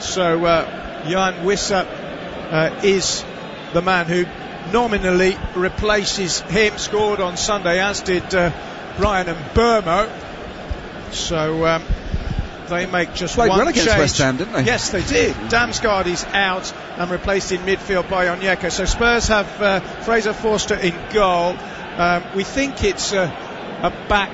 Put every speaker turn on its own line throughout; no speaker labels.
So Jan Wissa is the man who nominally replaces him. Scored on Sunday, as did Brian and Burmo. So they make just one
well against
change.
West Ham, didn't they?
Yes, they did. Damsgaard is out and replaced in midfield by Onyeka. So Spurs have Fraser Forster in goal. We think it's a back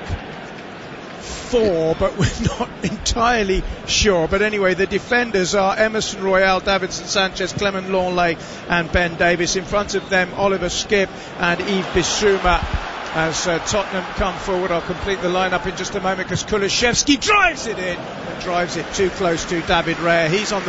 four, but we're not entirely sure. But anyway, the defenders are Emerson Royal, Davinson Sanchez, Clement Lawley and Ben Davies. In front of them, Oliver Skipp and Yves Bissouma. As Tottenham come forward, I'll complete the lineup in just a moment, because Kulusevski drives it in and drives it too close to David Raya. He's on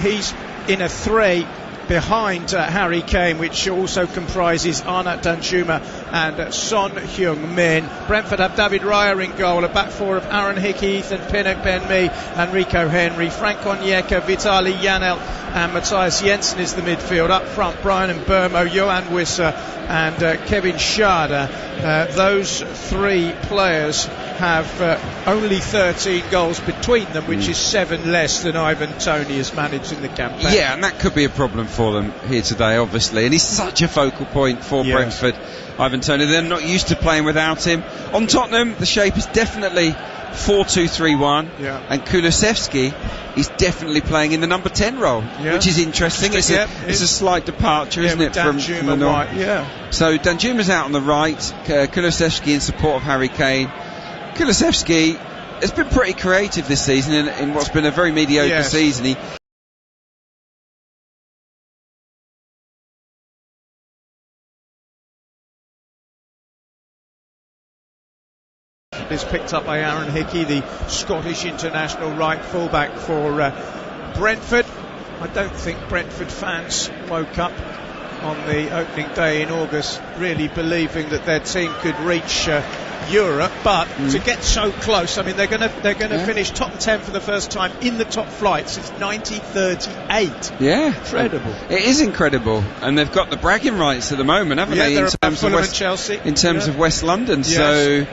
he's in a 3 behind Harry Kane, which also comprises Arnaut Danjuma and Son Heung-min. Brentford have David Raya in goal, a back four of Aaron Hickey, Ethan Pinnock, Ben Mee and Rico Henry. Frank Onyeka, Vitaly Janelt and Matthias Jensen is the midfield. Up front, Brian and Burmo, Johan Wissa and Kevin Schade. Those 3 players have only 13 goals between them, which is 7 less than Ivan Toney has managed in the campaign.
Yeah, and that could be a problem for them here today, obviously. And he's such a focal point for Brentford, Ivan Toney. They're not used to playing without him. On Tottenham, the shape is definitely 4-2-3-1, and Kulusevski is definitely playing in the number 10 role, which is interesting. It's a slight departure, isn't it, from the norm? So Danjuma's out on the right, Kulusevski in support of Harry Kane. Kulusevski has been pretty creative this season in what's been a very mediocre season. He
is picked up by Aaron Hickey, the Scottish international right fullback for Brentford. I don't think Brentford fans woke up on the opening day in August really believing that their team could reach Europe, but to get so close, I mean, they're going to finish top 10 for the first time in the top flight since 1938. Incredible.
It is incredible, and they've got the bragging rights at the moment, haven't they? In terms of
Chelsea,
in terms of West London. So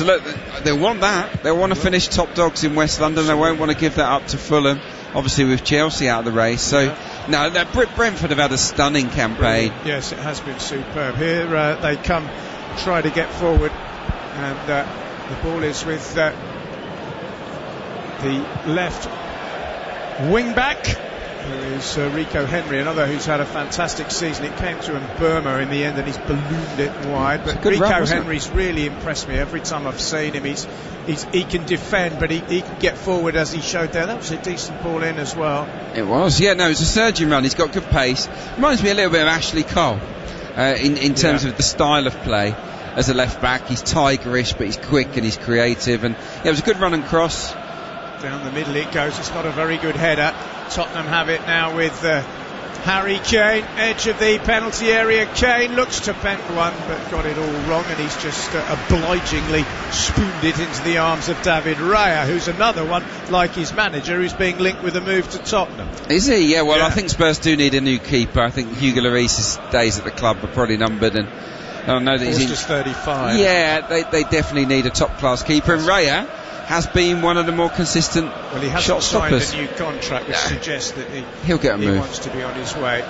look, they'll want that. They'll want to finish top dogs in West London. They won't want to give that up to Fulham. Obviously, with Chelsea out of the race. So no, Brentford have had a stunning campaign.
Yes, it has been superb. Here they come, try to get forward. And the ball is with the left wing back, who is Rico Henry, another who's had a fantastic season. It came to him Burma in the end, and he's ballooned it wide. But Rico Henry's really impressed me every time I've seen him. He can defend, but he can get forward, as he showed there. That was a decent ball in as well.
It was, it was a surging run. He's got good pace. Reminds me a little bit of Ashley Cole in terms of the style of play. As a left back, he's tigerish, but he's quick and he's creative, and it was a good run and cross.
Down the middle it goes. It's not a very good header. Tottenham have it now with Harry Kane, edge of the penalty area. Kane looks to pen one, but got it all wrong, and he's just obligingly spooned it into the arms of David Raya, who's another one, like his manager, who's being linked with a move to Tottenham.
Is he? Yeah, well, I think Spurs do need a new keeper. I think Hugo Lloris's days at the club are probably numbered, and I know that he's
just 35.
Yeah, they definitely need a top-class keeper, and Raya has been one of the more consistent shot stoppers.
Signed a new contract, which suggests that
he'll get a move.
He wants to be on his way.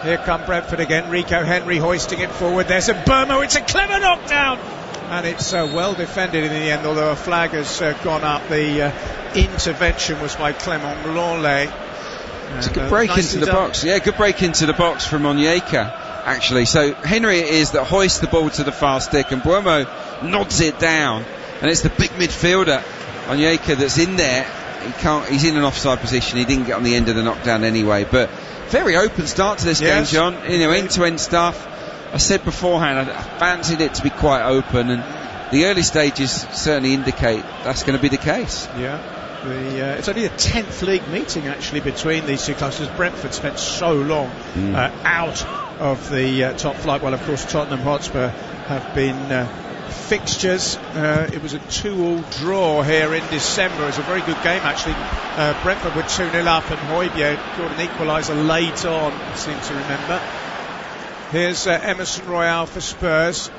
Here come Brentford again. Rico Henry hoisting it forward. There's a Burmo. It's a clever knockdown, and it's well defended in the end. Although a flag has gone up, the intervention was by Clement Lawley.
It's a good break into the box. Yeah, good break into the box from Onyeka. Actually, so Henry it is that hoists the ball to the far stick, and Buomo nods it down, and it's the big midfielder Onyeka that's in there. He's in an offside position. He didn't get on the end of the knockdown anyway, but very open start to this game, John. End-to-end stuff. I said beforehand I fancied it to be quite open, and the early stages certainly indicate that's going to be the case.
It's only the 10th league meeting actually between these two clubs, because Brentford spent so long out of the top flight. Well, of course, Tottenham Hotspur have been fixtures. It was a 2-2 draw here in December. It was a very good game actually. Brentford were 2-0 up, and Højbjerg got an equaliser late on, I seem to remember. Here's Emerson Royal for Spurs.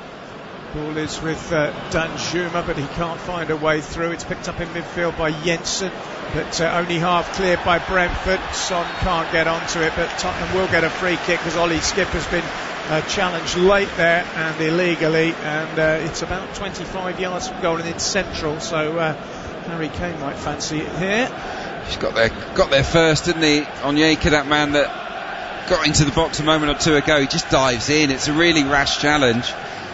Ball is with Danjuma, but he can't find a way through. It's picked up in midfield by Jensen, but only half cleared by Brentford. Son can't get onto it, but Tottenham will get a free kick because Ollie Skip has been challenged late there and illegally, and it's about 25 yards from goal and it's central, so Harry Kane might fancy it here.
He's got there first, didn't he? Onyeka, that man that got into the box a moment or two ago, he just dives in. It's a really rash challenge.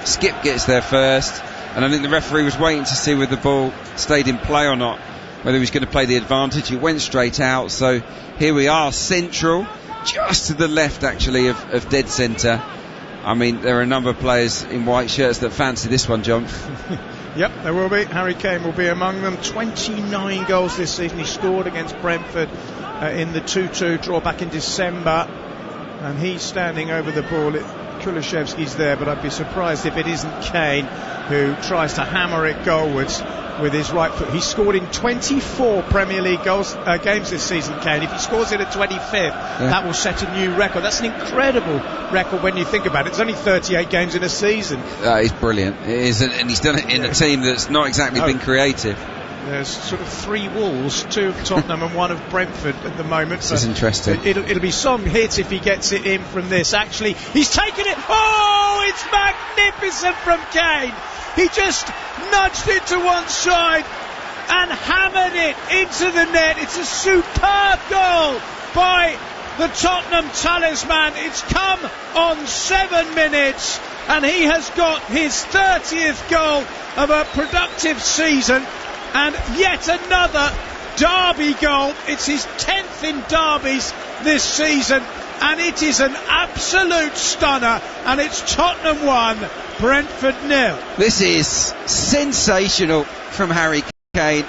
Skip gets there first, and I think the referee was waiting to see whether the ball stayed in play or not, whether he was going to play the advantage. It went straight out, so here we are, central, just to the left actually of dead centre. I mean, there are a number of players in white shirts that fancy this one, John.
Yep, there will be. Harry Kane will be among them. 29 goals this season. He scored against Brentford in the 2-2 draw back in December, and he's standing over the ball. Kulusevski's there, but I'd be surprised if it isn't Kane who tries to hammer it goalwards with his right foot. He's scored in 24 Premier League games this season, Kane. If he scores it at 25th, that will set a new record. That's an incredible record when you think about it. It's only 38 games in a season.
That is brilliant. It is, and he's done it in a team that's not exactly been creative.
There's sort of 3 Wolves, 2 of Tottenham and 1 of Brentford at the moment.
This is interesting.
It'll be some hit if he gets it in from this. Actually, he's taken it. Oh, it's magnificent from Kane. He just nudged it to one side and hammered it into the net. It's a superb goal by the Tottenham talisman. It's come on 7 minutes, and he has got his 30th goal of a productive season. And yet another derby goal. It's his 10th in derbies this season, and it is an absolute stunner, and it's Tottenham 1, Brentford 0.
This is sensational from Harry Kane.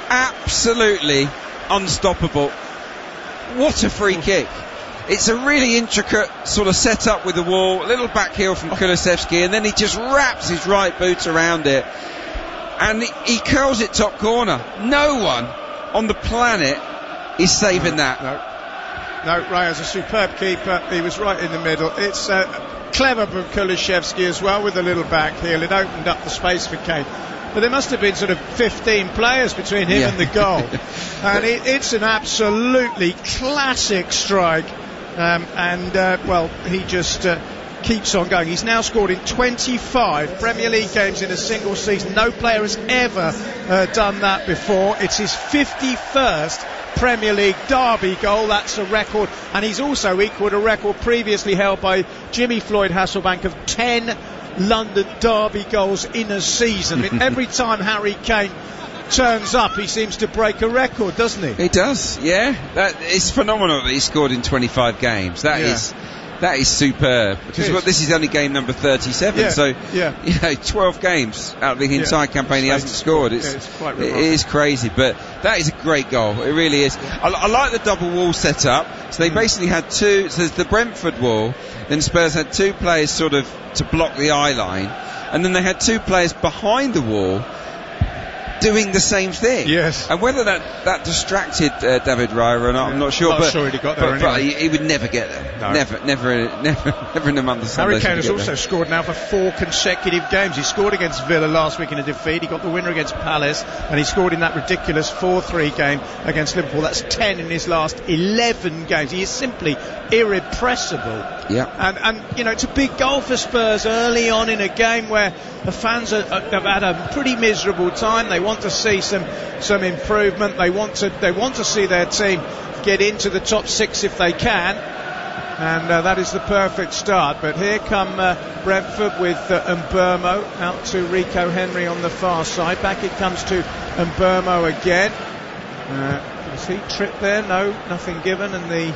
Absolutely unstoppable. What a free kick. It's a really intricate sort of setup with the wall, a little back heel from Kulusevski, and then he just wraps his right boot around it. And he curls it top corner. No one on the planet is saving that.
No, Raya's a superb keeper. He was right in the middle. It's clever from Kulusevski as well with a little back heel. It opened up the space for Kane. But there must have been sort of 15 players between him and the goal. And it's an absolutely classic strike. He just keeps on going. He's now scored in 25 Premier League games in a single season. No player has ever done that before. It's his 51st Premier League derby goal. That's a record, and he's also equalled a record previously held by Jimmy Floyd Hasselbank of 10 London derby goals in a season. I mean, every time Harry Kane turns up, he seems to break a record, doesn't he?
He does, yeah. That is phenomenal that he scored in 25 games. That is superb, because this is only game number 37, so 12 games out of the entire campaign he hasn't scored. It's quite remarkable. It is crazy, but that is a great goal. It really is. I like the double wall setup. So they basically had 2. So there's the Brentford wall, then Spurs had 2 players sort of to block the eye line, and then they had 2 players behind the wall doing the same thing.
Yes.
And whether that distracted David Raya or not, I'm not sure.
But sure he'd got there
but
anyway.
he would never get there. No. Never in a month of Sunday.
Harry Kane has also scored now for 4 consecutive games. He scored against Villa last week in a defeat. He got the winner against Palace, and he scored in that ridiculous 4-3 game against Liverpool. That's 10 in his last 11 games. He is simply irrepressible.
Yeah.
And you know, it's a big goal for Spurs early on in a game where the fans have had a pretty miserable time. They want to see some improvement. They want to see their team get into the top 6 if they can, and that is the perfect start. But here come Brentford with Mbeumo out to Rico Henry on the far side. Back it comes to Mbeumo again. Is he tripped there? No, nothing given, and the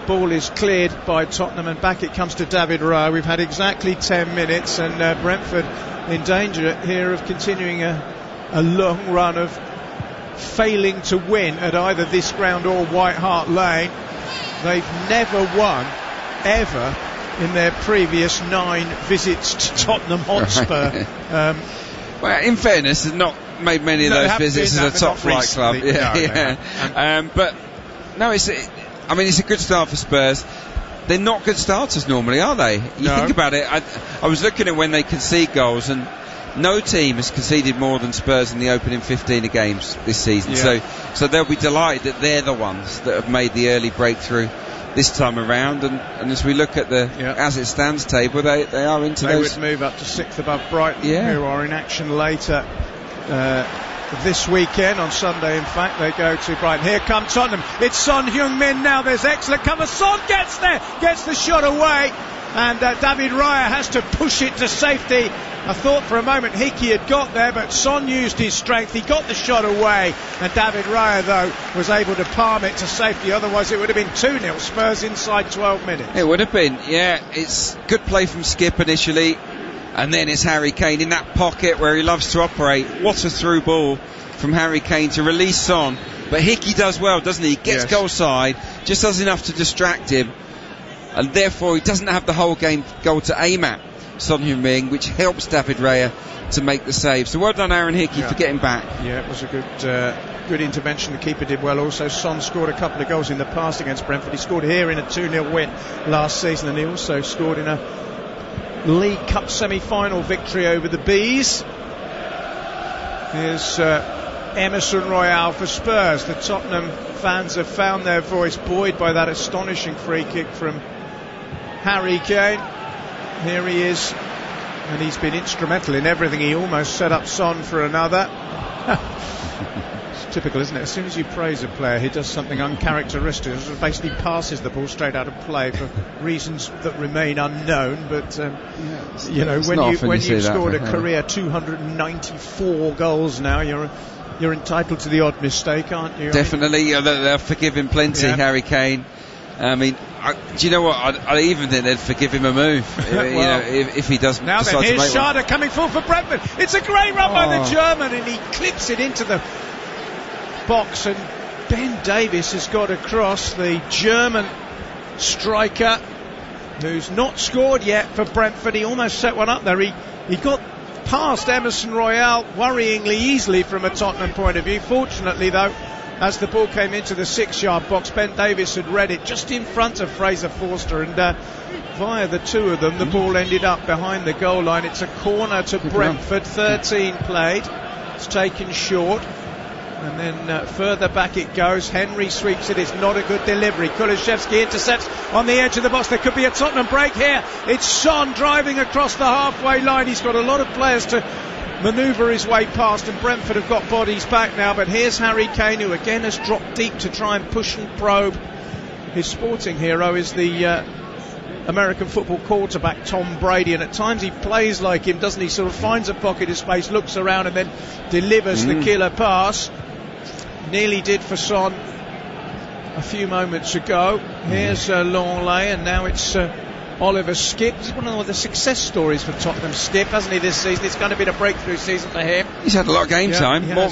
ball is cleared by Tottenham, and back it comes to David Raya. We've had exactly 10 minutes, and Brentford in danger here of continuing a long run of failing to win at either this ground or White Hart Lane. They've never won ever in their previous 9 visits to Tottenham Hotspur.
Well, in fairness, they've not made many of those visits as a top flight club. But no, it's a good start for Spurs. they're not good starters normally, are they? You think about it. I was looking at when they concede goals, and no team has conceded more than Spurs in the opening 15 of games this season. So they'll be delighted that they're the ones that have made the early breakthrough this time around. And as we look at the as it stands table, they are into
they
those.
They would move up to 6th above Brighton, who are in action later this weekend. On Sunday, in fact, they go to Brighton. Here come Tottenham. It's Son Heung-min now. There's excellent cover. Son gets there, gets the shot away, and David Raya has to push it to safety. I thought for a moment Hickey had got there, but Son used his strength. He got the shot away, and David Raya, though, was able to palm it to safety. Otherwise it would have been 2-0 Spurs inside 12 minutes.
It would have been, It's good play from Skip initially, and then it's Harry Kane in that pocket where he loves to operate. What a through ball from Harry Kane to release Son. But Hickey does well, doesn't he? He gets goal side, just does enough to distract him, and therefore he doesn't have the whole game goal to aim at, Son Heung-min, which helps David Raya to make the save. So well done, Aaron Hickey, for getting back.
Yeah, it was a good intervention. The keeper did well also. Son scored a couple of goals in the past against Brentford. He scored here in a 2-0 win last season, and he also scored in a League Cup semi-final victory over the Bees. Here's Emerson Royale for Spurs. The Tottenham fans have found their voice, buoyed by that astonishing free kick from Harry Kane. Here he is, and he's been instrumental in everything. He almost set up Son for another. It's typical, isn't it? As soon as you praise a player, he does something uncharacteristic. It basically passes the ball straight out of play for reasons that remain unknown. But when you've scored a career 294 goals now, you're entitled to the odd mistake, aren't you?
Definitely, they'll forgive him plenty, Harry Kane. I mean, do you know what? I even think they'd forgive him a move, if he doesn't.
Now
decide
then, here's
to make
Schade coming forward for Brentford. It's a great run by the German, and he clips it into the box, and Ben Davies has got across, the German striker, who's not scored yet for Brentford. He almost set one up there. He got past Emerson Royale worryingly easily from a Tottenham point of view. Fortunately, though, as the ball came into the 6-yard box, Ben Davies had read it just in front of Fraser Forster, and via the two of them, the ball ended up behind the goal line. It's a corner to Brentford. 13 played. It's taken short, and then further back it goes. Henry sweeps it. It's not a good delivery. Kulusevski intercepts on the edge of the box. There could be a Tottenham break here. It's Son driving across the halfway line. He's got a lot of players to manoeuvre his way past, and Brentford have got bodies back now. But here's Harry Kane, who again has dropped deep to try and push and probe. His sporting hero is the American football quarterback Tom Brady, and at times he plays like him, doesn't he? Sort of finds a pocket of space, looks around, and then delivers the killer pass. Nearly did for Son a few moments ago. Here's Longley, and now it's Oliver Skip. He's one of the success stories for Tottenham, Skip, hasn't he, this season? It's going to be a breakthrough season for him.
He's had a lot of game time. More,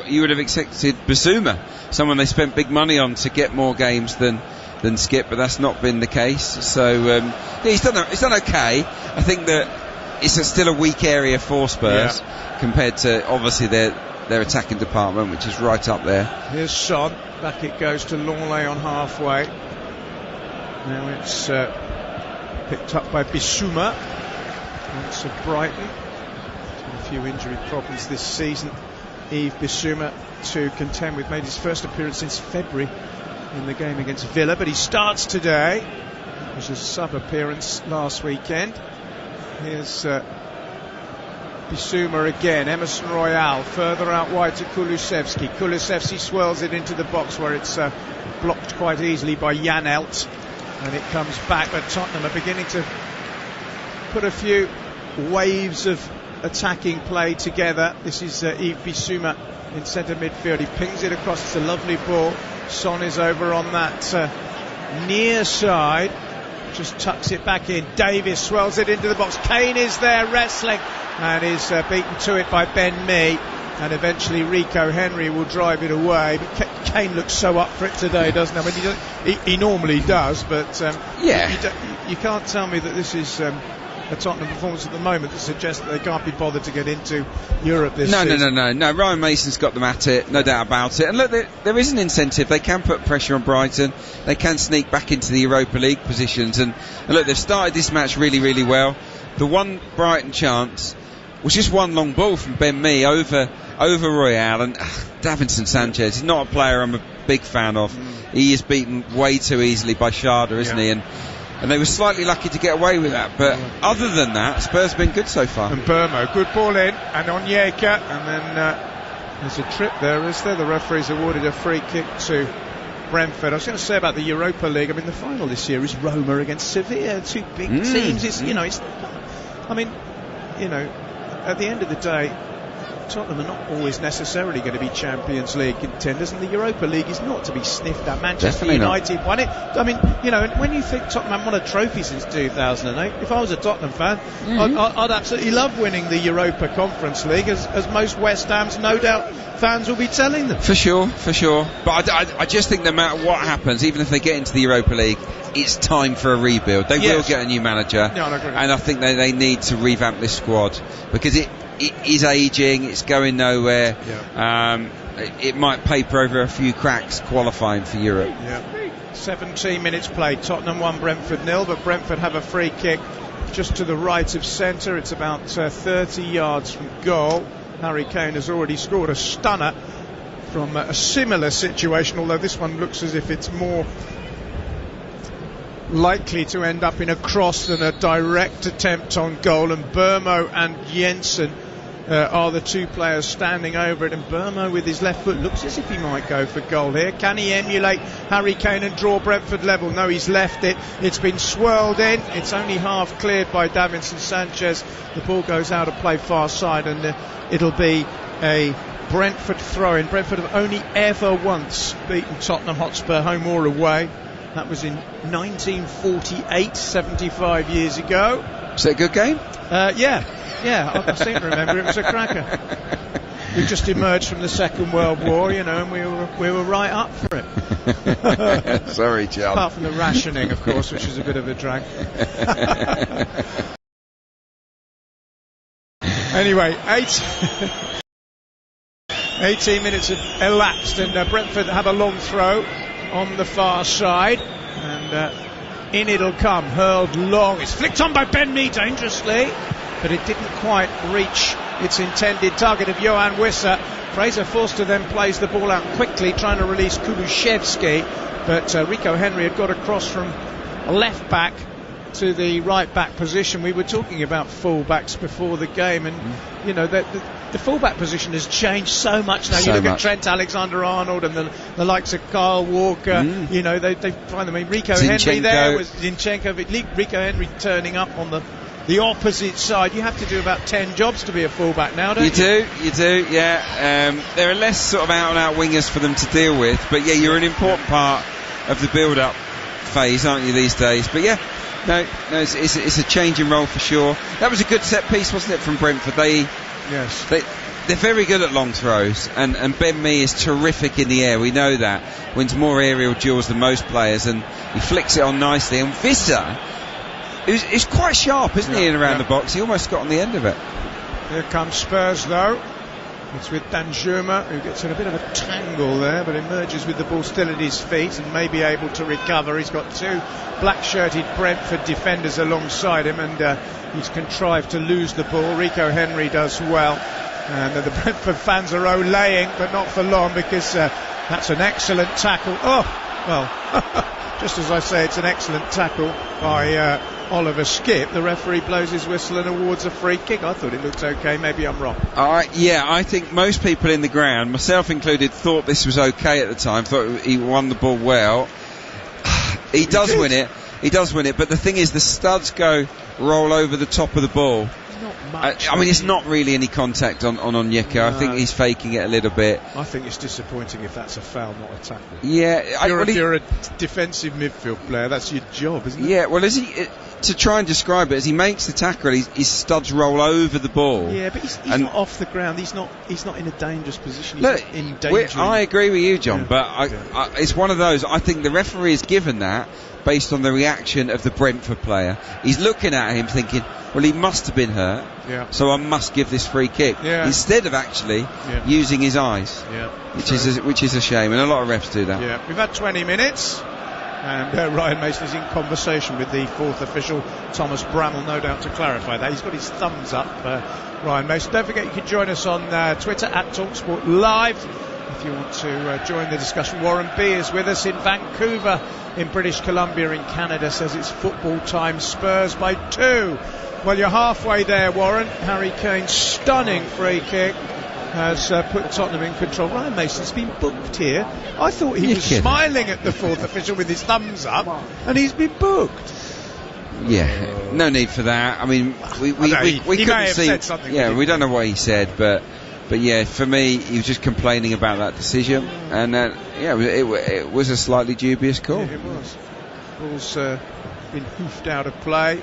you would have expected Bissouma, someone they spent big money on, to get more games than Skip, but that's not been the case. So he's done okay. I think that it's still a weak area for Spurs compared to obviously their attacking department, which is right up there.
Here's Son. Back it goes to Longley on halfway. Now it's picked up by Bissouma. Once of Brighton. A few injury problems this season. Yves Bissouma to contend with. Made his first appearance since February in the game against Villa, but he starts today. It was a sub appearance last weekend. Here's Bissouma again. Emerson Royale further out wide to Kulusevski. Kulusevski swirls it into the box where it's blocked quite easily by Janelt, and it comes back. But Tottenham are beginning to put a few waves of attacking play together. This is Yves Bissouma in centre midfield. He pings it across. It's a lovely ball. Son is over on that near side, just tucks it back in. Davies swells it into the box. Kane is there wrestling and is beaten to it by Ben Mee, and eventually Rico Henry will drive it away. But Kane looks so up for it today, doesn't he? I mean, he normally does, but you can't tell me that this is a Tottenham performance at the moment that suggests that they can't be bothered to get into Europe this season.
No. Ryan Mason's got them at it, no doubt about it. And look, there is an incentive. They can put pressure on Brighton. They can sneak back into the Europa League positions. And look, they've started this match really, really well. The one Brighton chance was just one long ball from Ben Mee over Royale, and Davinson Sanchez is not a player I'm a big fan of. He is beaten way too easily by Sharda, isn't he? And they were slightly lucky to get away with that, but other than that, Spurs have been good so far.
And Burmo, good ball in, and Onyeka, and then there's a trip there, is there? The referee's awarded a free kick to Brentford. I was going to say about the Europa League, I mean, the final this year is Roma against Sevilla, two big teams. At the end of the day, Tottenham are not always necessarily going to be Champions League contenders, and the Europa League is not to be sniffed at. Manchester United won it. I mean, when you think Tottenham won a trophy since 2008, if I was a Tottenham fan, I'd absolutely love winning the Europa Conference League, as most West Ham's, no doubt, fans will be telling them.
For sure. But I just think no matter what happens, even if they get into the Europa League, it's time for a rebuild. They will get a new manager, and I think they need to revamp this squad, because it is ageing, it's going nowhere. It might paper over a few cracks qualifying for Europe.
17 minutes played. Tottenham 1, Brentford 0, but Brentford have a free kick just to the right of centre. It's about 30 yards from goal. Harry Kane has already scored a stunner from a similar situation, although this one looks as if it's more likely to end up in a cross than a direct attempt on goal. And Burmo and Jensen are the two players standing over it, and Burmo with his left foot looks as if he might go for goal here. Can he emulate Harry Kane and draw Brentford level? No, he's left it. It's been swirled in. It's only half cleared by Davinson Sanchez. The ball goes out of play far side, and it'll be a Brentford throw-in. Brentford have only ever once beaten Tottenham Hotspur, home or away. That was in 1948, 75 years ago.
Was that a good game?
Yeah, I seem to remember it was a cracker. We just emerged from the Second World War, and we were right up for it.
Sorry, Charles.
Apart from the rationing, of course, which is a bit of a drag. Anyway, 18 minutes have elapsed, and Brentford have a long throw on the far side, and in it'll come, hurled long. It's flicked on by Ben Mee dangerously, but it didn't quite reach its intended target of Johan Wissa. Fraser Forster then plays the ball out quickly, trying to release Kulusevski, but Rico Henry had got across from left back to the right back position. We were talking about full backs before the game, and the full back position has changed so much now. You look at Trent Alexander-Arnold and the likes of Kyle Walker. They find them. I mean, Rico Henry there was Zinchenko. Rico Henry turning up on the opposite side. You have to do about 10 jobs to be a fullback now, don't you?
You do, yeah. There are less sort of out-and-out wingers for them to deal with, but yeah, you're an important part of the build-up phase, aren't you, these days? But yeah, no, it's a change in role for sure. That was a good set piece, wasn't it, from Brentford? They're very good at long throws, and Ben Mee is terrific in the air. We know that. Wins more aerial duels than most players, and he flicks it on nicely. And Vista, he's quite sharp, isn't he, in around the box? He almost got on the end of it.
Here comes Spurs, though. It's with Danjuma, who gets in a bit of a tangle there, but emerges with the ball still at his feet and may be able to recover. He's got two black-shirted Brentford defenders alongside him, and he's contrived to lose the ball. Rico Henry does well, and the Brentford fans are olaying, but not for long, because that's an excellent tackle. Just as I say, it's an excellent tackle by Oliver Skipp. The referee blows his whistle and awards a free kick. I thought it looked okay, maybe I'm wrong.
I think most people in the ground, myself included, thought this was okay at the time, thought he won the ball well. He does win it, but the thing is, the studs roll over the top of the ball.
He's not much.
I mean, it's not really any contact on Onyeka.
No.
I think he's faking it a little bit.
I think it's disappointing if that's a foul, not a tackle.
Yeah,
If you're a defensive midfield player, that's your job, isn't it?
Yeah, well, to try and describe it, as he makes the tackle, his studs roll over the ball.
Yeah, but he's not off the ground. He's not in a dangerous position. He's
Look,
not in danger.
I agree with you, John,
Yeah.
but it's one of those. I think the referee is given that based on the reaction of the Brentford player. He's looking at him thinking, well, he must have been hurt, so I must give this free kick, instead of actually using his eyes, which is a shame, and a lot of refs do that.
Yeah, we've had 20 minutes. And Ryan Mason is in conversation with the fourth official, Thomas Bramall, no doubt to clarify that. He's got his thumbs up, Ryan Mason. Don't forget you can join us on Twitter at TalkSport Live if you want to join the discussion. Warren B is with us in Vancouver in British Columbia in Canada, says it's football time, Spurs by 2. Well, you're halfway there, Warren. Harry Kane's stunning free kick has put Tottenham in control. Ryan Mason's been booked here. I thought he was smiling at the fourth official with his thumbs up, and he's been booked.
Yeah, no need for that. I mean, we couldn't see.
Said something.
Yeah, we don't know what he said, but yeah, for me, he was just complaining about that decision, and it was a slightly dubious call.
Yeah, it was. Ball's been hoofed out of play.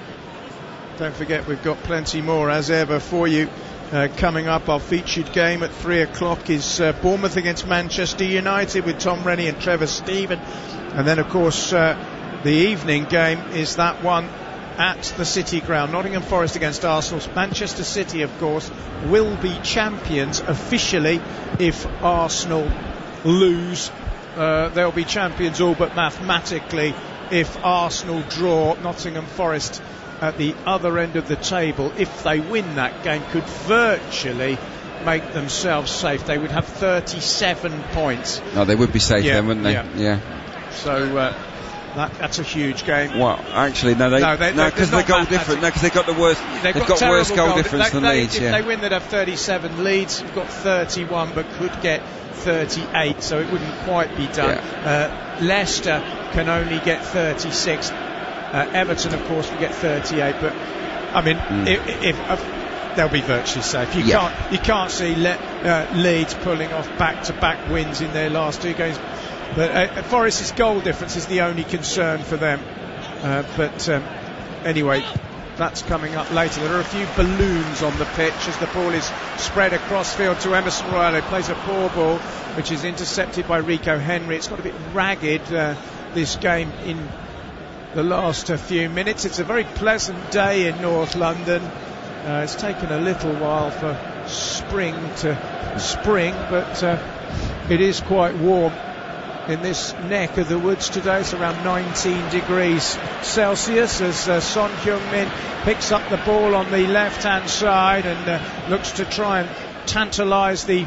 Don't forget, we've got plenty more as ever for you. Coming up, our featured game at 3 o'clock is Bournemouth against Manchester United with Tom Rennie and Trevor Steven. And then, of course, the evening game is that one at the City Ground. Nottingham Forest against Arsenal. Manchester City, of course, will be champions officially if Arsenal lose. They'll be champions all but mathematically if Arsenal draw. Nottingham Forest at the other end of the table, if they win that game, could virtually make themselves safe. They would have 37 points.
Oh, they would be safe then, wouldn't they?
Yeah. So that's a huge game.
Well, actually, no, because the goal difference. No, because they've got the worst. They've got worse goal difference than Leeds.
If they win, they'd have 37. Leeds have got 31, but could get 38, so it wouldn't quite be done. Leicester can only get 36. Everton, of course, will get 38, but I mean, if they'll be virtually safe. You can't see Leeds pulling off back-to-back wins in their last 2 games. But Forest's goal difference is the only concern for them. But anyway, that's coming up later. There are a few balloons on the pitch as the ball is spread across field to Emerson Royale. He plays a poor ball, which is intercepted by Rico Henry. It's got a bit ragged, this game, in the last few minutes. It's a very pleasant day in North London. It's taken a little while for spring to spring, but it is quite warm in this neck of the woods today. It's around 19 degrees Celsius as Son Heung-min picks up the ball on the left-hand side and looks to try and tantalise the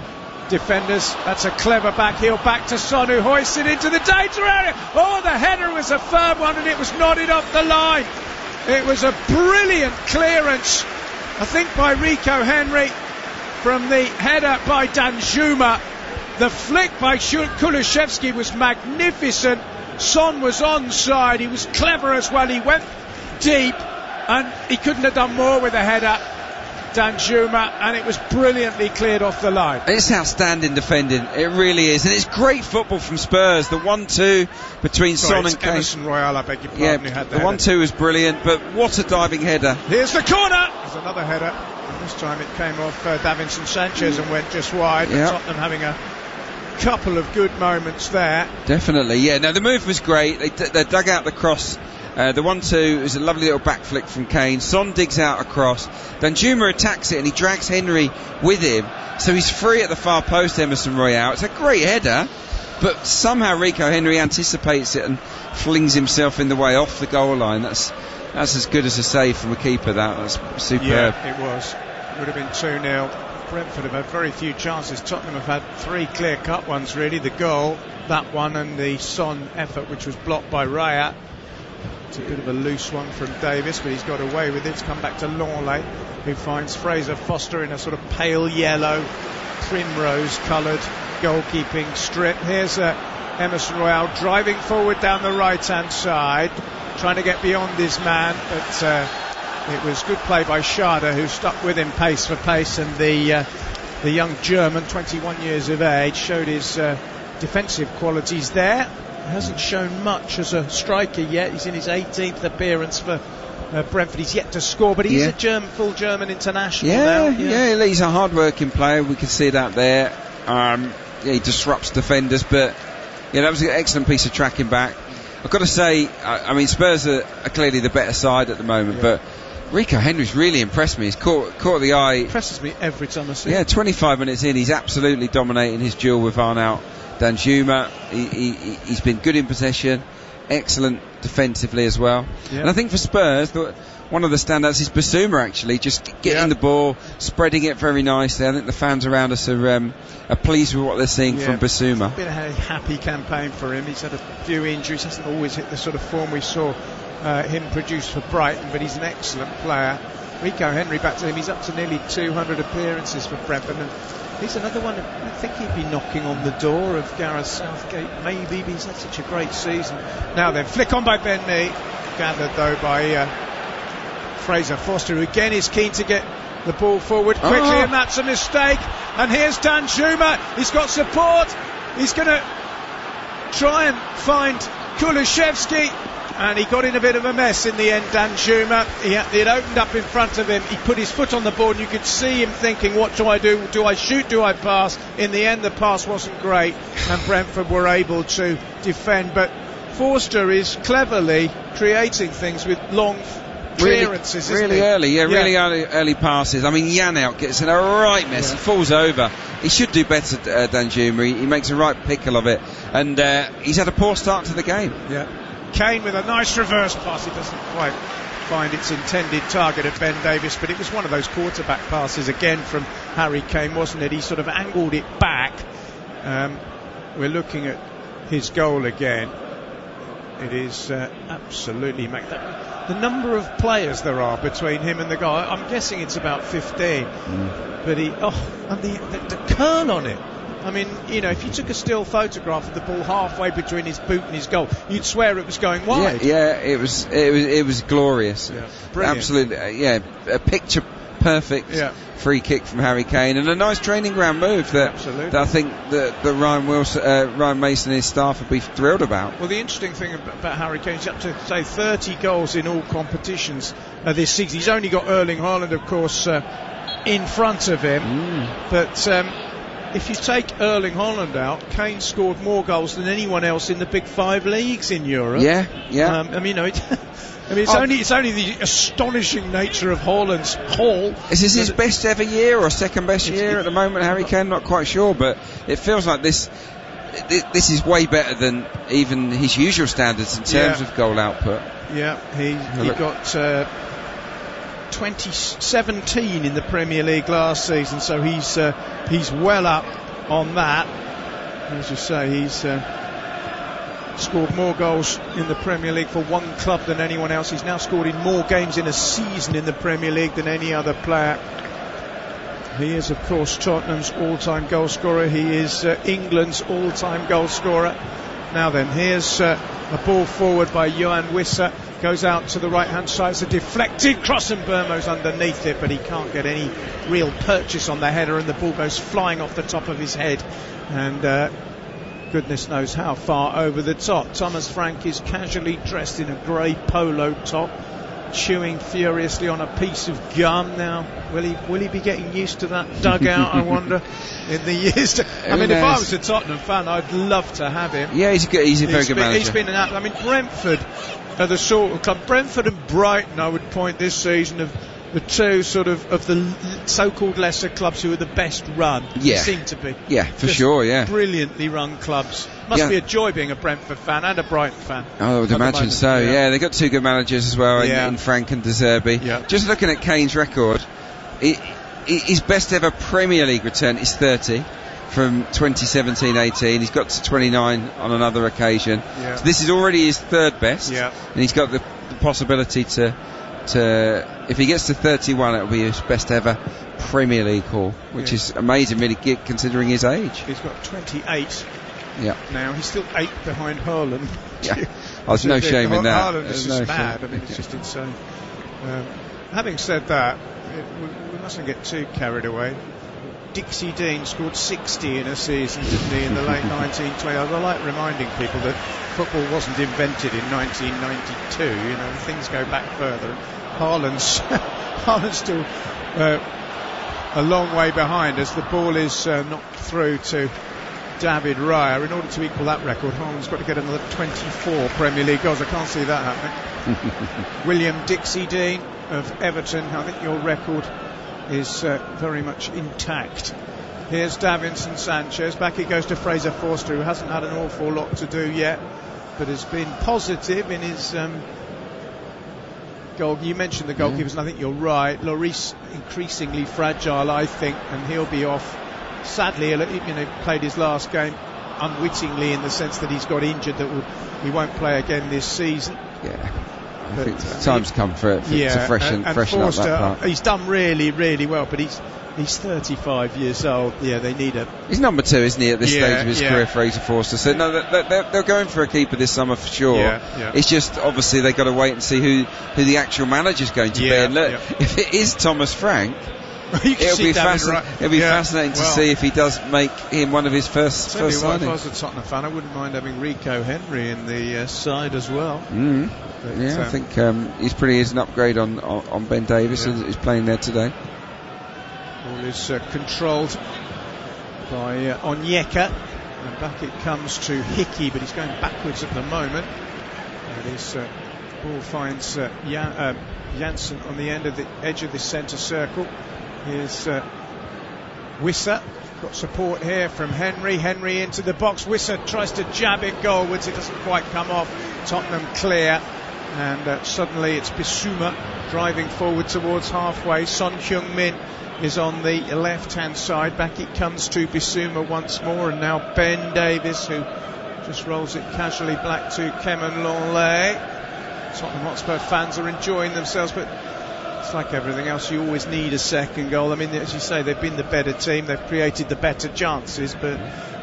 defenders. That's a clever backheel back to Son, who hoists it into the danger area. Oh, the header was a firm one and it was nodded off the line. It was a brilliant clearance, I think, by Rico Henry from the header by Danjuma. The flick by Kulusevski was magnificent. Son was onside. He was clever as well. He went deep and he couldn't have done more with the header, Danjuma, and it was brilliantly cleared off the line.
It's outstanding defending, it really is, and it's great football from Spurs. The 1-2 between Son and Kane.
Emerson Royale, I beg your pardon, who had
the 1-2 was brilliant, but what a diving header.
Here's the corner. There's another header. And this time it came off Davinson Sanchez and went just wide. Tottenham having a couple of good moments there.
Definitely, yeah. Now the move was great. They dug out the cross. The 1-2 is a lovely little back flick from Kane. Son digs out a cross. Danjuma attacks it and he drags Henry with him. So he's free at the far post, Emerson Royale. It's a great header, but somehow Rico Henry anticipates it and flings himself in the way off the goal line. That's as good as a save from a keeper. That's superb.
Yeah, it was. It would have been 2-0. Brentford have had very few chances. Tottenham have had 3 clear-cut ones, really. The goal, that one, and the Son effort, which was blocked by Raya. It's a bit of a loose one from Davis, but he's got away with it. It's come back to Longley, who finds Fraser Foster in a sort of pale yellow, primrose coloured goalkeeping strip. Here's Emerson Royale driving forward down the right-hand side, trying to get beyond his man, but It was good play by Schade, who stuck with him pace for pace, and the young German, 21 years of age, showed his defensive qualities there. He hasn't shown much as a striker yet. He's in his 18th appearance for Brentford. He's yet to score, but he's a full German international now.
Yeah, he's a hard-working player. We can see that there. He disrupts defenders, but that was an excellent piece of tracking back. I've got to say, I mean, Spurs are clearly the better side at the moment, but Rico Henry's really impressed me. He's caught the eye.
Impresses me every time I see him.
25 minutes in, he's absolutely dominating his duel with Arnaut Danjuma. He's been good in possession, excellent defensively as well. And I think for Spurs, one of the standouts is Basuma, actually, just getting the ball, spreading it very nicely. I think the fans around us are pleased with what they're seeing from Basuma.
It's been a happy campaign for him. He's had a few injuries, hasn't always hit the sort of form we saw him produce for Brighton, but he's an excellent player. Rico Henry, back to him, he's up to nearly 200 appearances for Brentford, and he's another one. I think he'd be knocking on the door of Gareth Southgate, maybe, but he's had such a great season. Now then, flick on by Ben Mee, gathered though by Fraser Forster, who again is keen to get the ball forward quickly, and that's a mistake. And here's Danjuma, he's got support, he's going to try and find Kulusevski, and he got in a bit of a mess in the end. Danjuma, it opened up in front of him, he put his foot on the ball, and you could see him thinking, what do I do? Do I shoot? Do I pass? In the end, the pass wasn't great, and Brentford were able to defend, but Forster is cleverly creating things with long clearances,
really early passes. I mean, Janelt gets in a right mess. He falls over. He should do better, Danjuma. He makes a right pickle of it, and he's had a poor start to the game.
Kane with a nice reverse pass. It doesn't quite find its intended target of Ben Davies, but it was one of those quarterback passes again from Harry Kane, wasn't it? He sort of angled it back. We're looking at his goal again. It is absolutely magnificent. The number of players there are between him and the goal, I'm guessing it's about 15. But and the curl on it. I mean, if you took a still photograph of the ball halfway between his boot and his goal, you'd swear it was going wide.
It was glorious.
Brilliant.
Absolutely, a picture perfect free kick from Harry Kane, and a nice training ground move that I think that Ryan Mason and his staff would be thrilled about.
Well, the interesting thing about Harry Kane, he's up to say 30 goals in all competitions this season. He's only got Erling Haaland, of course, in front of him, but if you take Erling Haaland out, Kane scored more goals than anyone else in the big 5 leagues in Europe. I mean, it's only the astonishing nature of Haaland's haul.
Is this his best ever year or second best year at the moment, Harry Kane? Not quite sure, but it feels like this is way better than even his usual standards in terms of goal output.
He got 2017 in the Premier League last season, so he's well up on that. As you say, he's scored more goals in the Premier League for one club than anyone else. He's now scored in more games in a season in the Premier League than any other player. He is, of course, Tottenham's all-time goal scorer. He is England's all-time goal scorer. Now then, here's a ball forward by Johan Wissa. Goes out to the right-hand side. It's a deflected cross, and Burmo's underneath it, but he can't get any real purchase on the header, and the ball goes flying off the top of his head, and goodness knows how far over the top. Thomas Frank is casually dressed in a grey polo top, chewing furiously on a piece of gum. Now, will he be getting used to that dugout, I wonder, in the years to... I mean, if I was a Tottenham fan, I'd love to have him.
Yeah, he's a very good manager.
He's been I mean, Brentford are the sort of club... Brentford and Brighton, I would point this season, of the two sort of the so-called lesser clubs who are the best run.
Yeah.
Seem to be.
Yeah, for sure, yeah.
Brilliantly run clubs. Must be a joy being a Brentford fan and a Brighton fan.
Oh, I would imagine so, yeah. They've got two good managers as well, in Frank and De Zerbi.
Yeah.
Just looking at Kane's record, his best ever Premier League return is 30 from 2017-18. He's got to 29 on another occasion. Yeah. So this is already his third best.
Yeah.
And he's got the possibility to if he gets to 31, it'll be his best ever Premier League haul, which is amazing, really, considering his age.
He's got 28 now. He's still 8 behind Haaland.
There's no shame in that.
Haaland is just mad. I mean, it's just insane. having said that, we mustn't get too carried away. Dixie Dean scored 60 in a season, didn't he, in the late 1920s? I like reminding people that football wasn't invented in 1992. You know, things go back further. Haaland's still a long way behind as the ball is knocked through to David Raya. In order to equal that record, Haaland's got to get another 24 Premier League goals. I can't see that happening. William Dixie Dean of Everton, I think your record is very much intact. Here's Davinson Sanchez. Back he goes to Fraser Forster, who hasn't had an awful lot to do yet, but has been positive in his goal. You mentioned the goalkeepers, and I think you're right. Lloris increasingly fragile, I think, and he'll be off. Sadly, played his last game unwittingly, in the sense that he's got injured, that he won't play again this season.
Yeah. I think the time's come for to freshen
Forster,
up that part.
He's done really, really well, but he's 35 years old. Yeah, they need a...
He's number 2, isn't he, at this stage of his career, Fraser Forster? So no, they're going for a keeper this summer for sure.
Yeah.
It's just obviously they've got to wait and see who the actual manager's going to be. And look, if it is Thomas Frank, it'll be fascinating to see if he does make him one of his first signings.
If I was a Tottenham fan, I wouldn't mind having Rico Henry in the side as well.
I think he's an upgrade on Ben Davis, who's playing there today.
Ball is controlled by Onyeka, and back it comes to Hickey, but he's going backwards at the moment. And his ball finds Janssen on the edge of the centre circle. Here's Wissa. Got support here from Henry. Henry into the box. Wissa tries to jab it goalwards. It doesn't quite come off. Tottenham clear. And suddenly it's Bissouma driving forward towards halfway. Son Heung-min is on the left-hand side. Back it comes to Bissouma once more. And now Ben Davis, who just rolls it casually back to Kemen Longley. Tottenham Hotspur fans are enjoying themselves, but it's like everything else, you always need a second goal. I mean, as you say, they've been the better team, they've created the better chances, but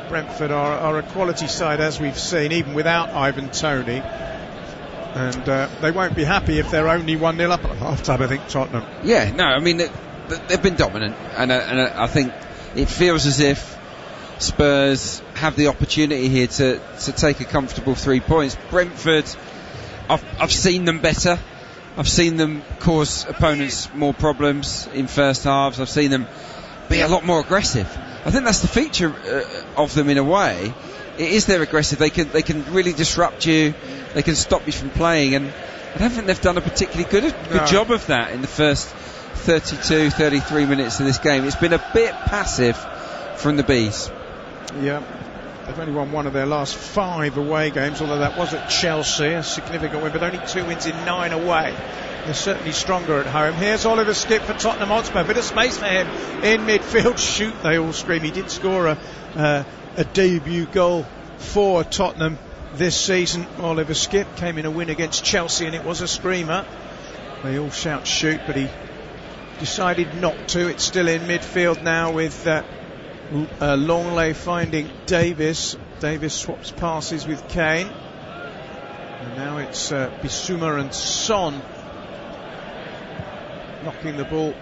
Brentford are a quality side, as we've seen, even without Ivan Toney. And they won't be happy if they're only 1-0 up at half-time, I think, Tottenham.
Yeah, no, I mean, they've been dominant, and I think it feels as if Spurs have the opportunity here to take a comfortable 3 points. Brentford, I've seen them better. I've seen them cause opponents more problems in first halves. I've seen them be a lot more aggressive. I think that's the feature of them in a way. It is they're aggressive. They can really disrupt you. They can stop you from playing, and I don't think they've done a particularly good job of that in the first 32, 33 minutes of this game. It's been a bit passive from the Bees. Yeah.
They've only won one of their last 5 away games, although that was at Chelsea, a significant win, but only 2 wins in 9 away. They're certainly stronger at home. Here's Oliver Skipp for Tottenham Hotspur. A bit of space for him in midfield. Shoot, they all scream. He did score a debut goal for Tottenham this season. Oliver Skipp came in a win against Chelsea, and it was a screamer. They all shout shoot, but he decided not to. It's still in midfield now with Longley finding Davis. Davis swaps passes with Kane, and now it's Bissouma and Son knocking the ball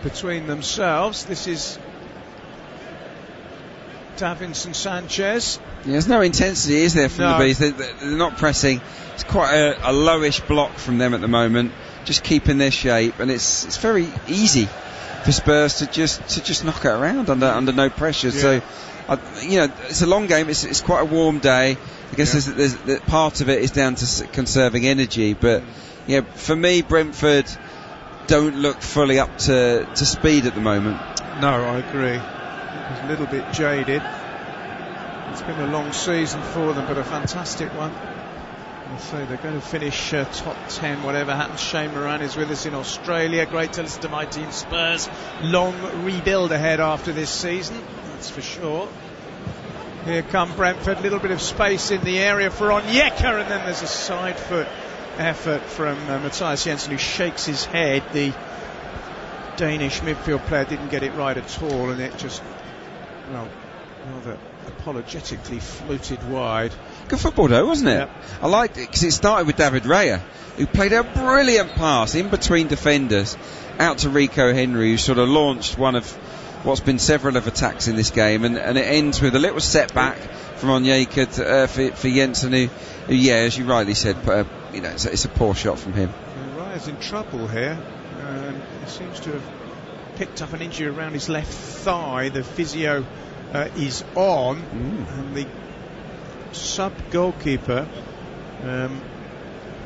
between themselves. This is Davinson Sanchez.
Yeah, there's no intensity, is there, from the Bees? They're not pressing. It's quite a lowish block from them at the moment, just keeping their shape, and it's very easy for Spurs to just knock it around under no pressure. Yeah. So, it's a long game. It's quite a warm day. I guess there's part of it is down to conserving energy. But for me, Brentford don't look fully up to speed at the moment.
No, I agree. He's a little bit jaded. It's been a long season for them, but a fantastic one. So they're going to finish top 10, whatever happens. Shane Moran is with us in Australia. Great to listen to my team Spurs. Long rebuild ahead after this season, that's for sure. Here come Brentford. Little bit of space in the area for Onyeka, and then there's a side foot effort from Matthias Jensen, who shakes his head. The Danish midfield player didn't get it right at all, and it just rather apologetically floated wide.
Good football though, wasn't it?
Yep.
I liked it because it started with David Raya, who played a brilliant pass in between defenders out to Rico Henry, who sort of launched one of what's been several of attacks in this game, and it ends with a little setback from Onyeka for Jensen, who, yeah, as you rightly said, it's a poor shot from him.
Raya's in trouble here, and he seems to have picked up an injury around his left thigh. The physio is on, and the sub-goalkeeper,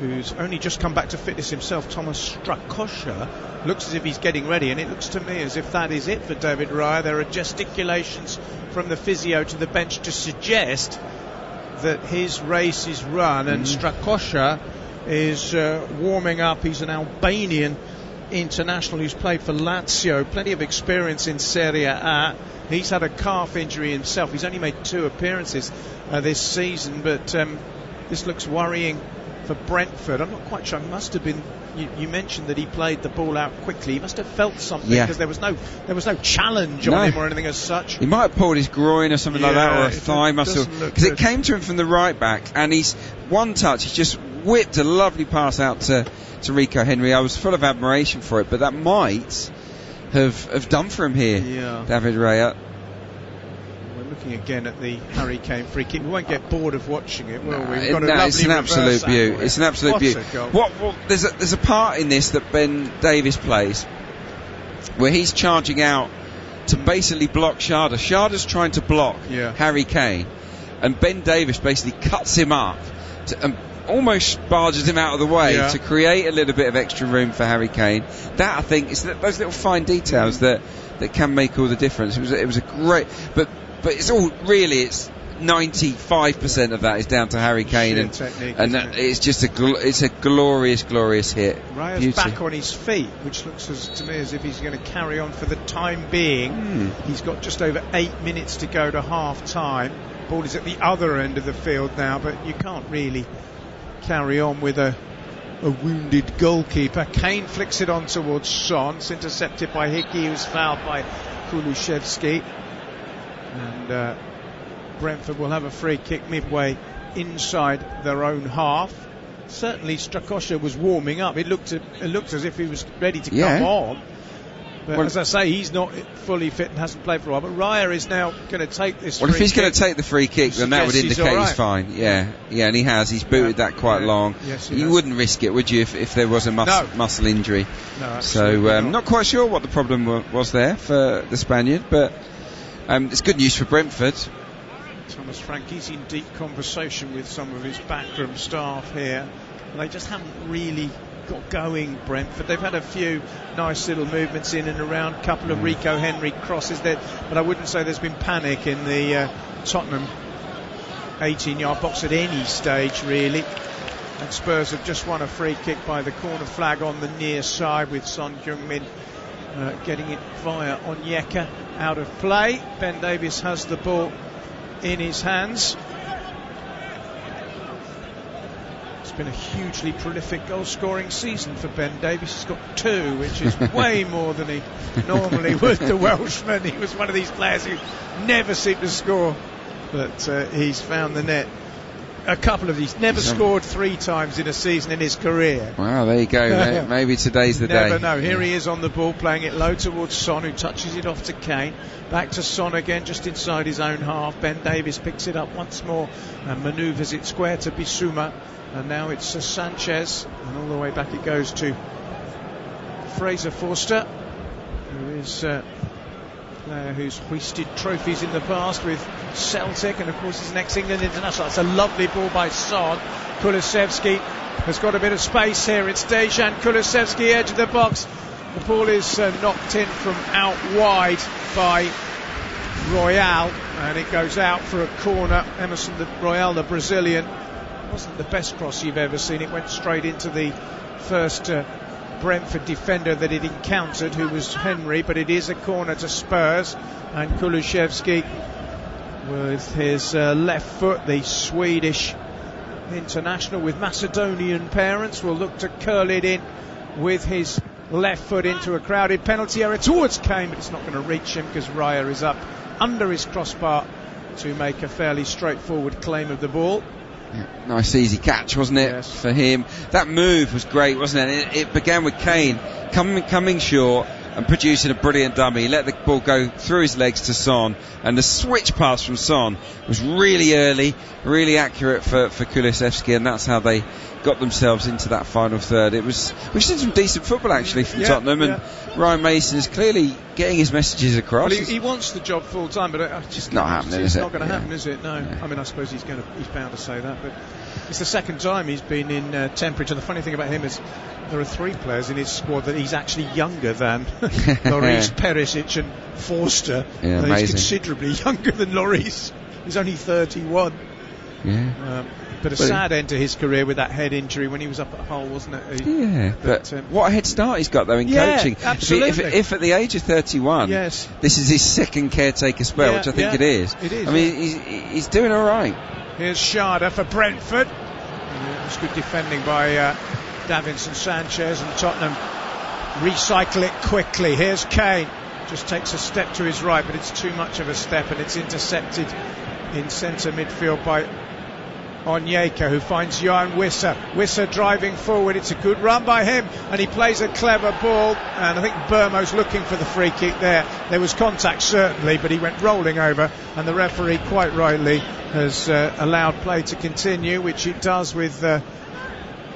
who's only just come back to fitness himself, Thomas Strakosha, looks as if he's getting ready, and it looks to me as if that is it for David Raya. There are gesticulations from the physio to the bench to suggest that his race is run, and Strakosha is warming up. He's an Albanian international who's played for Lazio, plenty of experience in Serie A. He's had a calf injury himself. He's only made 2 appearances this season, but this looks worrying for Brentford. I'm not quite sure. It must have been. You mentioned that he played the ball out quickly. He must have felt something, because there was no challenge on him or anything as such.
He might have pulled his groin or something like that, or a thigh muscle, because it came to him from the right back, and he's one touch. He's just whipped a lovely pass out to Rico Henry. I was full of admiration for it, but that might have done for him here, David Raya.
We're looking again at the Harry Kane free kick. We won't get bored of watching it, will we?
It's an absolute beauty. It's an absolute beauty. There's a part in this that Ben Davies plays where he's charging out to basically block Sharda. Sharda's trying to block Harry Kane, and Ben Davies basically cuts him up and almost barges him out of the way to create a little bit of extra room for Harry Kane. That, I think, is those little fine details that can make all the difference. It was a great, but it's all really, it's 95% of that is down to Harry Kane, and it's just a glorious hit.
Raya's back on his feet, which looks to me as if he's going to carry on for the time being. He's got just over 8 minutes to go to half time. Ball is at the other end of the field now, but you can't really carry on with a wounded goalkeeper. Kane flicks it on towards Son. It's intercepted by Hickey, who's fouled by Kulusevski, and Brentford will have a free kick midway inside their own half. Certainly Strakosha was warming up. It looked as if he was ready to come on. But as I say, he's not fully fit and hasn't played for a while. But Raya is now going to take this free kick.
Well, if he's going to take the free kick, then that would indicate he's fine. Yeah, and he has. He's booted that quite long. Yes, you wouldn't risk it, would you, if there was a muscle injury?
No, absolutely not.
Not quite sure what the problem was there for the Spaniard, but it's good news for Brentford.
Thomas Frankie's in deep conversation with some of his backroom staff here. They just haven't really got going, Brentford. They've had a few nice little movements in and around, a couple of Rico Henry crosses there, but I wouldn't say there's been panic in the Tottenham 18-yard box at any stage, really. And Spurs have just won a free kick by the corner flag on the near side, with Son Heung-min getting it via Onyeka out of play. Ben Davies has the ball in his hands. Been a hugely prolific goal-scoring season for Ben Davies. He's got 2, which is way more than he normally would. The Welshman, he was one of these players who never seemed to score, but he's found the net a couple of these. Never scored 3 times in a season in his career.
Wow, there you go. Maybe today's the day.
Never know. Here he is on the ball, playing it low towards Son, who touches it off to Kane. Back to Son again, just inside his own half. Ben Davies picks it up once more and manoeuvres it square to Bissouma. And now it's Sanchez, and all the way back it goes to Fraser Forster, who is a player who's hoisted trophies in the past with Celtic, and of course he's an ex-England international. It's a lovely ball by Son. Kulusevski has got a bit of space here. It's Dejan Kulusevski, edge of the box. The ball is knocked in from out wide by Royale, and it goes out for a corner. Emerson Royale, the Brazilian. Wasn't the best cross you've ever seen. It went straight into the first Brentford defender that it encountered, who was Henry, but it is a corner to Spurs, and Kulusevski with his left foot, the Swedish international with Macedonian parents, will look to curl it in with his left foot into a crowded penalty area towards Kane, but it's not going to reach him because Raya is up under his crossbar to make a fairly straightforward claim of the ball.
Yeah, nice easy catch, wasn't it, for him? That move was great, wasn't it? It began with Kane coming short and producing a brilliant dummy. He let the ball go through his legs to Son, and the switch pass from Son was really early, really accurate for Kulusevski, and that's how they got themselves into that final third. We've seen some decent football actually from Tottenham, and Ryan Mason is clearly getting his messages across.
Well, he wants the job full time, but
it's not happening, is it?
It's not going to happen, is it? No. Yeah. I mean, I suppose he's bound to say that, but it's the second time he's been in temperature. The funny thing about him is there are 3 players in his squad that he's actually younger than. Lloris, Perisic and Forster. He's considerably younger than Lloris. He's only 31.
Yeah.
But a sad end to his career with that head injury when he was up at Hull, wasn't it?
But what a head start he's got though in coaching.
Absolutely.
If at the age of 31, this is his second caretaker spell, which I think it is.
It is.
I mean, he's doing all right.
Here's Schade for Brentford. It was good defending by Davinson Sanchez, and Tottenham recycle it quickly. Here's Kane. Just takes a step to his right, but it's too much of a step, and it's intercepted in centre midfield by Onyeka, who finds Johan Wissa. Wissa driving forward. It's a good run by him, and he plays a clever ball, and I think Burmo's looking for the free kick there. There was contact certainly, but he went rolling over, and the referee quite rightly has allowed play to continue, which it does with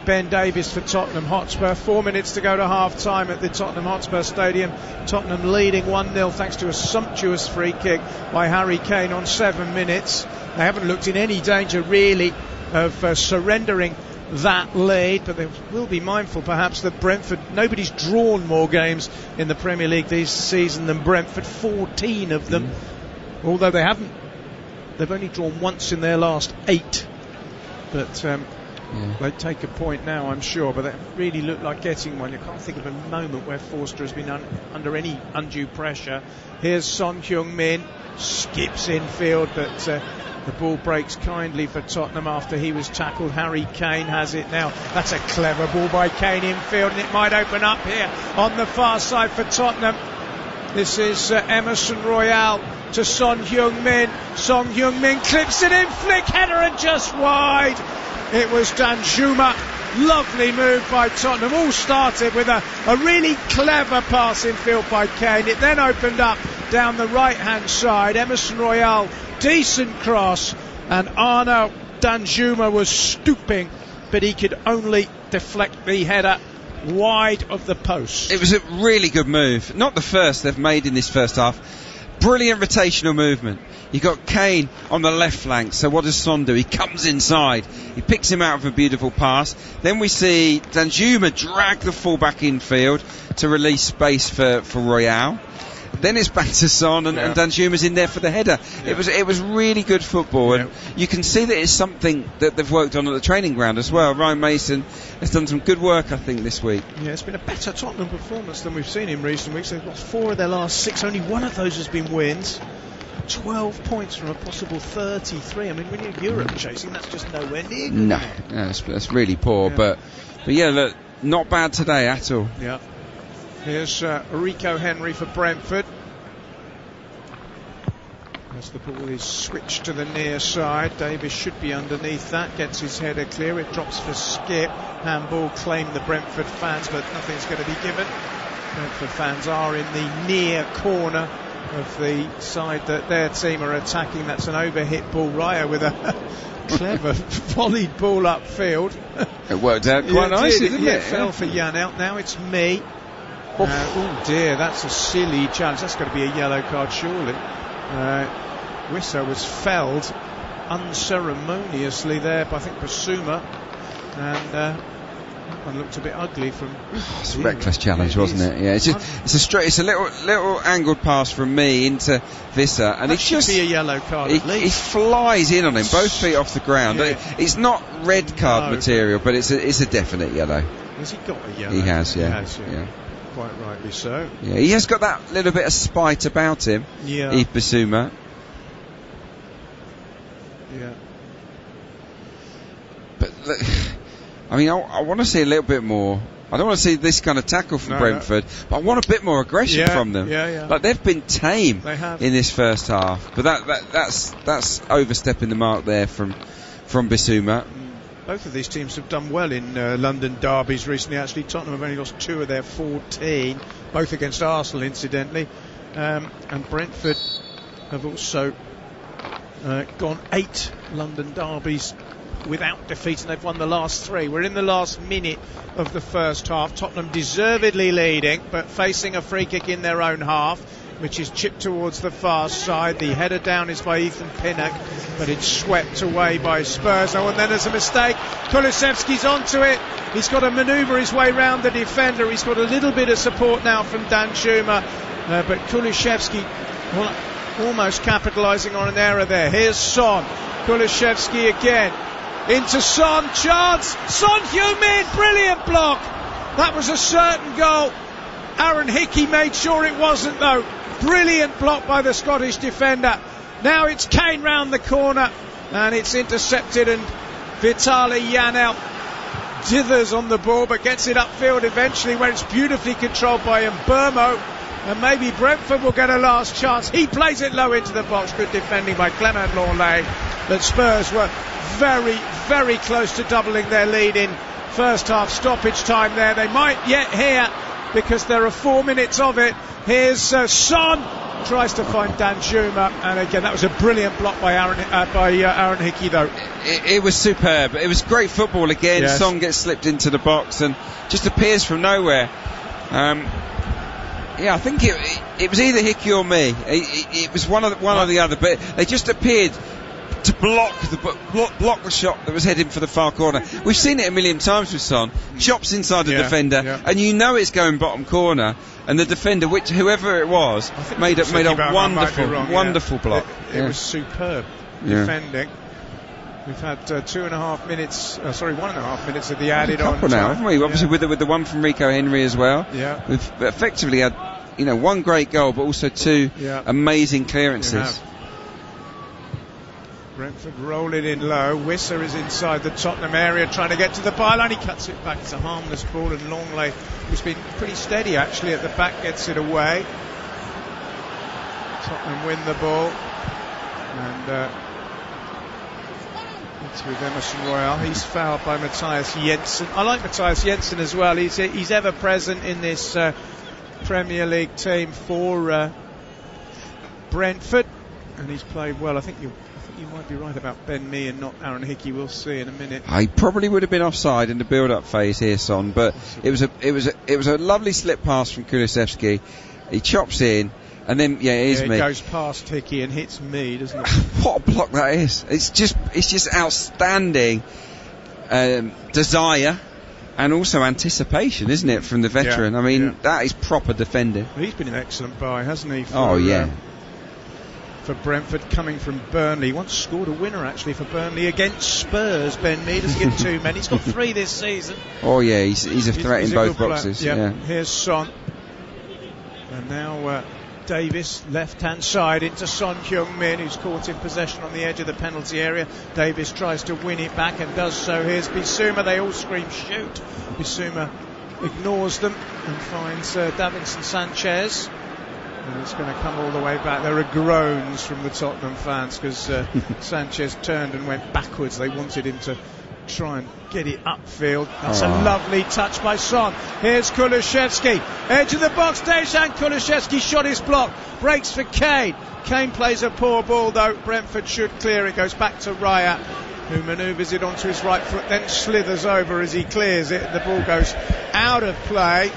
Ben Davies for Tottenham Hotspur. 4 minutes to go to half time at the Tottenham Hotspur Stadium. Tottenham leading 1-0 thanks to a sumptuous free kick by Harry Kane on 7 minutes. They haven't looked in any danger really of surrendering that lead, but they will be mindful perhaps that Brentford, nobody's drawn more games in the Premier League this season than Brentford, 14 of them, although they've only drawn once in their last 8, but they take a point now, I'm sure, but they really look like getting one. You can't think of a moment where Forster has been under any undue pressure. Here's Son Heung-min, skips infield, but the ball breaks kindly for Tottenham after he was tackled. Harry Kane has it now. That's a clever ball by Kane infield, and it might open up here on the far side for Tottenham. This is Emerson Royale to Son Heung-min. Son Heung-min clips it in, flick header and just wide. It was Danjuma. Lovely move by Tottenham. All started with a really clever pass infield by Kane. It then opened up down the right hand side. Emerson Royale, decent cross, and Arnaud Danjuma was stooping, but he could only deflect the header wide of the post.
It was a really good move. Not the first they've made in this first half. Brilliant rotational movement. You've got Kane on the left flank, so what does Son do? He comes inside, he picks him out of a beautiful pass. Then we see Danjuma drag the fullback infield to release space for Royale. Then it's back to Son, and Danjuma's in there for the header. It was really good football, and you can see that it's something that they've worked on at the training ground as well. Ryan Mason has done some good work, I think, this week.
Yeah, it's been a better Tottenham performance than we've seen in recent weeks. They've lost 4 of their last 6. Only one of those has been wins. 12 points from a possible 33. I mean, when you're Europe chasing, that's just nowhere near good.
No, that's really poor. But yeah, look, not bad today at all.
Yeah. Here's Rico Henry for Brentford. As the ball is switched to the near side, Davis should be underneath that, gets his header clear, it drops for Skip. Handball claimed the Brentford fans, but nothing's going to be given. Brentford fans are in the near corner of the side that their team are attacking. That's an overhit ball. Raya with a clever volleyed ball upfield.
It worked out quite nicely, didn't it?
It fell for Jan out. Now it's me. Oh dear, that's a silly challenge. That's got to be a yellow card surely. Wissa was felled unceremoniously there by, I think, Basuma, and that one looked a bit ugly from.
It's a reckless challenge, wasn't it? Yeah, it's a little angled pass from me into Wissa, and
it should be a yellow card.
He flies in on him, both feet off the ground.
Yeah.
It's not red card material, but it's a definite yellow.
Has he got a yellow?
He has, yeah.
He has, yeah. Quite rightly so.
Yeah, he has got that little bit of spite about him.
Yeah.
Yves Bissouma.
Yeah.
But look, I mean, I want to see a little bit more I don't want to see this kind of tackle from Brentford, but I want a bit more aggression from them. Like, they've been tame in this first half, but that's overstepping the mark there from Bissouma.
Both of these teams have done well in London derbies recently. Actually, Tottenham have only lost 2 of their 14, both against Arsenal, incidentally, and Brentford have also gone 8 London derbies without defeat, and they've won the last 3. We're in the last minute of the first half. Tottenham deservedly leading, but facing a free kick in their own half, which is chipped towards the far side. The header down is by Ethan Pinnock, but it's swept away by Spurs. Oh, and then there's a mistake. Kulusevski's onto it. He's got to manoeuvre his way round the defender. He's got a little bit of support now from Danjuma, but Kulusevski almost capitalising on an error there. Here's Son. Kulusevski again. Into Son, chance, Son Heung-min, brilliant block. That was a certain goal. Aaron Hickey made sure it wasn't, though. Brilliant block by the Scottish defender. Now it's Kane round the corner, and it's intercepted, and Vitaly Janelt dithers on the ball, but gets it upfield eventually, where it's beautifully controlled by Mbermo, and maybe Brentford will get a last chance. He plays it low into the box. Good defending by Clement Lenglet. But Spurs were very, very close to doubling their lead in first half stoppage time there. They might yet hear, because there are 4 minutes of it. Here's Son, tries to find Danjuma, and again that was a brilliant block by Aaron Hickey, though.
It was superb. It was great football again. Yes. Son gets slipped into the box and just appears from nowhere. I think it was either Hickey or me. It was one or the other, but they just appeared to block the shot that was heading for the far corner. We've seen it a million times with Son. Chops inside the defender, and you know it's going bottom corner, and the defender, whoever it was, made a wonderful block.
It was superb defending. We've had 1.5 minutes of the added on time.
Now, haven't we? Obviously with the one from Rico Henry as well.
Yeah.
We've effectively had one great goal, but also 2 amazing clearances.
Brentford roll it in low. Wissa is inside the Tottenham area trying to get to the byline. He cuts it back. It's a harmless ball, and Lenglet, who's been pretty steady actually at the back, gets it away. Tottenham win the ball, and it's with Emerson Royal. He's fouled by Matthias Jensen. I like Matthias Jensen as well. He's ever present in this Premier League team for Brentford, and he's played well. I think you might be right about Ben Mee and not Aaron Hickey. We'll see in a minute.
He probably would have been offside in the build-up phase here, Son, but it was a lovely slip pass from Kulusevski. He chops in, and then it
goes past Hickey and hits Mee, doesn't it?
What a block that is! It's just outstanding desire and also anticipation, isn't it, from the veteran? I mean, that is proper defending.
He's been an excellent buy, hasn't he? For Brentford, coming from Burnley. He once scored a winner actually for Burnley against Spurs. Ben Mee doesn't get 2 men. He's got 3 this season.
Oh yeah, he's a threat in both boxes.
Here's Son, and now Davis, left hand side into Son Heung-min, who's caught in possession on the edge of the penalty area. Davis tries to win it back and does so. Here's Bissouma. They all scream shoot. Bissouma ignores them and finds Davinson Sanchez. And it's going to come all the way back. There are groans from the Tottenham fans because Sanchez turned and went backwards. They wanted him to try and get it upfield. That's a lovely touch by Son. Here's Kulusevski, edge of the box. Dejan Kulusevski shot his block, breaks for Kane. Kane plays a poor ball though. Brentford should clear it. Goes back to Raya, who manoeuvres it onto his right foot, then slithers over as he clears it. The ball goes out of play.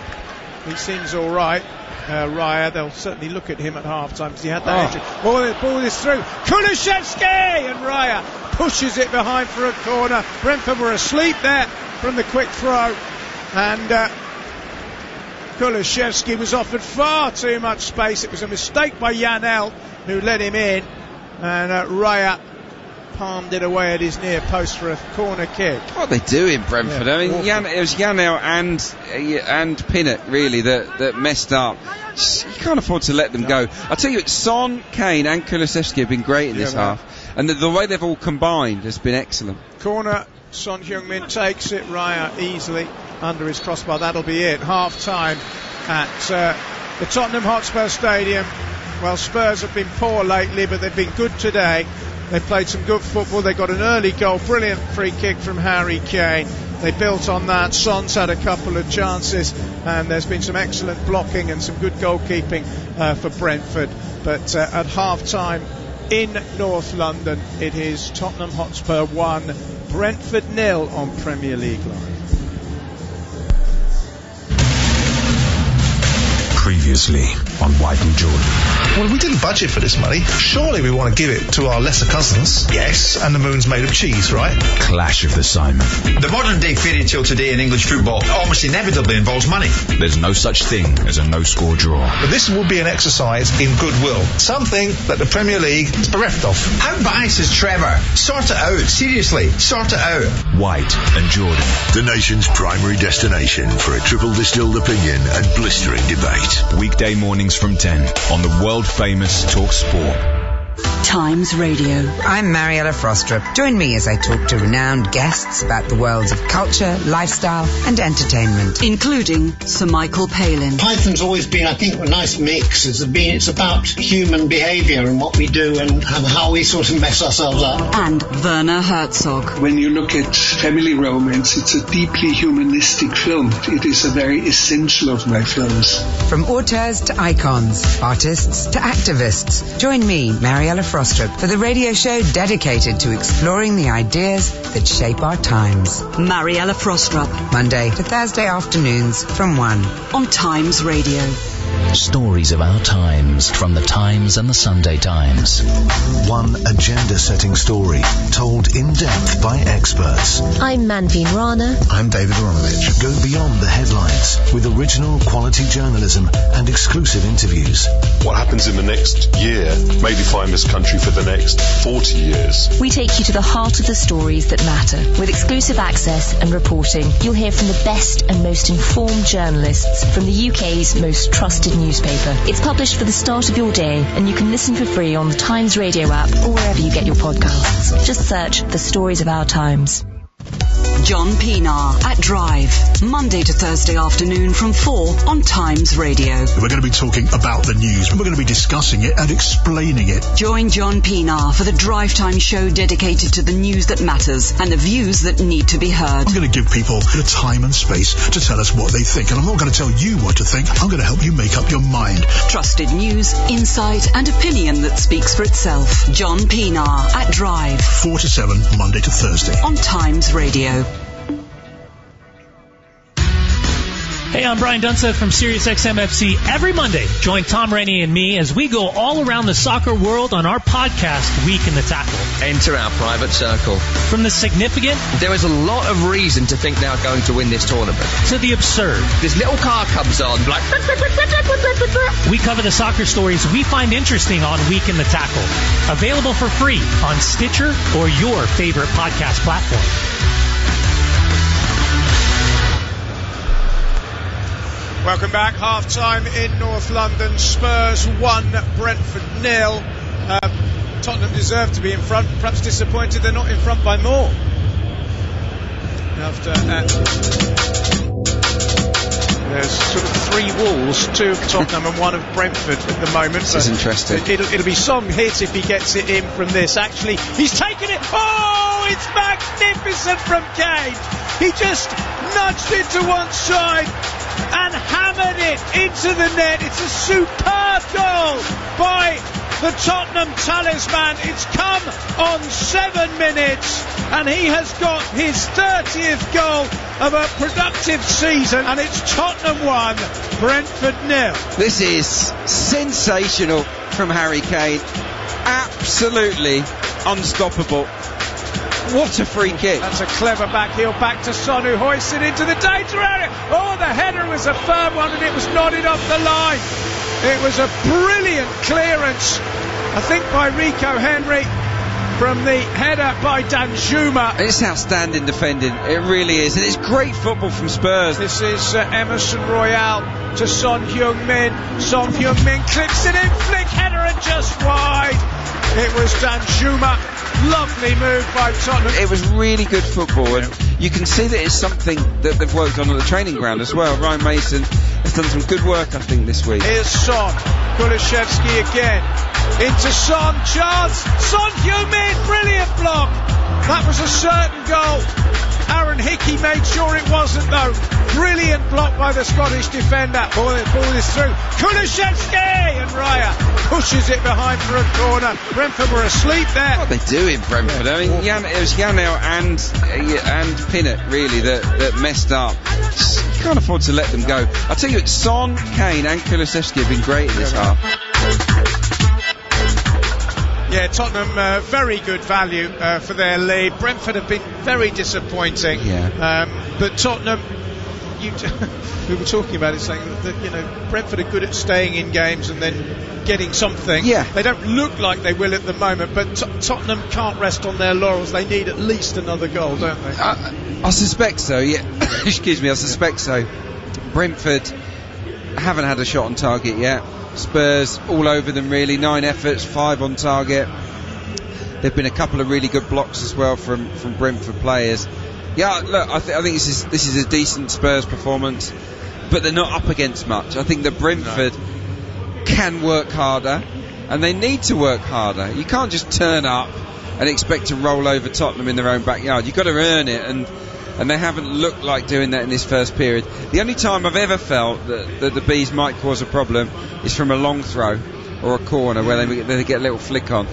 He seems all right. Raya, they'll certainly look at him at half-time because he had that injury. The ball is through. Kulusevski, and Raya pushes it behind for a corner. Brentford were asleep there from the quick throw, and Kulusevski was offered far too much space. It was a mistake by Janelt, who let him in, and Raya palmed it away at his near post for a corner kick.
What are they doing, Brentford? I mean, it was Janelt and Pinnock really that messed up. You can't afford to let them go. I tell you, Son, Kane and Kulusevski have been great in this half, and the way they've all combined has been excellent.
Corner, Son Heung-min takes it. Raya easily under his crossbar. That'll be it. Half-time at the Tottenham Hotspur Stadium. Well, Spurs have been poor lately, but they've been good today. They played some good football. They got an early goal, brilliant free kick from Harry Kane. They built on that. Son's had a couple of chances, and there's been some excellent blocking and some good goalkeeping for Brentford. But at half-time in North London, it is Tottenham Hotspur 1, Brentford 0 on Premier League Live.
Previously on White and Jordan.
Well, we didn't budget for this money. Surely we want to give it to our lesser cousins. Yes, and the moon's made of cheese, right?
Clash of the Simon.
The modern day fairy tale today in English football almost inevitably involves money.
There's no such thing as a no-score draw.
But this will be an exercise in goodwill. Something that the Premier League is bereft of.
How biased is Trevor? Sort it out. Seriously, sort it out.
White and Jordan.
The nation's primary destination for a triple distilled opinion and blistering debate.
Weekday mornings from 10 on the world-famous Talk Sport.
Times Radio.
I'm Mariella Frostrup. Join me as I talk to renowned guests about the worlds of culture, lifestyle and entertainment.
Including Sir Michael Palin.
Python's always been, I think, a nice mix. It's about human behaviour and what we do and how we sort of mess ourselves up.
And Werner Herzog.
When you look at family romance, it's a deeply humanistic film. It is a very essential of my films.
From auteurs to icons, artists to activists. Join me, Mariella Frostrup, for the radio show dedicated to exploring the ideas that shape our times.
Mariella Frostrup.
Monday to Thursday afternoons from 1
on Times Radio.
Stories of our times from the Times and the Sunday Times.
One agenda-setting story told in depth by experts.
I'm Manveen Rana.
I'm David Aronovich. Go beyond the headlines with original quality journalism and exclusive interviews.
What happens in the next year may define this country for the next 40 years.
We take you to the heart of the stories that matter. With exclusive access and reporting, you'll hear from the best and most informed journalists from the UK's most trusted newspaper. It's published for the start of your day, and you can listen for free on the Times Radio app or wherever you get your podcasts. Just search The Stories of Our Times.
John Pienaar at Drive, Monday to Thursday afternoon from 4 on Times Radio.
We're going to be talking about the news. We're going to be discussing it and explaining it.
Join John Pienaar for the Drive Time show dedicated to the news that matters and the views that need to be heard.
I'm going to give people a bit of time and space to tell us what they think. And I'm not going to tell you what to think. I'm going to help you make up your mind.
Trusted news, insight and opinion that speaks for itself. John Pienaar at Drive.
4 to 7, Monday to Thursday.
On Times Radio.
Hey, I'm Brian Dunseth from SiriusXM FC. Every Monday, join Tom Rainey and me as we go all around the soccer world on our podcast, Week in the Tackle.
Enter our private circle.
From the significant...
There is a lot of reason to think they're going to win this tournament.
To the absurd.
This little car comes on, like...
We cover the soccer stories we find interesting on Week in the Tackle. Available for free on Stitcher or your favorite podcast platform.
Welcome back. Half-time in North London. Spurs 1, Brentford 0. Tottenham deserve to be in front. Perhaps disappointed they're not in front by more. After there's sort of 3 walls, 2 of Tottenham and 1 of Brentford at the moment.
This is interesting.
It'll be Song hit if he gets it in from this. Actually, he's taken it. Oh, it's magnificent from Kane. He just nudged it to one side and hammered it into the net. It's a superb goal by the Tottenham talisman. It's come on 7 minutes and he has got his 30th goal of a productive season, and it's Tottenham 1, Brentford 0.
This is sensational from Harry Kane. Absolutely unstoppable. What a free kick.
That's a clever backheel back to Son, who hoists it into the danger area. Oh, the header was a firm one and it was nodded off the line. It was a brilliant clearance, I think, by Rico Henry from the header by Danjuma.
It's outstanding defending, it really is, and it's great football from Spurs.
This is Emerson Royale to Son Heung-min. Son Heung-min clips it in, flick header and just wide. It was Danjuma Lovely move by Tottenham.
It was really good football, and you can see that it's something that they've worked on at the training ground as well. Ryan Mason has done some good work, I think, this week.
Here's Son. Kulusevski again. Into Son. Chance. Son Heung-min. Brilliant block. That was a certain goal. Aaron Hickey made sure it wasn't, though. Brilliant block by the Scottish defender. Ball is through. Kulusevski! And Raya pushes it behind for a corner. Brentford were asleep there.
What are they doing, Brentford? I mean, it was Janel and Pinnock, really, that messed up. Just can't afford to let them go. I tell you, Son, Kane and Kulusevski have been great in this half.
Yeah, Tottenham, very good value for their lead. Brentford have been very disappointing.
Yeah.
But Tottenham, we were talking about it, saying that Brentford are good at staying in games and then getting something.
Yeah.
They don't look like they will at the moment, but Tottenham can't rest on their laurels. They need at least another goal, don't they?
I suspect so, yeah. Excuse me, I suspect so. Brentford haven't had a shot on target yet. Spurs all over them, really. 9 efforts, 5 on target. There've been a couple of really good blocks as well from Brentford players. Yeah, look, I think this is a decent Spurs performance, but they're not up against much. I think that Brentford can work harder, and they need to work harder. You can't just turn up and expect to roll over Tottenham in their own backyard. You've got to earn it, and they haven't looked like doing that in this first period. The only time I've ever felt that the Bees might cause a problem is from a long throw or a corner where they get a little flick on.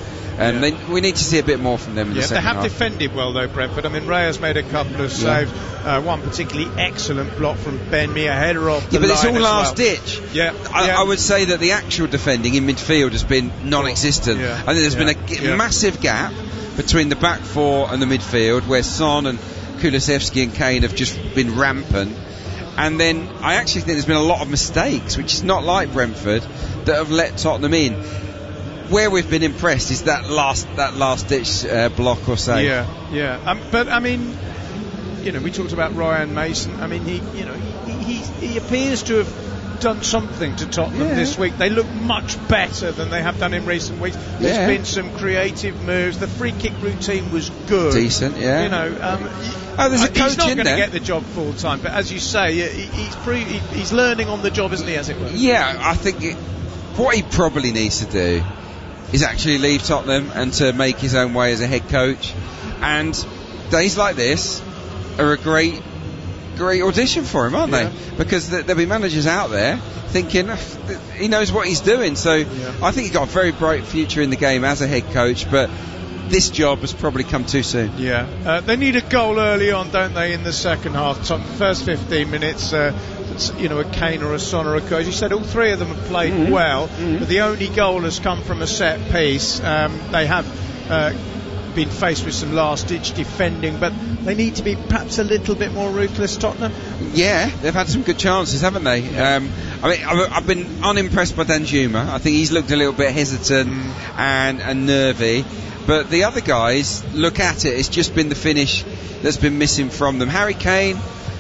We need to see a bit more from them in the second half.
They have defended well, though, Brentford. I mean, Raya's made a couple of saves. One particularly excellent block from Ben Mee, a header off the line.
But it's all last ditch.
Yeah.
I would say that the actual defending in midfield has been non-existent. I think there's been a massive gap between the back four and the midfield, where Son and Kulusevski and Kane have just been rampant. And then I actually think there's been a lot of mistakes, which is not like Brentford, that have let Tottenham in. Where we've been impressed is that last ditch block or save.
Yeah. But I mean, we talked about Ryan Mason. I mean, he appears to have done something to Tottenham this week. They look much better than they have done in recent weeks. There's been some creative moves. The free kick routine was good.
Decent, yeah. There's a coach
he's not
in
going
there.
to get the job full time, but as you say, he's learning on the job, isn't he, as it were?
Yeah, I think what he probably needs to do is actually leave Tottenham and to make his own way as a head coach. And days like this are a great audition for him, aren't they? Because there'll be managers out there thinking he knows what he's doing. So I think he's got a very bright future in the game as a head coach, but this job has probably come too soon.
They need a goal early on, don't they, in the second half? First 15 minutes, a Kane or a Son or a Coach. You said all three of them have played well, but the only goal has come from a set piece. They have been faced with some last-ditch defending, but they need to be perhaps a little bit more ruthless, Tottenham.
Yeah, they've had some good chances, haven't they? I've been unimpressed by Danjuma. I think he's looked a little bit hesitant and nervy. But the other guys, look at it, it's just been the finish that's been missing from them. Harry Kane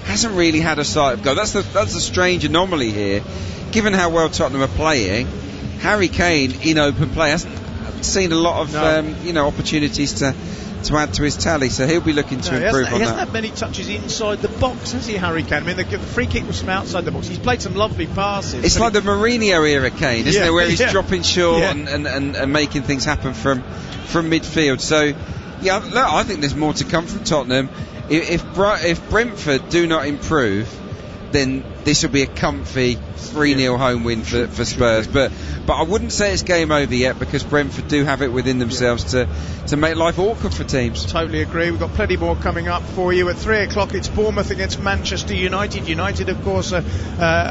hasn't really had a sight of goal. That's the strange anomaly here. Given how well Tottenham are playing, Harry Kane in open play hasn't seen a lot of opportunities to add to his tally, so he'll be looking to improve on that.
He hasn't had many touches inside the box, has he, Harry Kane? I mean, the free kick was from outside the box. He's played some lovely passes.
It's like the Mourinho era Kane, isn't it, where he's dropping short and making things happen from midfield. So I think there's more to come from Tottenham. If Brentford do not improve, then this will be a comfy 3-0 home win for Spurs. But I wouldn't say it's game over yet, because Brentford do have it within themselves to make life awkward for teams.
Totally agree. We've got plenty more coming up for you. At 3 o'clock it's Bournemouth against Manchester United. United, of course,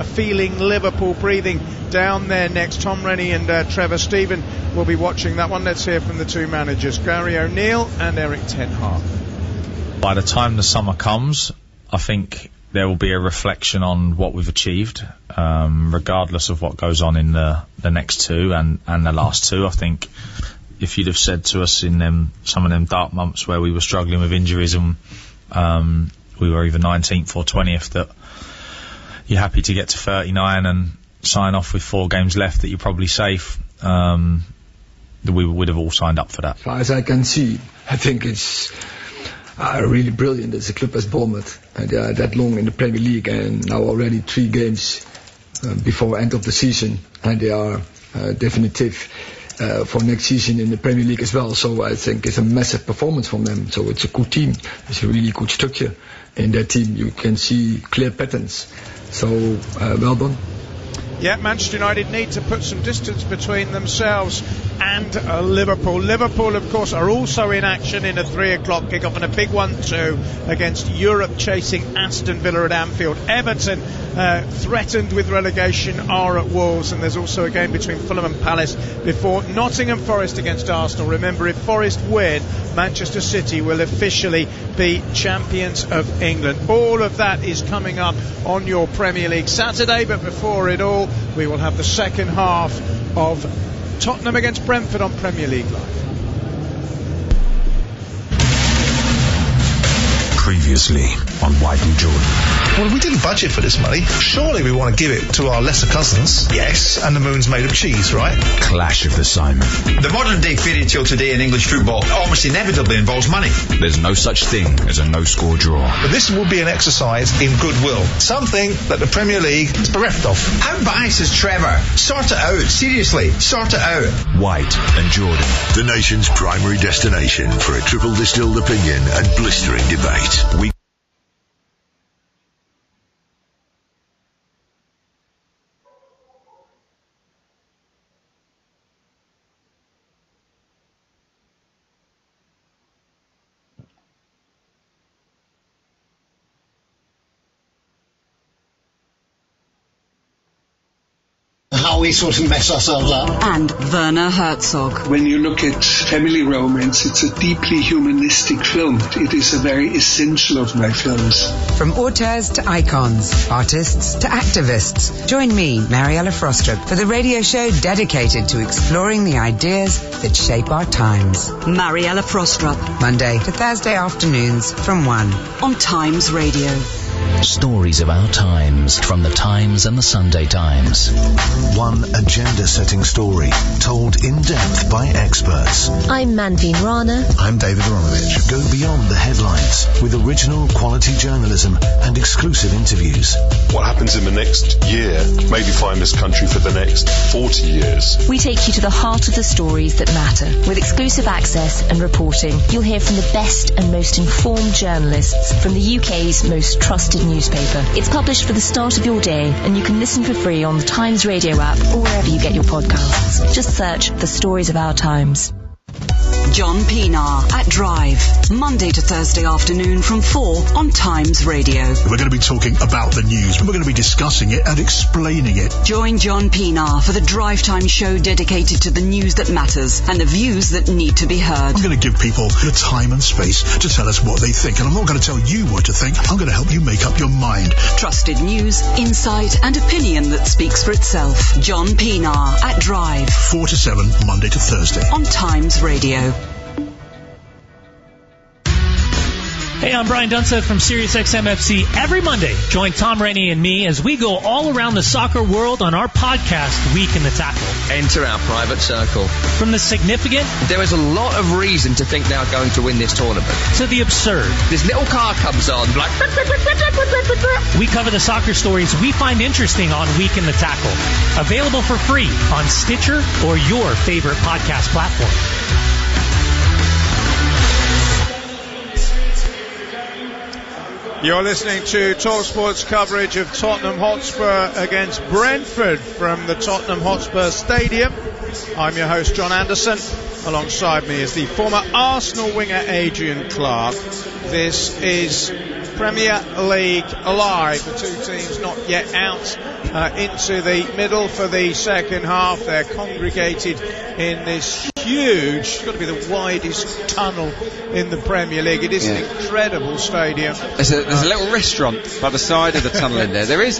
feeling Liverpool breathing down there next. Tom Rennie and Trevor Steven will be watching that one. Let's hear from the two managers, Gary O'Neill and Eric Ten Hag.
By the time the summer comes, I think there will be a reflection on what we've achieved, regardless of what goes on in the next two and the last two. I think if you'd have said to us in some of them dark months where we were struggling with injuries and we were either 19th or 20th, that you're happy to get to 39 and sign off with 4 games left, that you're probably safe, we would have all signed up for that.
As far as I can see, I think it's really brilliant as a club as Bournemouth. And they are that long in the Premier League and now already 3 games before end of the season. And they are definitive for next season in the Premier League as well. So I think it's a massive performance from them. So it's a good team. It's a really good structure in that team. You can see clear patterns. So well done.
Yeah, Manchester United need to put some distance between themselves and Liverpool. Liverpool, of course, are also in action in a 3 o'clock kick-off and a big one too against Europe-chasing Aston Villa at Anfield. Everton, threatened with relegation, are at Wolves, and there's also a game between Fulham and Palace before Nottingham Forest against Arsenal. Remember, if Forest win, Manchester City will officially be champions of England. All of that is coming up on your Premier League Saturday, but before it all, we will have the second half of Tottenham against Brentford on Premier League Live.
Previously on White and Jordan.
Well, we didn't budget for this money. Surely we want to give it to our lesser cousins. Yes, and the moon's made of cheese, right?
Clash of the Simon.
The modern day fairy tale today in English football almost inevitably involves money.
There's no such thing as a no-score draw.
But this will be an exercise in goodwill. Something that the Premier League is bereft of.
How biased is Trevor? Sort it out. Seriously, sort it out.
White and Jordan.
The nation's primary destination for a triple distilled opinion and blistering debate.
How we sort of mess ourselves up.
And Werner Herzog.
When you look at family romance, it's a deeply humanistic film. It is a very essential of my films.
From auteurs to icons, artists to activists, join me, Mariella Frostrup, for the radio show dedicated to exploring the ideas that shape our times.
Mariella Frostrup.
Monday to Thursday afternoons from 1
on Times Radio.
Stories of our times from the Times and the Sunday Times.
One agenda-setting story told in depth by experts.
I'm Manveen Rana.
I'm David Aronovich. Go beyond the headlines with original quality journalism and exclusive interviews.
What happens in the next year may define this country for the next 40 years.
We take you to the heart of the stories that matter. With exclusive access and reporting, you'll hear from the best and most informed journalists from the UK's most trusted newspaper. It's published for the start of your day, and you can listen for free on the Times Radio app or wherever you get your podcasts. Just search The Stories of Our Times.
John Pienaar at Drive, Monday to Thursday afternoon from 4 on Times Radio.
We're going to be talking about the news. We're going to be discussing it and explaining it.
Join John Pienaar for the Drive Time show dedicated to the news that matters and the views that need to be heard.
I'm going to give people the time and space to tell us what they think, and I'm not going to tell you what to think. I'm going to help you make up your mind.
Trusted news, insight and opinion that speaks for itself. John Pienaar at Drive,
4 to 7, Monday to Thursday
on Times Radio.
Hey, I'm Brian Dunseth from SiriusXM-FC. Every Monday, join Tom Rennie and me as we go all around the soccer world on our podcast, Week in the Tackle.
Enter our private circle.
From the significant...
There is a lot of reason to think they are going to win this tournament.
...to the absurd.
This little car comes on, like...
We cover the soccer stories we find interesting on Week in the Tackle. Available for free on Stitcher or your favorite podcast platform.
You're listening to TalkSport's coverage of Tottenham Hotspur against Brentford from the Tottenham Hotspur Stadium. I'm your host, John Anderson. Alongside me is the former Arsenal winger, Adrian Clark. This is Premier League Live. The two teams not yet out into the middle for the second half. They're congregated in this huge, it's got to be the widest tunnel in the Premier League. It is an incredible stadium.
There's a little restaurant by the side of the tunnel in there. There is,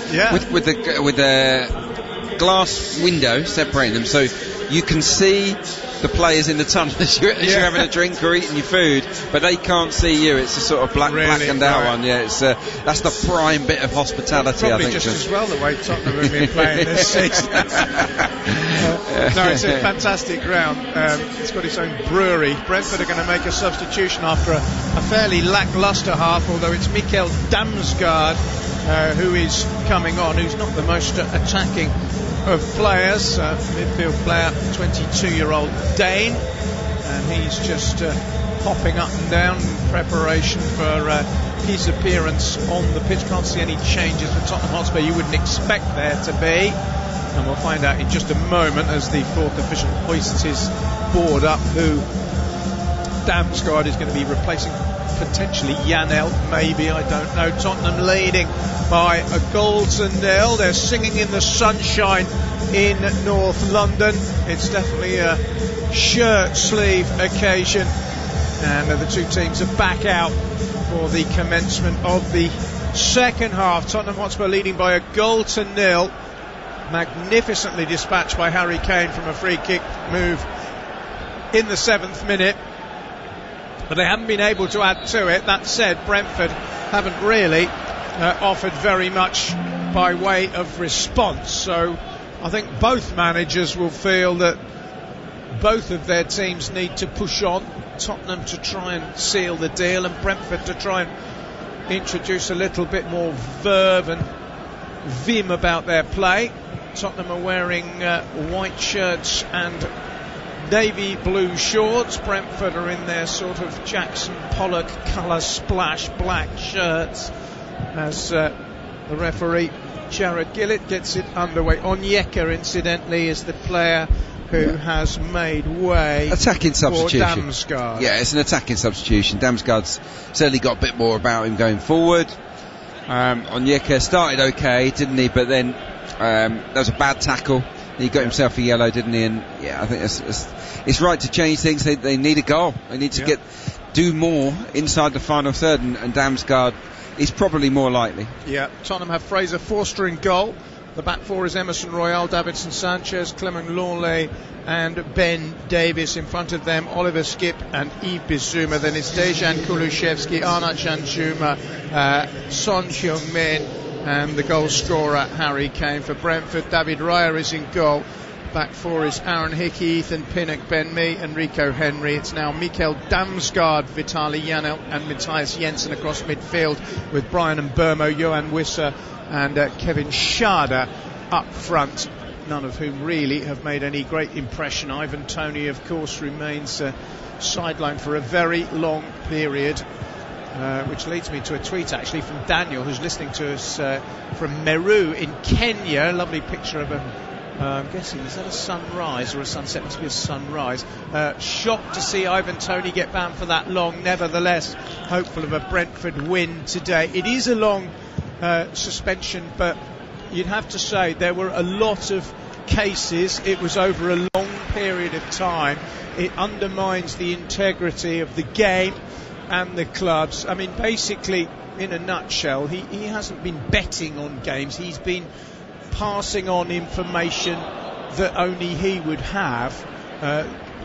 with the glass window separating them, so you can see the players in the tunnel as you're having a drink or eating your food, but they can't see you. It's a sort of blackened out one. Yeah, it's that's the prime bit of hospitality.
Probably
I think
just as well the way Tottenham have been playing this season. No, it's a fantastic ground. It's got its own brewery. Brentford are going to make a substitution after a fairly lacklustre half, although it's Mikkel Damsgaard who is coming on, who's not the most attacking of players. Midfield player, 22-year-old Dane, and he's just hopping up and down in preparation for his appearance on the pitch. Can't see any changes for Tottenham Hotspur. You wouldn't expect there to be. And we'll find out in just a moment as the fourth official hoists his board up who Damsgaard is going to be replacing. Potentially Janelt, maybe, I don't know. Tottenham leading by a goal to nil. They're singing in the sunshine in North London. It's definitely a shirt sleeve occasion, and the two teams are back out for the commencement of the second half. Tottenham Hotspur leading by a goal to nil. Magnificently dispatched by Harry Kane from a free kick move in the 7th minute, but they haven't been able to add to it. That said, Brentford haven't really offered very much by way of response, so I think both managers will feel that both of their teams need to push on. Tottenham to try and seal the deal, and Brentford to try and introduce a little bit more verve and vim about their play. Tottenham are wearing white shirts and navy blue shorts. Brentford are in their sort of Jackson Pollock colour splash black shirts as the referee Jared Gillett gets it underway. Onyeka, incidentally, is the player who has made way
attacking substitution
for Damsgaard.
Yeah, it's an attacking substitution. Damsgaard's certainly got a bit more about him going forward. Onyeka started okay, didn't he? But then that was a bad tackle. He got himself a yellow, didn't he? And yeah, I think it's right to change things. They need a goal. They need to do more inside the final third, and Damsgaard is probably more likely.
Yeah, Tottenham have Fraser Forster in goal. The back four is Emerson Royal, Davinson Sanchez, Clement Lawley and Ben Davies. In front of them, Oliver Skipp and Yves Bissouma. Then it's Dejan Kulusevski, Arnaut Danjuma, Son Heung-min, and the goal scorer Harry Kane for Brentford. David Raya is in goal. Back four is Aaron Hickey, Ethan Pinnock, Ben Mee and Rico Henry. It's now Mikkel Damsgaard, Vitaly Janelt and Matthias Jensen across midfield, with Brian and Burmo, Johan Wisser and Kevin Schade up front, none of whom really have made any great impression. Ivan Toney, of course, remains sidelined for a very long period, which leads me to a tweet actually from Daniel, who's listening to us from Meru in Kenya. Lovely picture of I'm guessing, is that a sunrise or a sunset? It must be a sunrise. Shocked to see Ivan Toney get banned for that long. Nevertheless, hopeful of a Brentford win today. It is a long suspension, but you'd have to say there were a lot of cases. It was over a long period of time. It undermines the integrity of the game and the clubs. I mean, basically, in a nutshell, he hasn't been betting on games. He's been passing on information that only he would have,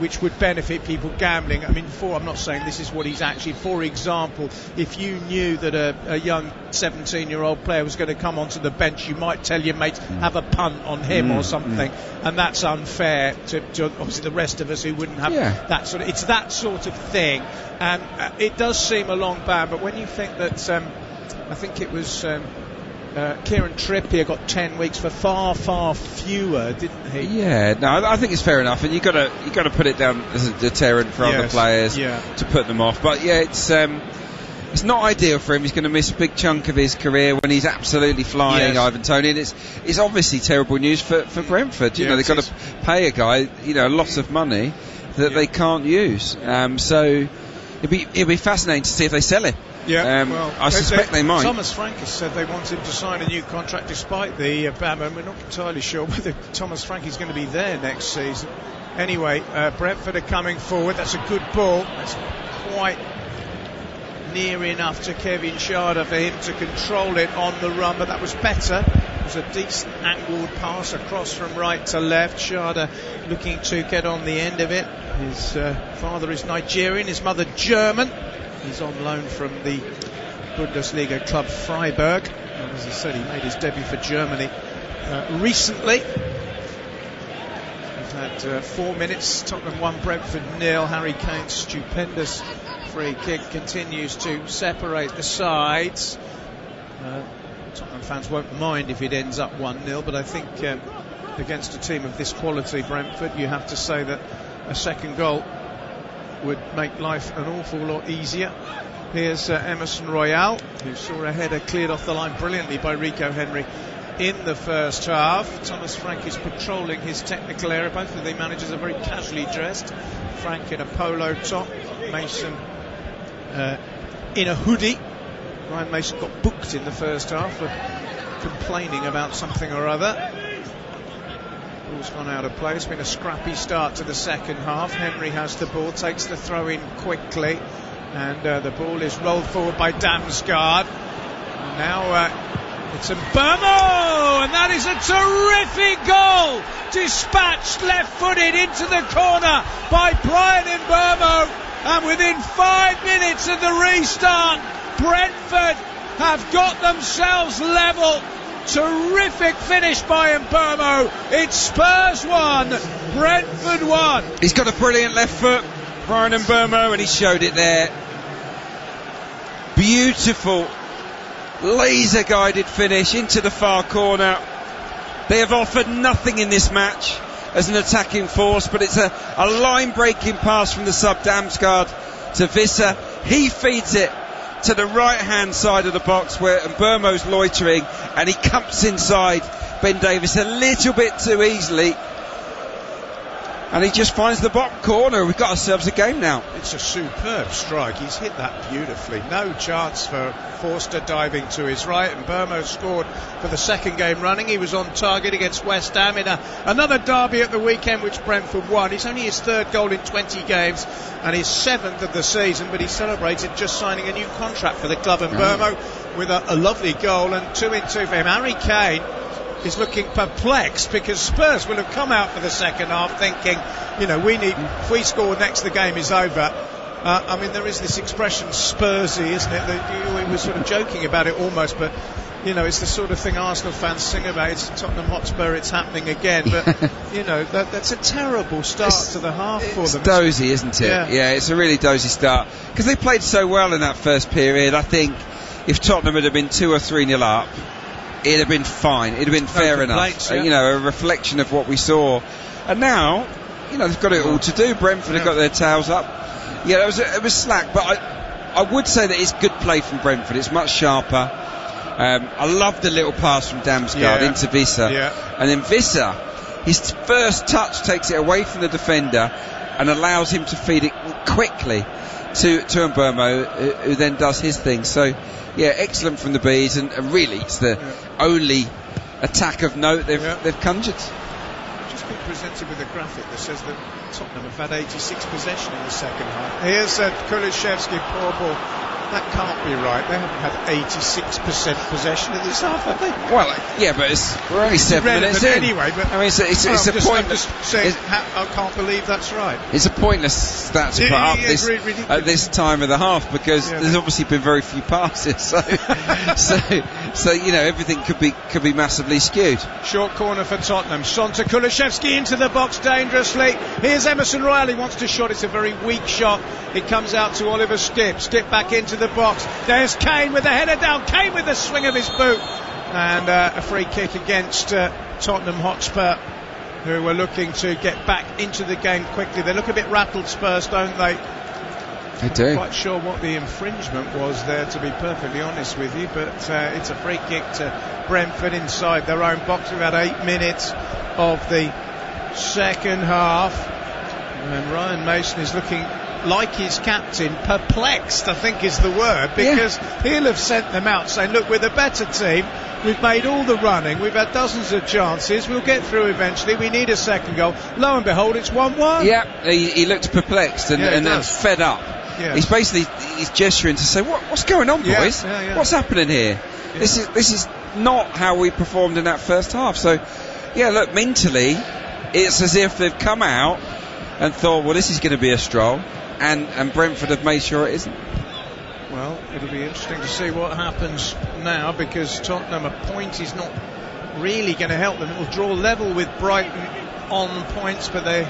which would benefit people gambling. I mean, I'm not saying this is what he's actually. For example, if you knew that a young 17-year-old player was going to come onto the bench, you might tell your mates, have a punt on him or something, and that's unfair to obviously the rest of us who wouldn't have that sort of. It's that sort of thing, and it does seem a long ban. But when you think that, I think it was. Kieran Trippier got 10 weeks for far fewer, didn't he?
Yeah, no, I think it's fair enough, and you got to put it down as a deterrent for other players to put them off. But yeah, it's not ideal for him. He's going to miss a big chunk of his career when he's absolutely flying, Ivan Toney. And it's obviously terrible news for Brentford. You know, they've got to pay a guy, a lot of money that they can't use. So it'll be fascinating to see if they sell him. I suspect they might.
Thomas Frank has said they want him to sign a new contract despite the ban, and we're not entirely sure whether Thomas Frank is going to be there next season. Anyway, Brentford are coming forward. That's a good ball. That's quite near enough to Kevin Schade for him to control it on the run, but that was better. It was a decent angled pass across from right to left. Schade looking to get on the end of it. His father is Nigerian, his mother German. He's on loan from the Bundesliga club Freiburg. And as I said, he made his debut for Germany recently. We've And 4 minutes, Tottenham 1, Brentford 0. Harry Kane's stupendous free kick continues to separate the sides. Tottenham fans won't mind if it ends up 1-0, but I think against a team of this quality, Brentford, you have to say that a second goal would make life an awful lot easier. Here's Emerson Royal, who saw a header cleared off the line brilliantly by Rico Henry in the first half. Thomas Frank is patrolling his technical area. Both of the managers are very casually dressed. Frank in a polo top, Mason in a hoodie. Ryan Mason got booked in the first half for complaining about something or other. Ball's gone out of play. It's been a scrappy start to the second half. Henry has the ball, takes the throw in quickly, and the ball is rolled forward by Damsgaard. And now it's Mbeumo, and that is a terrific goal, dispatched left-footed into the corner by Brian Mbeumo, and within 5 minutes of the restart, Brentford have got themselves level. Terrific finish by Mbeumo. It's Spurs 1, Brentford 1.
He's got a brilliant left foot, Brian Mbeumo, and he showed it there. Beautiful laser guided finish into the far corner. They have offered nothing in this match as an attacking force, but it's a line breaking pass from the sub Damsgaard to Visser. He feeds it to the right hand side of the box where Mbeumo's loitering, and he comes inside Ben Davies a little bit too easily, and he just finds the bottom corner. We've got ourselves a game now.
It's a superb strike. He's hit that beautifully. No chance for Forster diving to his right, and Mbeumo scored for the second game running. He was on target against West Ham in another derby at the weekend, which Brentford won. It's only his third goal in 20 games and his 7th of the season, but he celebrated just signing a new contract for the club. And Mbeumo with a lovely goal, and 2 in 2 for him. Harry Kane is looking perplexed because Spurs will have come out for the second half thinking, if we score next, the game is over. I mean, there is this expression Spursy, isn't it? We were sort of joking about it almost, but it's the sort of thing Arsenal fans sing about. It's Tottenham Hotspur, it's happening again. But that's a terrible start to the half for them.
It's dozy, isn't it? Yeah, it's a really dozy start because they played so well in that first period. I think if Tottenham had been 2 or 3-0 up, it'd have been fine. It'd have been fair enough. A reflection of what we saw. And now, they've got it all to do. Brentford have got their tails up. Yeah, it was slack, but I would say that it's good play from Brentford. It's much sharper. I love the little pass from Damsgaard into Visser. And then Visser, his first touch takes it away from the defender and allows him to feed it quickly to Mbeumo, who then does his thing. So, excellent from the Bees, and really it's the only attack of note they've conjured.
Just been presented with a graphic that says that Tottenham have had 86 possession in the second half. Here's Kulishevsky, poor ball. That can't be right. They haven't had 86% possession in this half, have they?
Well, but we're only 7 minutes in.
Anyway, but
I mean, it's a pointless.
I can't believe that's right.
It's a pointless stat to put up at this time of the half because there's obviously been very few passes. So everything could be massively skewed.
Short corner for Tottenham. Son to Kulishevsky into the box dangerously. Here's Emerson Royal. He wants to shot. It's a very weak shot. It comes out to Oliver Skipp. Skipp back into the box. There's Kane with the header down. Kane with the swing of his boot. And a free kick against Tottenham Hotspur, who were looking to get back into the game quickly. They look a bit rattled, Spurs, don't they?
They do.
I'm quite sure what the infringement was there, to be perfectly honest with you, but it's a free kick to Brentford inside their own box. We've had 8 minutes of the second half, and Ryan Mason is looking like his captain, perplexed, I think is the word, because he'll have sent them out saying, look, we're the better team, we've made all the running, we've had dozens of chances, we'll get through eventually, we need a second goal. Lo and behold, it's 1-1.
Yeah, he looked perplexed and fed up. He's gesturing to say, what's going on, boys? What's happening here? This is not how we performed in that first half. So look, mentally it's as if they've come out and thought, well, this is going to be a stroll, and Brentford have made sure it isn't.
Well, it'll be interesting to see what happens now, because Tottenham, a point is not really going to help them. It will draw level with Brighton on points, but they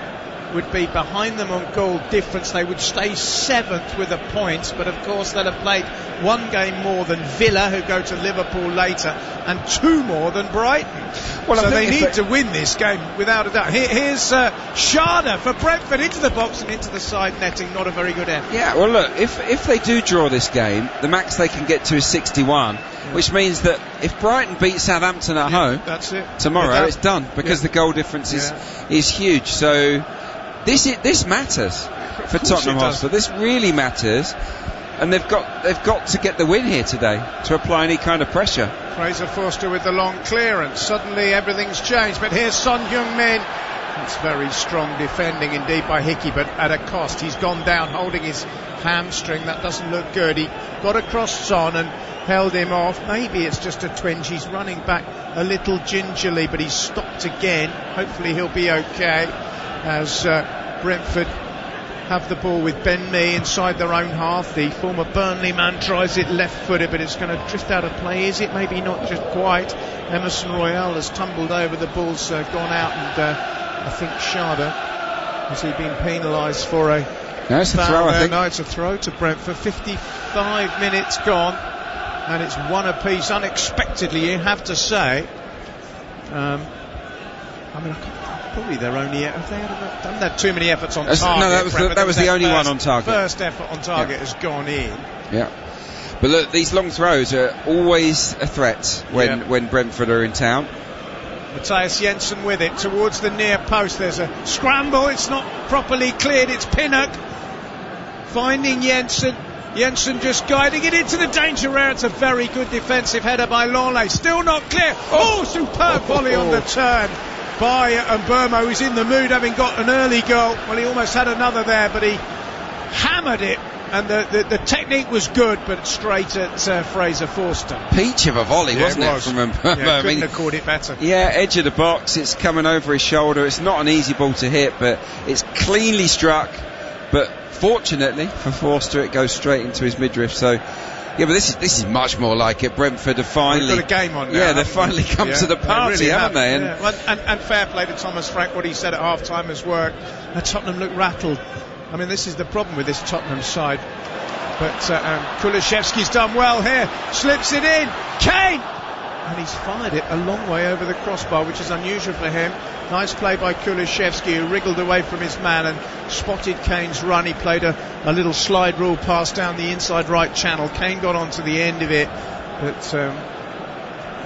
would be behind them on goal difference. They would stay 7th with the points, but of course they'll have played one game more than Villa, who go to Liverpool later, and 2 more than Brighton. Well, so they need to win this game without a doubt. Here's Sharda for Brentford into the box and into the side netting. Not a very good effort.
Yeah, well look, if they do draw this game, the max they can get to is 61, which means that if Brighton beat Southampton at home,
that's it.
Tomorrow, it's done, because the goal difference is huge. So this matters for Tottenham Hotspur. This really matters, and they've got to get the win here today to apply any kind of pressure.
Fraser Forster with the long clearance. Suddenly everything's changed, but here's Son Heung-min. It's very strong defending indeed by Hickey, but at a cost. He's gone down holding his hamstring. That doesn't look good. He got across Son and held him off. Maybe it's just a twinge. He's running back a little gingerly, but he's stopped again. Hopefully he'll be okay as Brentford have the ball with Ben Mee inside their own half. The former Burnley man tries it left-footed, but it's going to drift out of play. Is it? Maybe not just quite. Emerson Royale has tumbled over. The ball's gone out, and I think Sharda, has he been penalised for a...
No, it's a throw, I think.
No, it's a throw to Brentford. 55 minutes gone, and it's one apiece. Unexpectedly, you have to say. Probably their only. Have they haven't had too many efforts on target?
No, that was the only one on target.
First effort on target has gone in.
Yeah. But look, these long throws are always a threat when Brentford are in town.
Matthias Jensen with it towards the near post. There's a scramble. It's not properly cleared. It's Pinnock finding Jensen. Jensen just guiding it into the danger area. It's a very good defensive header by Longley. Still not clear. Superb volley on the turn by Mbeumo, who's in the mood, having got an early goal. Well, he almost had another there, but he hammered it, and the technique was good, but straight at Fraser Forster.
Peach of a volley, wasn't it, from Mbeumo?
Yeah, couldn't have caught it better.
Yeah, edge of the box, it's coming over his shoulder. It's not an easy ball to hit, but it's cleanly struck. But fortunately for Forster, it goes straight into his midriff. So yeah, but this is much more like it. Brentford have finally
got a game on now.
Yeah, they've finally come to the party,
really
haven't they?
And fair play to Thomas Frank. What he said at half-time has worked. Tottenham look rattled. I mean, this is the problem with this Tottenham side. But Kulishevsky's done well here. Slips it in. Kane! And he's fired it a long way over the crossbar, which is unusual for him. Nice play by Kulishevsky, who wriggled away from his man and spotted Kane's run. He played a little slide rule pass down the inside right channel. Kane got onto the end of it, but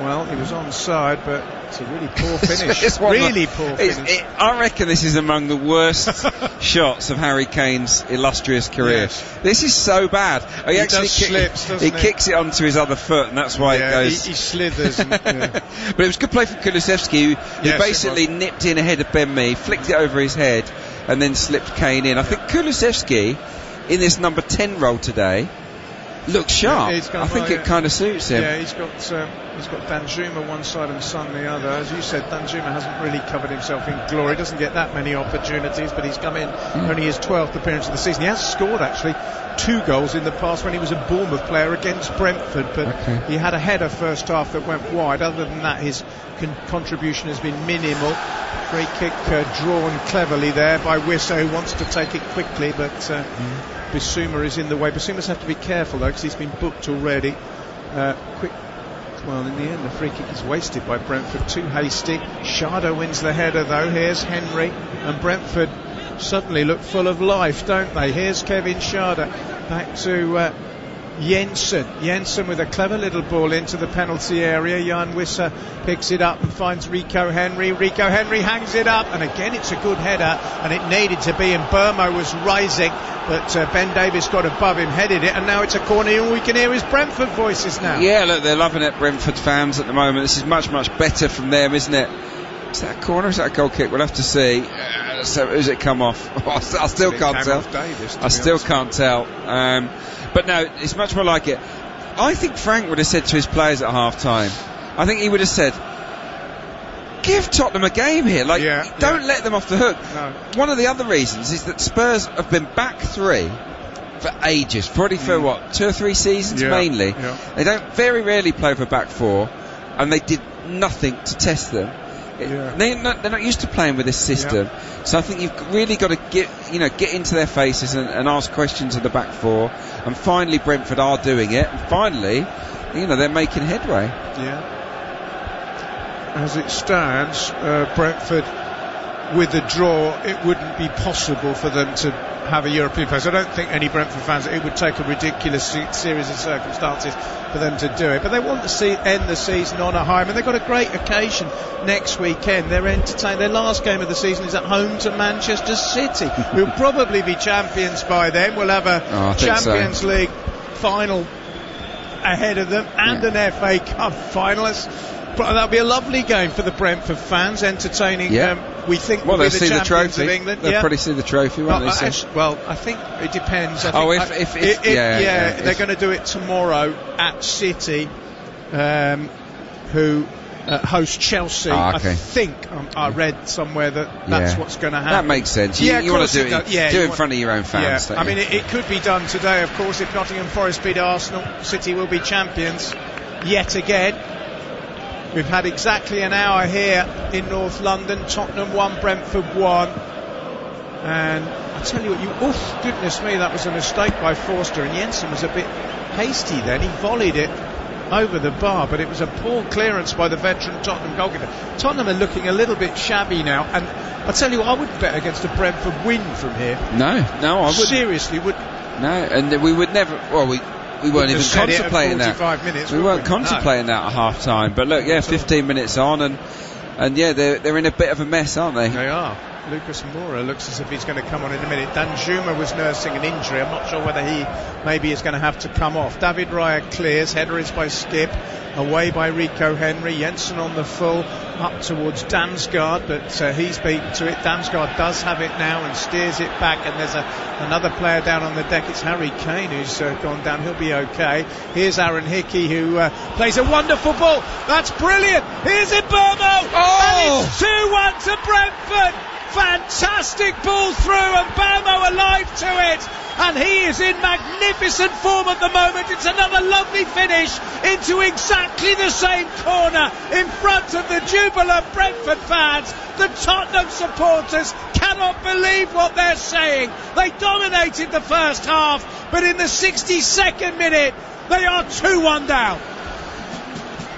well, he was onside, but it's a really poor finish. Really poor finish.
I reckon this is among the worst shots of Harry Kane's illustrious career.
Yes.
This is so bad. He actually
slips, doesn't
he kicks it onto his other foot, and that's why it goes.
He slithers.
But it was good play from Kulusevski, who basically nipped in ahead of Ben Mee, flicked it over his head, and then slipped Kane in. I think Kulusevski, in this number 10 role today, looks sharp. I think it kind of suits him.
Yeah, he's got Danjuma one side and Son the other. As you said, Danjuma hasn't really covered himself in glory. Doesn't get that many opportunities, but he's come in only his 12th appearance of the season. He has scored actually 2 goals in the past when he was a Bournemouth player against Brentford, but he had a header first half that went wide. Other than that, his contribution has been minimal. Free kick drawn cleverly there by Wissa, who wants to take it quickly, but Bissouma is in the way. Bissouma's have to be careful though, because he's been booked already. Well, in the end, the free kick is wasted by Brentford. Too hasty. Sharda wins the header though. Here's Henry, and Brentford suddenly look full of life, don't they? Here's Kevin Sharda back to Jensen with a clever little ball into the penalty area. Jan Wissa picks it up and finds Rico Henry. Rico Henry hangs it up, and again it's a good header, and it needed to be, and Mbeumo was rising, but Ben Davies got above him, headed it, and now it's a corner, and all we can hear is Brentford voices now.
Yeah, look, they're loving it, Brentford fans, at the moment. This is much, much better from them, isn't it? Is that a corner or is that a goal kick? We'll have to see. So has it come off? I still can't tell. I still can't tell. But no, it's much more like it. I think Frank would have said to his players at half-time, I think he would have said, give Tottenham a game here. Don't let them off the hook. No. One of the other reasons is that Spurs have been back 3 for ages. Probably for 2 or 3 seasons mainly. Yeah. They don't very rarely play for back 4. and they did nothing to test them. They're not used to playing with this system, so I think you've really got to get into their faces and ask questions of the back four. And finally, Brentford are doing it, and finally, they're making headway.
Yeah. As it stands, Brentford, with the draw, it wouldn't be possible for them to have a European place. I don't think any Brentford fans, it would take a ridiculous series of circumstances for them to do it, but they want to end the season on a high. I mean, they've got a great occasion next weekend. They're entertained. Their last game of the season is at home to Manchester City, who'll probably be champions by then. We'll have a Champions League final ahead of them and an FA Cup finalist. That'll be a lovely game for the Brentford fans, entertaining. We think
they'll
be
see
the
the trophy.
Of England.
They'll probably see the trophy, won't they?
I think it depends. They're going to do it tomorrow at City, who host Chelsea.
I
think I read somewhere that's what's going to happen.
That makes sense. You want to do it in front of your own fans.
I mean, it could be done today, of course. If Nottingham Forest beat Arsenal, City will be champions yet again. We've had exactly an hour here in North London. Tottenham 1, Brentford 1. And I tell you what, goodness me, that was a mistake by Forster, and Jensen was a bit hasty then. He volleyed it over the bar, but it was a poor clearance by the veteran Tottenham goalkeeper. Tottenham are looking a little bit shabby now, and I tell you what, I wouldn't bet against a Brentford win from here.
No, I wouldn't.
Seriously, wouldn't.
No, and we would never. Well, we weren't even contemplating that. We weren't contemplating that at half time. But look, 15 minutes on, and they're in a bit of a mess, aren't they?
They are. Lucas Moura looks as if he's going to come on in a minute. Danjuma was nursing an injury. I'm not sure whether he maybe is going to have to come off. David Raya clears. Header is by Skip. Away by Rico Henry. Jensen on the full. Up towards Damsgaard, but he's beaten to it. Damsgaard does have it now and steers it back, and there's another player down on the deck. It's Harry Kane who's gone down. He'll be okay. Here's Aaron Hickey, who plays a wonderful ball. That's brilliant. Here's Mbeumo, and it's 2-1 to Brentford. Fantastic ball through, and Mbeumo alive to it, and he is in magnificent form at the moment. It's another lovely finish into exactly the same corner in front of the jubilant Brentford fans. The Tottenham supporters cannot believe what they're saying. They dominated the first half, but in the 62nd minute they are 2-1 down.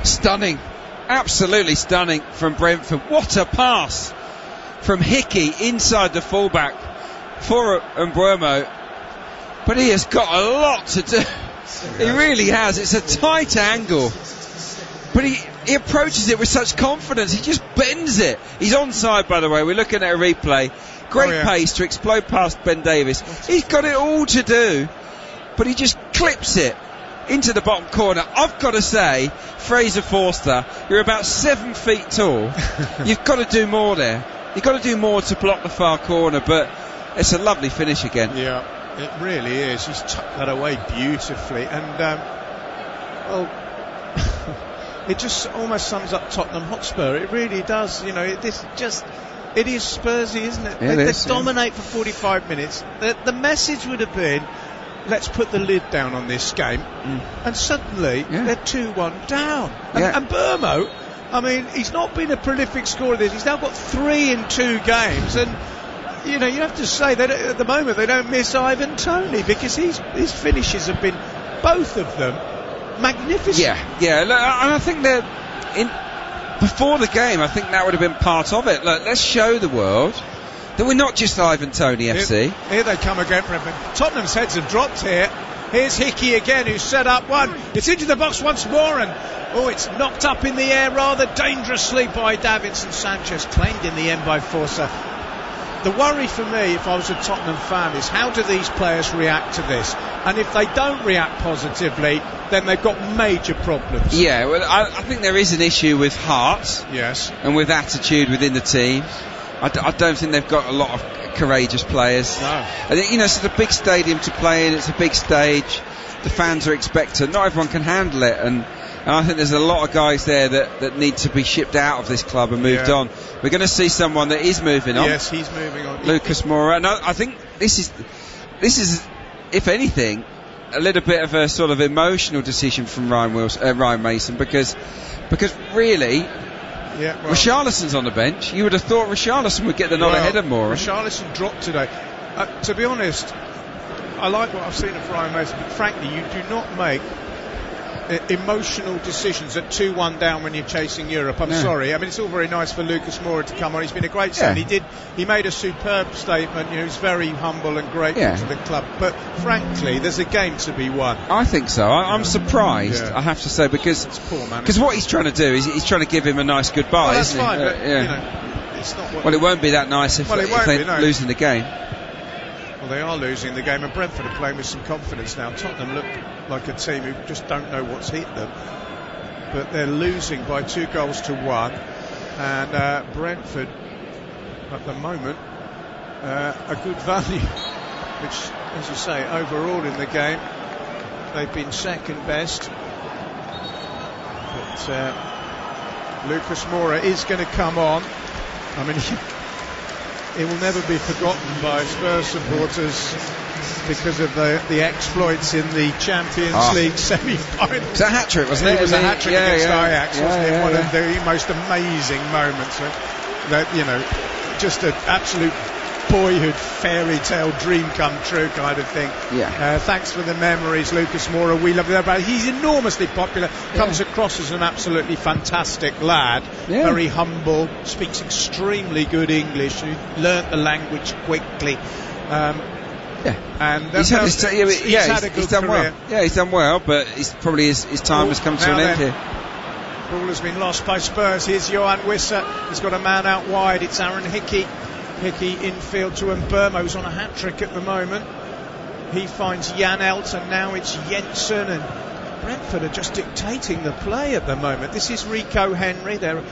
Stunning, absolutely stunning from Brentford. What a pass from Hickey inside the fullback for Mbeumo, but he has got a lot to do. He really has. It's a tight angle, but he approaches it with such confidence. He just bends it. He's onside, by the way. We're looking at a replay. Great pace to explode past Ben Davies. He's got it all to do, but he just clips it into the bottom corner. I've got to say, Fraser Forster, you're about 7 feet tall. You've got to do more there. You've got to do more to block the far corner, but it's a lovely finish again.
Yeah, it really is. He's tucked that away beautifully, and it just almost sums up Tottenham Hotspur. It really does. You know, it is Spursy, isn't it? They dominate for 45 minutes. The message would have been, let's put the lid down on this game, and suddenly they're 2-1 down. And Mbeumo, I mean, he's not been a prolific scorer this. He's now got 3 in 2 games, and you have to say that at the moment they don't miss Ivan Toney, because his finishes have been, both of them, magnificent.
Yeah. Look, and I think that before the game, I think that would have been part of it. Look, let's show the world that we're not just Ivan Toney FC.
Here they come again, Brentford. Tottenham's heads have dropped here. Here's Hickey again, who's set up one. It's into the box once more, and it's knocked up in the air rather dangerously by Davinson Sanchez, claimed in the end by Forster. The worry for me, if I was a Tottenham fan, is how do these players react to this? And if they don't react positively, then they've got major problems.
Yeah, well, I think there is an issue with heart, and with attitude within the team. I don't think they've got a lot of courageous players.
No.
I think, it's a big stadium to play in. It's a big stage. The fans are expectant. Not everyone can handle it, and I think there's a lot of guys there that need to be shipped out of this club and moved on. We're going to see someone that is moving on.
Yes, he's moving on.
Lucas Moura. And I think this is, if anything, a little bit of a sort of emotional decision from Ryan Mason because really.
Yeah, well,
Richarlison's on the bench. You would have thought Richarlison would get the nod ahead of Moura.
Richarlison dropped today. To be honest, I like what I've seen of Ryan Mason, but frankly, you do not make emotional decisions at 2-1 down when you're chasing Europe. I'm sorry. I mean, it's all very nice for Lucas Moura to come on. He's been a great son. He made a superb statement. He's very humble and grateful to the club. But frankly, there's a game to be won.
I think so. I'm surprised, I have to say, because what he's trying to do is he's trying to give him a nice goodbye.
Well, that's
isn't
fine,
he?
but you know, it's not what.
Well, it won't be that nice if they're losing the game.
Well, they are losing the game, and Brentford are playing with some confidence now. Tottenham look like a team who just don't know what's hit them, but they're losing by 2-1, and Brentford at the moment a good value, which, as you say, overall in the game they've been second best. But Lucas Moura is going to come on. I mean, it will never be forgotten by Spurs supporters because of the exploits in the Champions League semi-final.
It was a hat-trick, wasn't it?
It was a hat-trick against Ajax, wasn't it? One
of
the most amazing moments. That, you know, just an absolute boyhood fairy tale dream come true kind of thing. Thanks for the memories, Lucas Moura. We love him, but he's enormously popular. Comes across as an absolutely fantastic lad. Very humble, speaks extremely good English. He learnt the language quickly. And
he's had a good
career.
Well. Yeah, he's done well, but probably his time has come to an end here.
Ball has been lost by Spurs. Here's Johan Wissa. He's got a man out wide. It's Aaron Hickey. Hickey infield to Mbeumo, who's on a hat-trick at the moment. He finds Jan Elton. Now it's Jensen, and Brentford are just dictating the play at the moment. This is Rico Henry. They're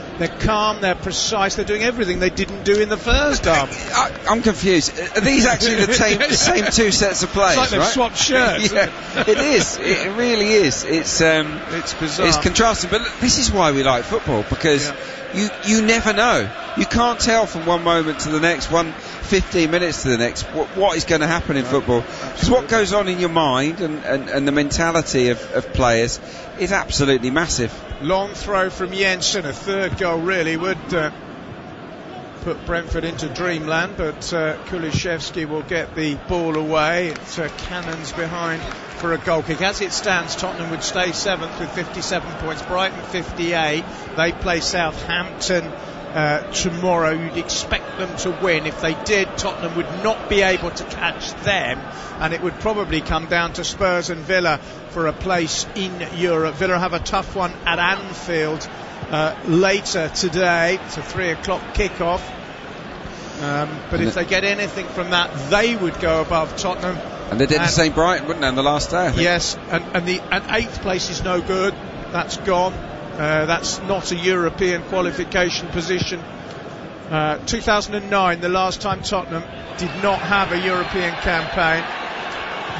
calm, they're precise, they're doing everything they didn't do in the first half.
I'm confused. Are these actually the same two sets of players?
It's like they've swapped shirts.
It is. It really is. It's
bizarre.
It's contrasting, but this is why we like football, because you never know. You can't tell from one moment to the next, 15 minutes to the next, what is going to happen in football. Because what goes on in your mind and the mentality of players is absolutely massive.
Long throw from Jensen, a third goal really would put Brentford into dreamland, but Kulusevski will get the ball away. It's cannons behind for a goal kick. As it stands, Tottenham would stay 7th with 57 points, Brighton 58. They play Southampton tomorrow. You'd expect them to win. If they did, Tottenham would not be able to catch them, and it would probably come down to Spurs and Villa for a place in Europe. Villa have a tough one at Anfield later today. It's a 3 o'clock kickoff, but if they get anything from that, they would go above Tottenham.
And they did the same Brighton, wouldn't they, on the last day, I think?
Yes, and 8th place is no good. That's gone. That's not a European qualification position. 2009, the last time Tottenham did not have a European campaign.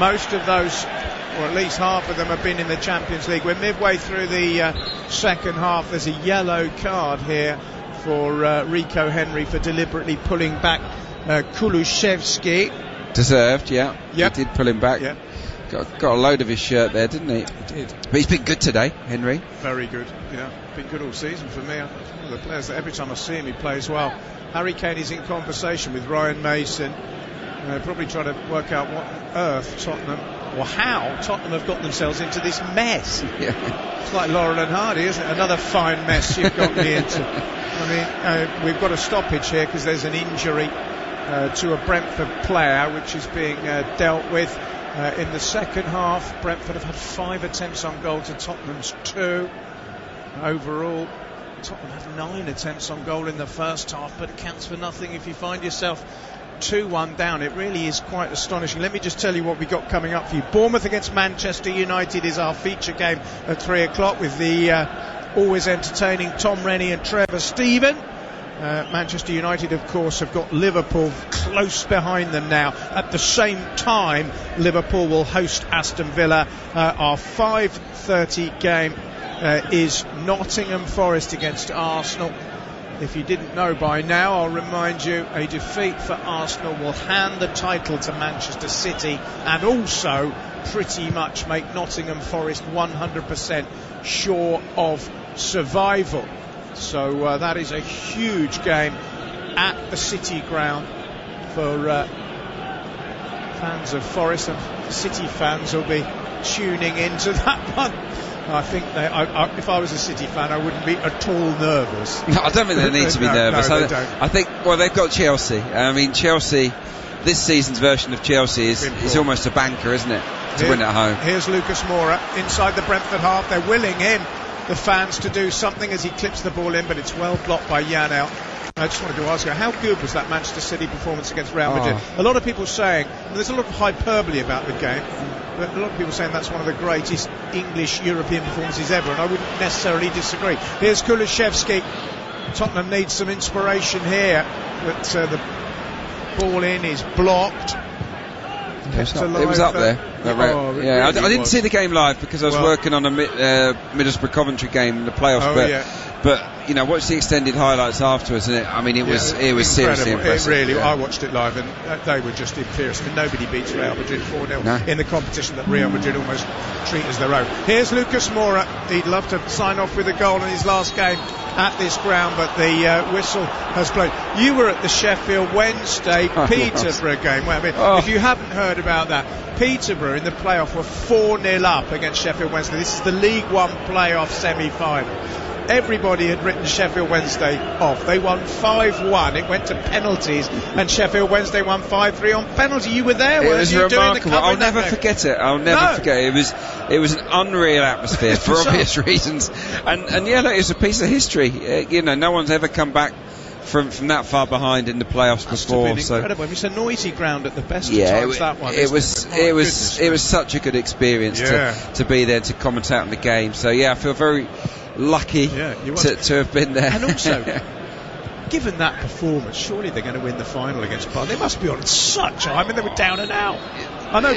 Most of those, or at least half of them, have been in the Champions League. We're midway through the second half. There's a yellow card here for Rico Henry for deliberately pulling back Kulusevski.
Deserved, He did pull him back. Got a load of his shirt there, didn't he?
He did.
But he's been good today, Henry.
Very good. Been good all season for me. One of the players that every time I see him, he plays well. Harry Kane is in conversation with Ryan Mason. Probably trying to work out what on earth Tottenham, or how Tottenham have got themselves into this mess. It's like Laurel and Hardy, isn't it? Another fine mess you've got me into. I mean, we've got a stoppage here because there's an injury to a Brentford player, which is being dealt with. In the second half, Brentford have had 5 attempts on goal to Tottenham's 2. Overall, Tottenham have 9 attempts on goal in the first half, but it counts for nothing if you find yourself 2-1 down. It really is quite astonishing. Let me just tell you what we got coming up for you. Bournemouth against Manchester United is our feature game at 3 o'clock with the always entertaining Tom Rennie and Trevor Steven. Manchester United, of course, have got Liverpool close behind them now. At the same time, Liverpool will host Aston Villa. Our 5:30 game is Nottingham Forest against Arsenal. if you didn't know by now, I'll remind you, a defeat for Arsenal will hand the title to Manchester City and also pretty much make Nottingham Forest 100% sure of survival. So that is a huge game at the City ground for fans of Forest, and City fans will be tuning into that one. I think if I was a City fan, I wouldn't be at all nervous.
No, I don't think they need to be nervous.
No, they don't.
I think, well, they've got Chelsea. I mean, Chelsea, this season's version of Chelsea is almost a banker, isn't it, to win at home.
Here's Lucas Moura inside the Brentford half. They're willing him, the fans, to do something as he clips the ball in, but it's well blocked by Janelt. I just wanted to ask you, how good was that Manchester City performance against Real Madrid? A lot of people saying, there's a lot of hyperbole about the game, but a lot of people saying that's one of the greatest English European performances ever, and I wouldn't necessarily disagree. Here's Kulusevski. Tottenham needs some inspiration here, but the ball in is blocked.
It was up there. I didn't see the game live because I was working on a Middlesbrough Coventry game in the playoffs. But you know, watch the extended highlights afterwards, and it was seriously impressive.
I watched it live, and they were just imperious. I mean, nobody beats Real Madrid 4-0 in the competition that Real Madrid almost treat as their own. Here's Lucas Moura. He'd love to sign off with a goal in his last game at this ground, but the whistle has blown. You were at the Sheffield Wednesday Peterborough game. Well, I mean, if you haven't heard about that, Peterborough in the playoff were 4-0 up against Sheffield Wednesday. This is the League One playoff semi-final. Everybody had written Sheffield Wednesday off. They won 5-1. It went to penalties, and Sheffield Wednesday won 5-3 on penalty. You were there, weren't you?
It was remarkable. I'll never forget it. It was an unreal atmosphere for obvious reasons. And yeah, look, it's a piece of history. You know, no one's ever come back from that far behind in the playoffs before.
Been incredible. It's a noisy ground at the best of times. That one.
It was such a good experience to be there, to commentate on the game. So yeah, I feel very lucky to have been there.
And also, given that performance, surely they're going to win the final against Barnsley. They must be on such. I mean, they were down and out. I know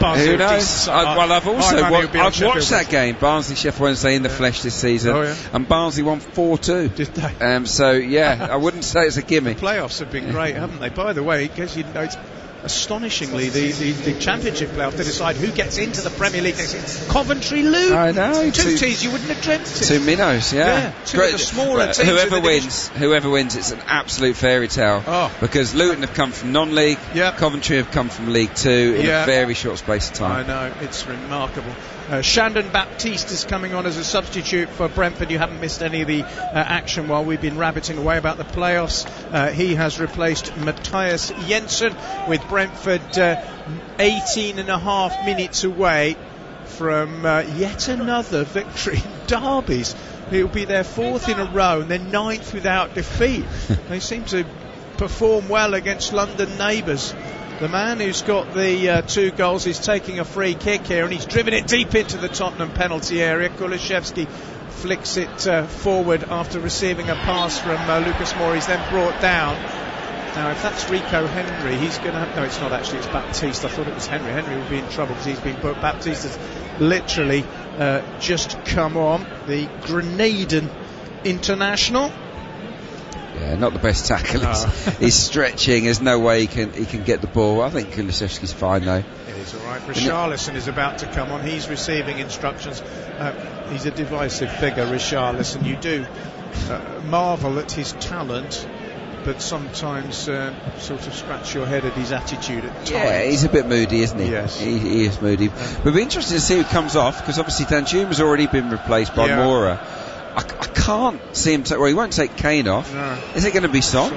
Barnsley.
Who knows? I've watched that game, Barnsley Sheffield Wednesday, in the flesh this season, and Barnsley won 4-2.
Did they?
So yeah, I wouldn't say it's a gimme.
The playoffs have been great, haven't they? By the way, because you know, it's astonishingly the championship playoff to decide who gets into the Premier League next year. Coventry Luton.
I know.
Two teams you wouldn't have dreamt it.
Two minnows,
two of the smaller teams.
Whoever wins, it's an absolute fairy tale. Because Luton have come from non-league, Coventry have come from League Two in a very short space of time.
I know, it's remarkable. Shandon Baptiste is coming on as a substitute for Brentford. You haven't missed any of the action while we've been rabbiting away about the playoffs. He has replaced Matthias Jensen, with Brentford 18 and a half minutes away from yet another victory in derbies. It'll be their fourth in a row and their ninth without defeat. They seem to perform well against London neighbours. The man who's got the 2 goals is taking a free kick here, and he's driven it deep into the Tottenham penalty area. Kulusevski flicks it forward after receiving a pass from Lucas Moura. He's then brought down. Now, if that's Rico Henry, he's going to have... No, it's not actually, it's Baptiste. I thought it was Henry. Henry will be in trouble because he's been booked. Baptiste has literally just come on, the Grenadian international.
Yeah, not the best tackle. He's stretching. There's no way he can get the ball. I think Kulusevski's fine though.
It is all right. Richarlison is about to come on. He's receiving instructions. He's a divisive figure, Richarlison. You do marvel at his talent, but sometimes sort of scratch your head at his attitude at times.
Yeah, he's a bit moody, isn't he?
Yes.
He is moody. But it'll be interesting to see who comes off, because obviously Danjuma's already been replaced by Moura. I can't see him he won't take Kane off. No. Is it going to be Son?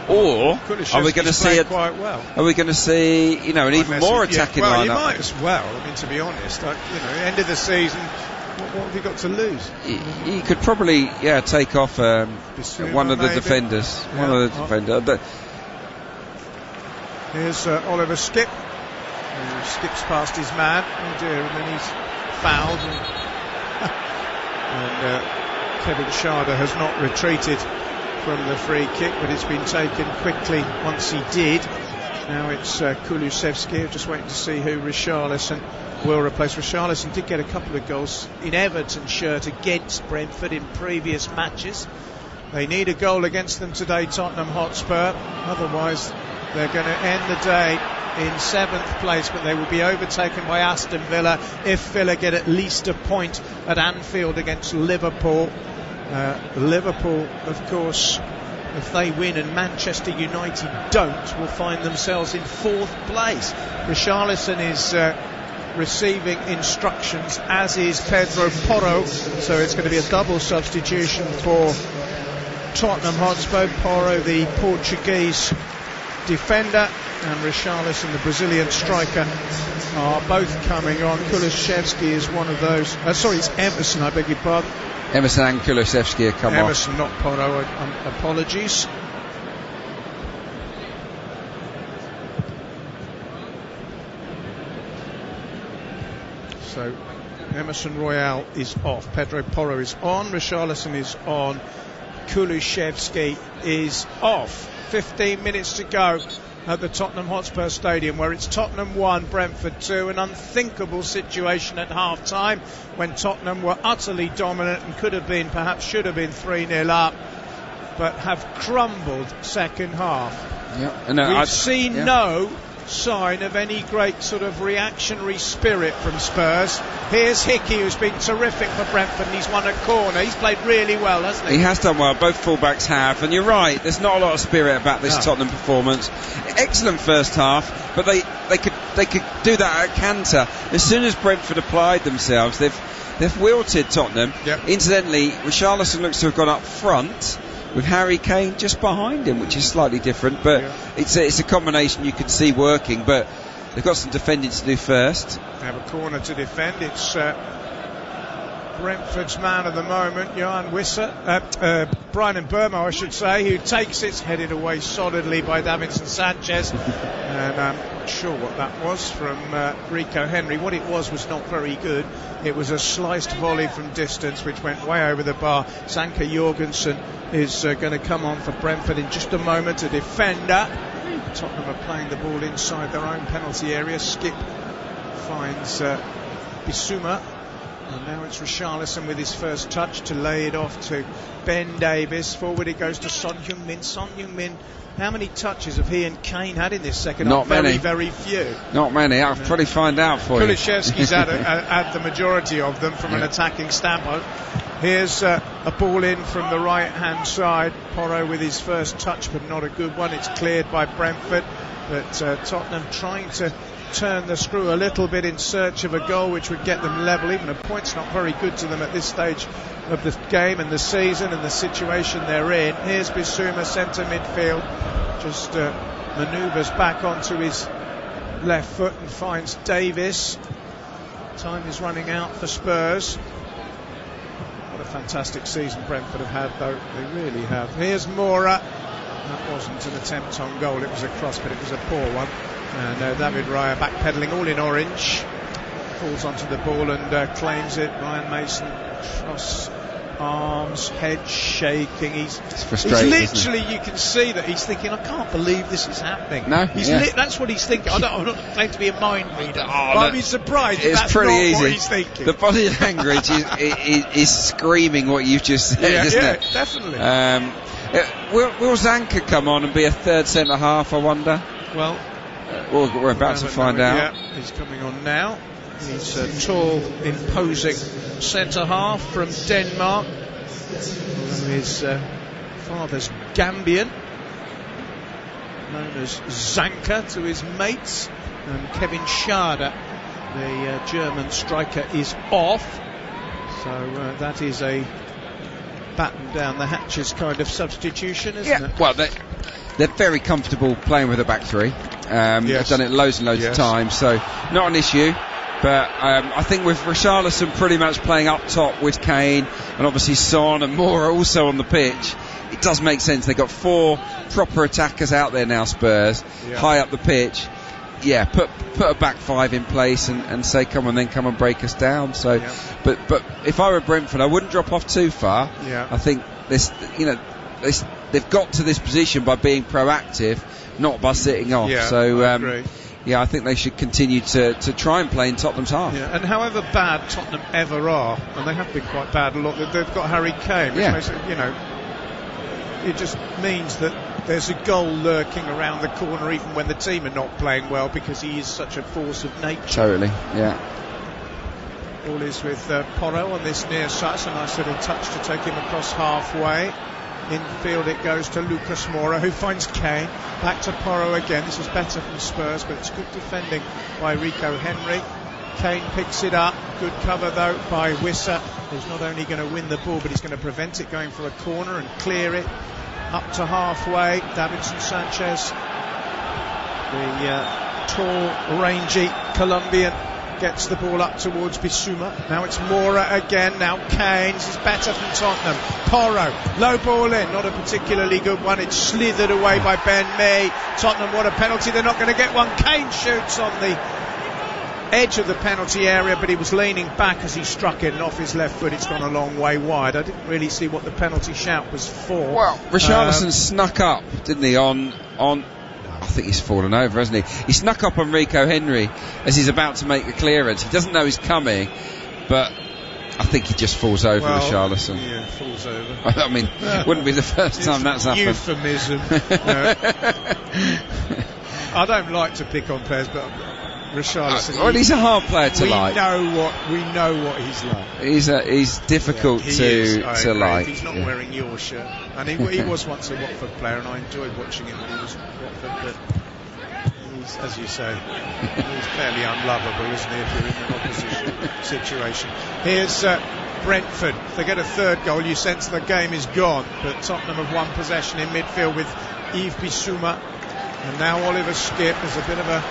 Or are we going to see
quite well?
Are we going to see an even more attacking lineup?
Well, you might as well. I mean, to be honest, end of the season, what have you got to lose?
He could probably take off one of the defenders.
Here's Oliver Skipp, who skips past his man. Oh dear, and then he's fouled. And Kevin Schade has not retreated from the free kick, but it's been taken quickly once he did. Now it's Kulusevski. Just waiting to see who Richarlison will replace. Richarlison did get a couple of goals in Everton's shirt against Brentford in previous matches. They need a goal against them today, Tottenham Hotspur. Otherwise, they're going to end the day in 7th place, but they will be overtaken by Aston Villa if Villa get at least a point at Anfield against Liverpool. Liverpool, of course, if they win and Manchester United don't, will find themselves in 4th place. Richarlison is receiving instructions, as is Pedro Porro, so it's going to be a double substitution for Tottenham Hotspur. Porro, the Portuguese defender, and Richarlison, the Brazilian striker, are both coming on. Kulusevski is one of those. It's Emerson, I beg your pardon.
Emerson and Kulusevski have come off.
Emerson, not Porro, apologies. So Emerson Royale is off, Pedro Porro is on, Richarlison is on, Kulusevski is off. 15 minutes to go at the Tottenham Hotspur Stadium, where it's Tottenham 1, Brentford 2. An unthinkable situation at half-time when Tottenham were utterly dominant and perhaps should have been 3-0 up, but have crumbled second half. We've seen no sign of any great sort of reactionary spirit from Spurs. Here's Hickey, who's been terrific for Brentford, and he's won a corner. He's played really well, hasn't he?
He has done well, both fullbacks have, and you're right, there's not a lot of spirit about this Tottenham performance. Excellent first half, but they could do that at canter. As soon as Brentford applied themselves, they've wilted Tottenham. Incidentally, Richarlison looks to have gone up front with Harry Kane just behind him, which is slightly different, but it's a combination you can see working, but they've got some defending to do first.
They have a corner to defend. It's Brentford's man at the moment, Jan Wisser, Brian Burma, I should say, who takes it, headed away solidly by Davinson Sanchez, and I'm not sure what that was from Rico Henry. What it was not very good. It was a sliced volley from distance which went way over the bar. Sanka Jorgensen is going to come on for Brentford in just a moment, a defender. Tottenham are playing the ball inside their own penalty area. Skip finds Bissouma, and now it's Richarlison with his first touch to lay it off to Ben Davies. Forward it goes to Son Heung-min. Son Heung-min, how many touches have he and Kane had in this second half?
Not many.
Very few.
Not many. I'll probably find out for you.
Kulusevski's had the majority of them from an attacking standpoint. Here's a ball in from the right hand side. Porro with his first touch, but not a good one. It's cleared by Brentford, but Tottenham trying to turn the screw a little bit in search of a goal which would get them level. Even a point's not very good to them at this stage of the game and the season and the situation they're in. Here's Bissouma, centre midfield, just manoeuvres back onto his left foot and finds Davies. Time is running out for Spurs. What a fantastic season Brentford have had, though. They really have. Here's Moura. That wasn't an attempt on goal, it was a cross, but it was a poor one. And David Raya backpedaling, all in orange, falls onto the ball and claims it. Ryan Mason, cross arms, head shaking. He's
frustrated.
He's literally, you can see that he's thinking, I can't believe this is happening.
No,
that's what he's thinking. I'm not claiming to be a mind reader, but I'd be surprised if that's
pretty
not
easy.
what he's thinking.
The body language is screaming what you've just said, isn't it?
Yeah, definitely.
Will Zanka come on and be a third centre half, I wonder?
Well,
we're about to find out.
Yeah, he's coming on now. He's a tall, imposing centre half from Denmark. His father's Gambian, known as Zanka to his mates. And Kevin Schade, the German striker, is off. So that is a batten down the hatches kind of substitution, isn't it?
Well, they're very comfortable playing with a back three. They've done it loads and loads of times, so not an issue. But I think with Richarlison pretty much playing up top with Kane, and obviously Son and Moura also on the pitch, it does make sense. They've got 4 proper attackers out there now, Spurs, high up the pitch. Yeah, put a back 5 in place and say come and break us down. So, but if I were Brentford, I wouldn't drop off too far. I think they've got to this position by being proactive, not by sitting off. So
I agree.
I think they should continue to try and play in Tottenham's half.
And however bad Tottenham ever are, and they have been quite bad a lot, they've got Harry Kane, which makes it, it just means that there's a goal lurking around the corner even when the team are not playing well, because he is such a force of nature.
Totally, yeah.
Ball is with Porro on this near side. It's a nice little touch to take him across halfway. Infield it goes to Lucas Moura, who finds Kane. Back to Porro again. This is better from Spurs, but it's good defending by Rico Henry. Kane picks it up. Good cover though by Wissa, who's not only going to win the ball, but he's going to prevent it going for a corner and clear it up to halfway. Davinson Sanchez, the tall, rangy Colombian, gets the ball up towards Bissouma. Now it's Moura again. Now Kane. This is better from Tottenham. Porro, low ball in, not a particularly good one. It's slithered away by Ben Mee. Tottenham want a penalty. They're not going to get one. Kane shoots on the edge of the penalty area, but he was leaning back as he struck it, and off his left foot it's gone a long way wide. I didn't really see what the penalty shout was for.
Well, Richarlison snuck up, didn't he, on I think he's fallen over, hasn't he? He snuck up on Rico Henry as he's about to make the clearance. He doesn't know he's coming, but I think he just falls over, Richarlison.
Yeah, falls over.
I mean, wouldn't be the first time that's happened.
Euphemism. I don't like to pick on players, but Richarlison.
Well, he's a hard player to like.
We know what he's like.
He's difficult to like.
He's not wearing your shirt, and he was once a Watford player, and I enjoyed watching him when he was Watford. But he's, as you say, he's fairly unlovable, isn't he? If you're in an opposition situation. Here's Brentford. If they get a third goal, you sense the game is gone. But Tottenham have won possession in midfield with Yves Bissouma, and now Oliver Skipp. There's a bit of a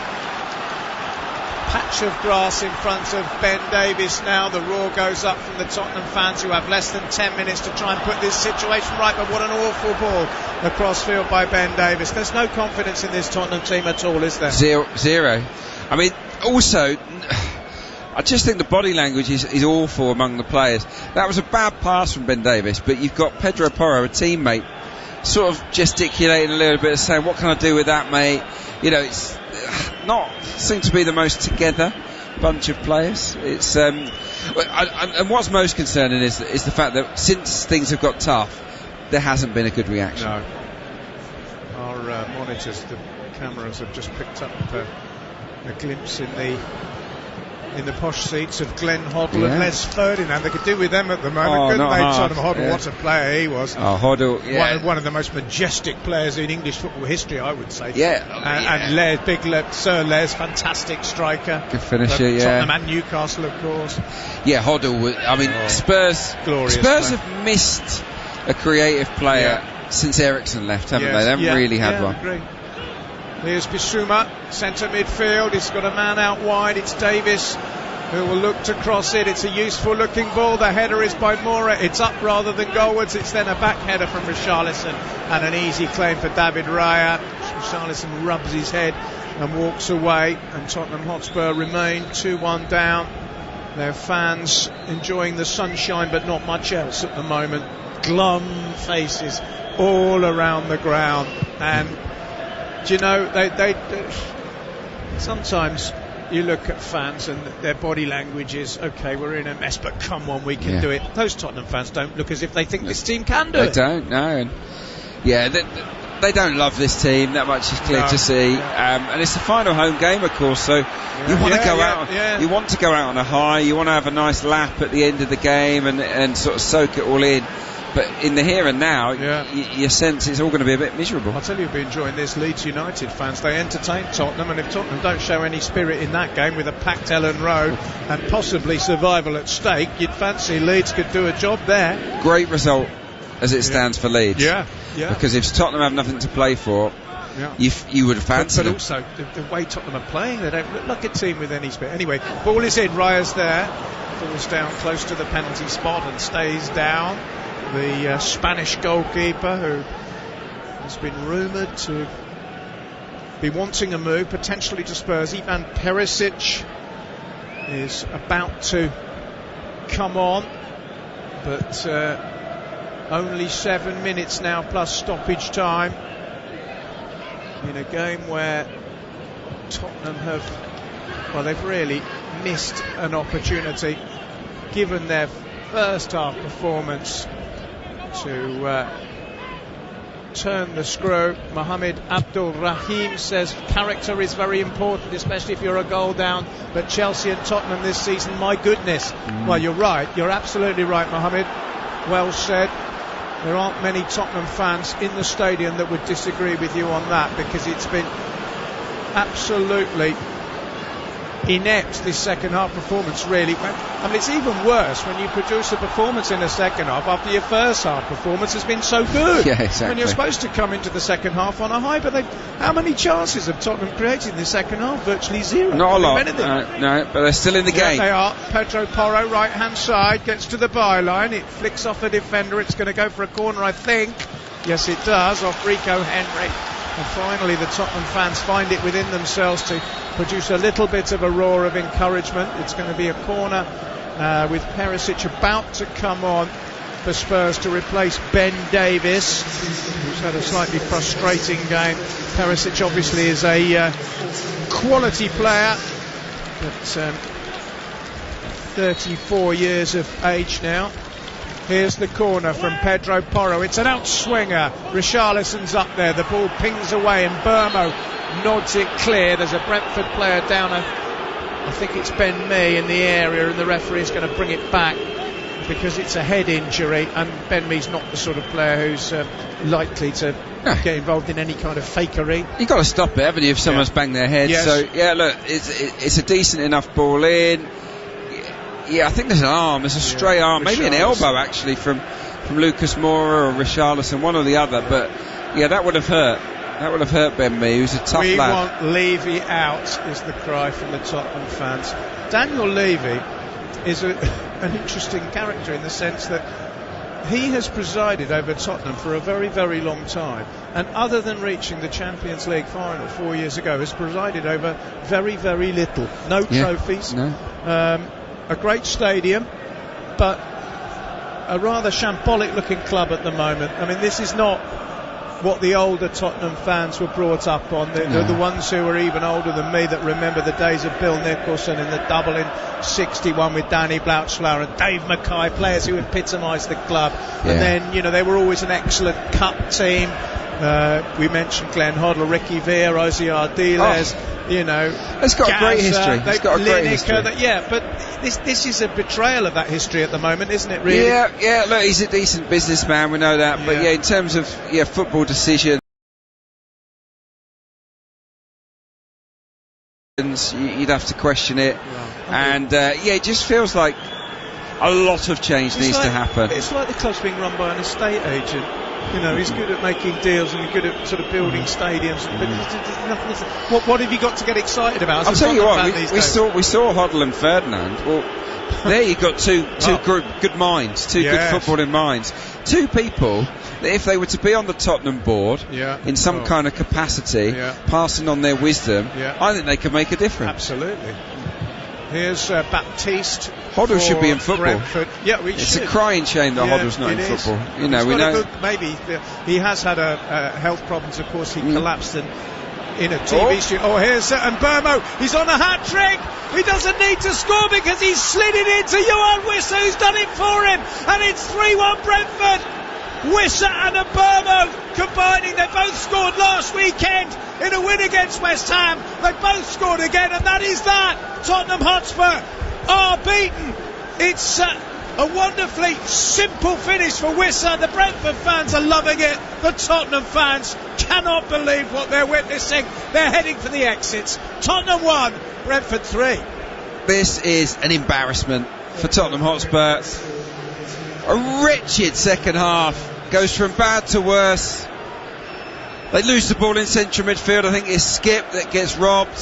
patch of grass in front of Ben Davies now. The roar goes up from the Tottenham fans, who have less than 10 minutes to try and put this situation right. But what an awful ball across field by Ben Davies. There's no confidence in this Tottenham team at all, is there?
Zero. I mean, also, I just think the body language is awful among the players. That was a bad pass from Ben Davies, but you've got Pedro Porro, a teammate, sort of gesticulating a little bit, saying, what can I do with that, mate? You know, it's not seem to be the most together bunch of players. It's and what's most concerning is the fact that since things have got tough, there hasn't been a good reaction.
No. Our monitors, the cameras, have just picked up a glimpse in the posh seats of Glenn Hoddle and Les Ferdinand. They could do with them at the moment, couldn't they? Tottenham Hoddle, what a player he was.
Hoddle,
one of the most majestic players in English football history, I would say.
And
Les, Sir Les, fantastic striker.
Good finisher,
Tottenham and Newcastle, of course.
Yeah, Hoddle. I mean, Spurs have missed a creative player since Ericsson left, haven't they? They haven't really had one.
I agree. Here's Bissouma, centre midfield. He's got a man out wide. It's Davis who will look to cross it. It's a useful looking ball. The header is by Moura. It's up rather than goalwards. It's then a back header from Richarlison and an easy claim for David Raya. Richarlison rubs his head and walks away, and Tottenham Hotspur remain 2-1 down. Their fans enjoying the sunshine but not much else at the moment. Glum faces all around the ground, and do you know, they sometimes you look at fans and their body language is, okay, we're in a mess, but come on, we can do it. Those Tottenham fans don't look as if they think this team can do it.
They don't, no. And they don't love this team, that much is clear to see. And it's the final home game, of course, so you want to go out. You want to go out on a high. You want to have a nice lap at the end of the game and sort of soak it all in. But in the here and now, you sense it's all going to be a bit miserable.
I'll tell you, you'll be enjoying this. Leeds United fans, they entertain Tottenham, and if Tottenham don't show any spirit in that game with a packed Ellen Road and possibly survival at stake, you'd fancy Leeds could do a job there.
Great result as it stands for Leeds.
Yeah.
Because if Tottenham have nothing to play for, you would have fancied
them. But also, the way Tottenham are playing, they don't look like a team with any spirit. Anyway, ball is in, Raya's there, falls down close to the penalty spot and stays down. The Spanish goalkeeper, who has been rumoured to be wanting a move, potentially to Spurs. Ivan Perisic is about to come on, but only 7 minutes now plus stoppage time in a game where Tottenham they've really missed an opportunity, given their first half performance, to turn the screw. Mohamed Abdul Rahim says character is very important, especially if you're a goal down. But Chelsea and Tottenham this season, my goodness. Well, you're right. You're absolutely right, Mohamed. Well said. There aren't many Tottenham fans in the stadium that would disagree with you on that, because it's been absolutely inept, this second half performance, really. I mean, it's even worse when you produce a performance in the second half after your first half performance has been so good.
Yeah, exactly.
When you're supposed to come into the second half on a high, but how many chances have Tottenham created in the second half? Virtually zero.
Not a lot. No, but they're still in the game.
They are. Pedro Porro, right hand side, gets to the byline. It flicks off a defender. It's going to go for a corner, I think. Yes, it does, off Rico Henry. And finally the Tottenham fans find it within themselves to produce a little bit of a roar of encouragement. It's going to be a corner with Perisic about to come on for Spurs to replace Ben Davies, who's had a slightly frustrating game. Perisic obviously is a quality player, but 34 years of age now. Here's the corner from Pedro Porro. It's an outswinger. Richarlison's up there. The ball pings away and Burmo nods it clear. There's a Brentford player down, I think it's Ben Mee, in the area, and the referee's going to bring it back because it's a head injury, and Ben Mee's not the sort of player who's likely to get involved in any kind of fakery.
You've got to stop it, haven't you, if someone's banged their head?
Yes.
So, yeah, look, it's a decent enough ball in. Yeah, I think there's an arm, there's a stray arm, maybe an elbow actually from Lucas Moura or Richarlison, one or the other, but yeah, that would have hurt. That would have hurt Ben Mee, who's a tough lad.
We want Levy out, is the cry from the Tottenham fans. Daniel Levy is an interesting character in the sense that he has presided over Tottenham for a very, very long time, and other than reaching the Champions League final 4 years ago, has presided over very, very little. No trophies.
No.
A great stadium, but a rather shambolic looking club at the moment. I mean, this is not what the older Tottenham fans were brought up on. They're the ones who are even older than me that remember the days of Bill Nicholson and the double in 61 with Danny Blouchflower and Dave Mackay, players who epitomised the club. And then, they were always an excellent cup team. We mentioned Glenn Hoddle, Ricky Villa, Ozzy Ardiles.
It's got a great history. It's got a great history.
But this is a betrayal of that history at the moment, isn't it, really?
Yeah, look, he's a decent businessman, we know that, but in terms of football decisions, you'd have to question it. And it just feels like a lot of change needs to happen.
It's like the club's being run by an estate agent. He's good at making deals and he's good at sort of building stadiums. But what have you got to get excited about?
I'll tell you what, we saw Hoddle and Ferdinand. Well, there you've got two good minds, two good footballing minds. Two people that if they were to be on the Tottenham board in some kind of capacity, passing on their wisdom, I think they could make a difference.
Absolutely. Here's Baptiste.
Hoddle should be in football.
Brentford. Yeah,
it's a crying shame that Hoddle's not in football. We know.
Maybe he has had health problems. Of course, he collapsed in a TV studio. Oh, here's and Burmo. He's on a hat trick. He doesn't need to score because he's slid it into Johan Wissa, who's done it for him, and it's 3-1 Brentford. Wissa and Burmo combining. They both scored last weekend in a win against West Ham. They both scored again, and that is that. Tottenham Hotspur are beaten. It's a wonderfully simple finish for Wissa. The Brentford fans are loving it. The Tottenham fans cannot believe what they're witnessing. They're heading for the exits. Tottenham 1, Brentford 3.
This is an embarrassment for Tottenham Hotspur. A wretched second half, goes from bad to worse. They lose the ball in central midfield. I think it's Skip that gets robbed.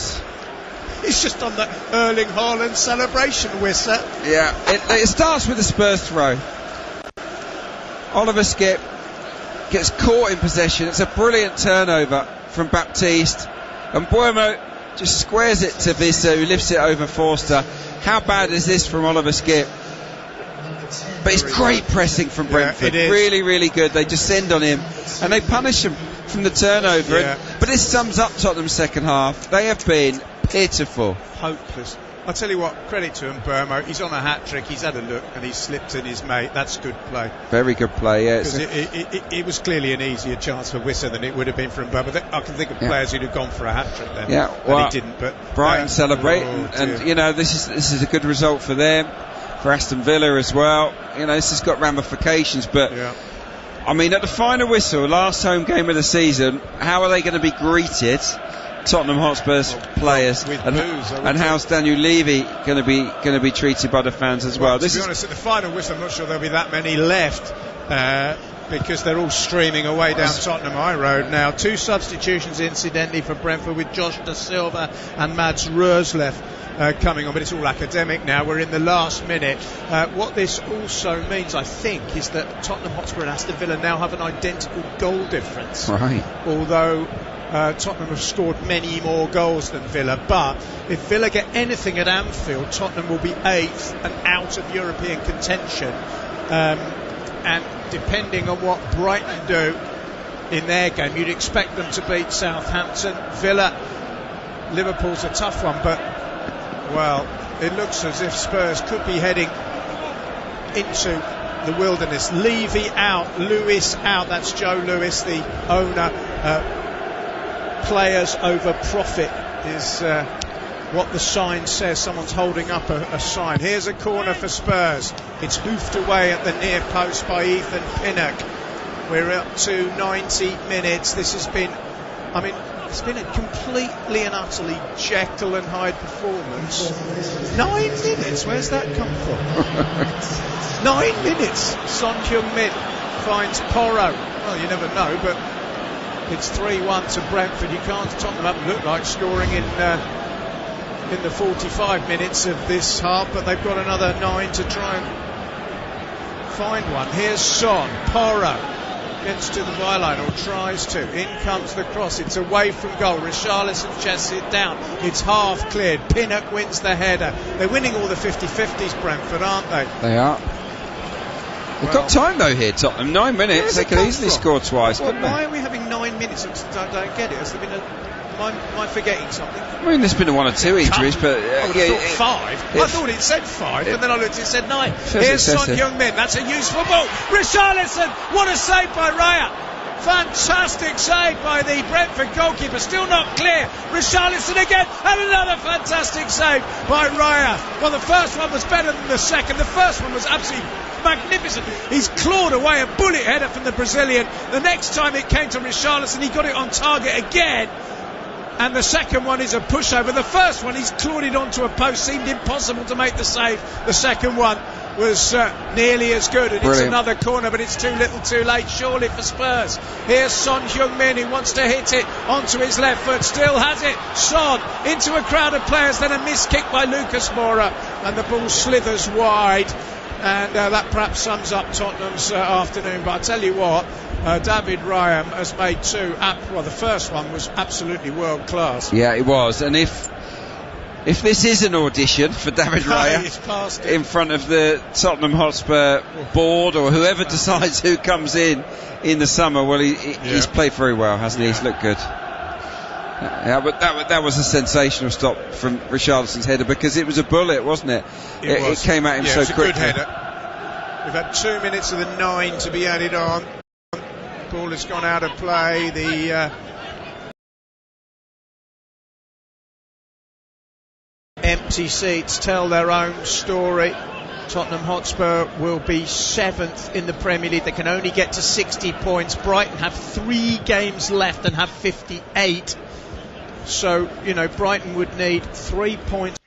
He's just on the Erling Haaland celebration, Wissa.
Yeah, it starts with a Spurs throw. Oliver Skip gets caught in possession. It's a brilliant turnover from Baptiste, and Buemo just squares it to Wissa, who lifts it over Forster. How bad is this from Oliver Skip? But it's great pressing from Brentford. Really, really good. They descend on him and they punish him from the turnover. But this sums up Tottenham's second half. They have been pitiful.
Hopeless. I'll tell you what, credit to him, Burmo. He's on a hat-trick. He's had a look and he's slipped in his mate. That's good play.
Very good play, yeah.
Because it was clearly an easier chance for Wissa than it would have been for Burmo. I can think of players who'd have gone for a hat-trick then.
Yeah, well,
and he didn't. But
Brighton celebrating, and you know, this is a good result for them, for Aston Villa as well. You know, this has got ramifications, but I mean, at the final whistle, last home game of the season, how are they going to be greeted? Tottenham Hotspur's players, and how's Daniel Levy going to be treated by the fans as well?
To be honest, at the final whistle, I'm not sure there'll be that many left because they're all streaming away down Tottenham High Road now. 2 substitutions, incidentally, for Brentford with Josh Da Silva and Mads Roerslev coming on, but it's all academic now. We're in the last minute. What this also means, I think, is that Tottenham Hotspur and Aston Villa now have an identical goal difference.
Right.
Although Tottenham have scored many more goals than Villa, but if Villa get anything at Anfield, Tottenham will be 8th and out of European contention. And depending on what Brighton do in their game, you'd expect them to beat Southampton. Villa, Liverpool's a tough one, but well, it looks as if Spurs could be heading into the wilderness. Levy out, Lewis out. That's Joe Lewis, the owner. Players over profit is what the sign says. Someone's holding up a sign. Here's a corner for Spurs. It's hoofed away at the near post by Ethan Pinnock. We're up to 90 minutes. This has been, I mean, it's been a completely and utterly Jekyll and Hyde performance. 9 minutes? Where's that come from? 9 minutes. Son Heung-min finds Porro. Well, you never know, but it's 3-1 to Brentford. You can't. Tottenham haven't looked like scoring in the 45 minutes of this half, but they've got another 9 to try and find one. Here's Son. Porro gets to the byline, or tries to. In comes the cross. It's away from goal. Richarlison chests it down. It's half cleared. Pinnock wins the header. They're winning all the 50-50s, Brentford, aren't they?
They are. They've got time though here, Tottenham. 9 minutes. They could easily score twice, couldn't they?
Why are we having 9 minutes? I don't get it. Has there been am I forgetting something?
I mean, there's been 1 or 2 injuries, but
I would have thought 5. I thought it said 5, and then I looked, it said 9. Here's Son Heung-min. That's a useful ball. Richarlison, what a save by Raya. Fantastic save by the Brentford goalkeeper, still not clear. Richarlison again, and another fantastic save by Raya. Well, the first one was better than the second. The first one was absolutely magnificent. He's clawed away a bullet header from the Brazilian. The next time it came to Richarlison, he got it on target again. And the second one is a pushover. The first one, he's clawed it onto a post. Seemed impossible to make the save. The second one was nearly as good, and Brilliant. It's another corner, but it's too little too late surely for Spurs. Here's Son Heung-min, who wants to hit it onto his left foot, still has it. Son into a crowd of players, then a missed kick by Lucas Moura, and the ball slithers wide. And that perhaps sums up Tottenham's afternoon. But I tell you what, David Raya has made 2. Well, the first one was absolutely world class.
Yeah, it was. And if this is an audition for David Raya in front of the Tottenham Hotspur board, or whoever decides who comes in the summer, well, he's played very well, hasn't he? He's looked good. Yeah, but that was a sensational stop from Richarlison's header, because it was a bullet, wasn't it? It came at him so quickly.
Good header. We've had 2 minutes of the 9 to be added on. Ball has gone out of play. The empty seats tell their own story. Tottenham Hotspur will be 7th in the Premier League. They can only get to 60 points. Brighton have 3 games left and have 58. So, Brighton would need 3 points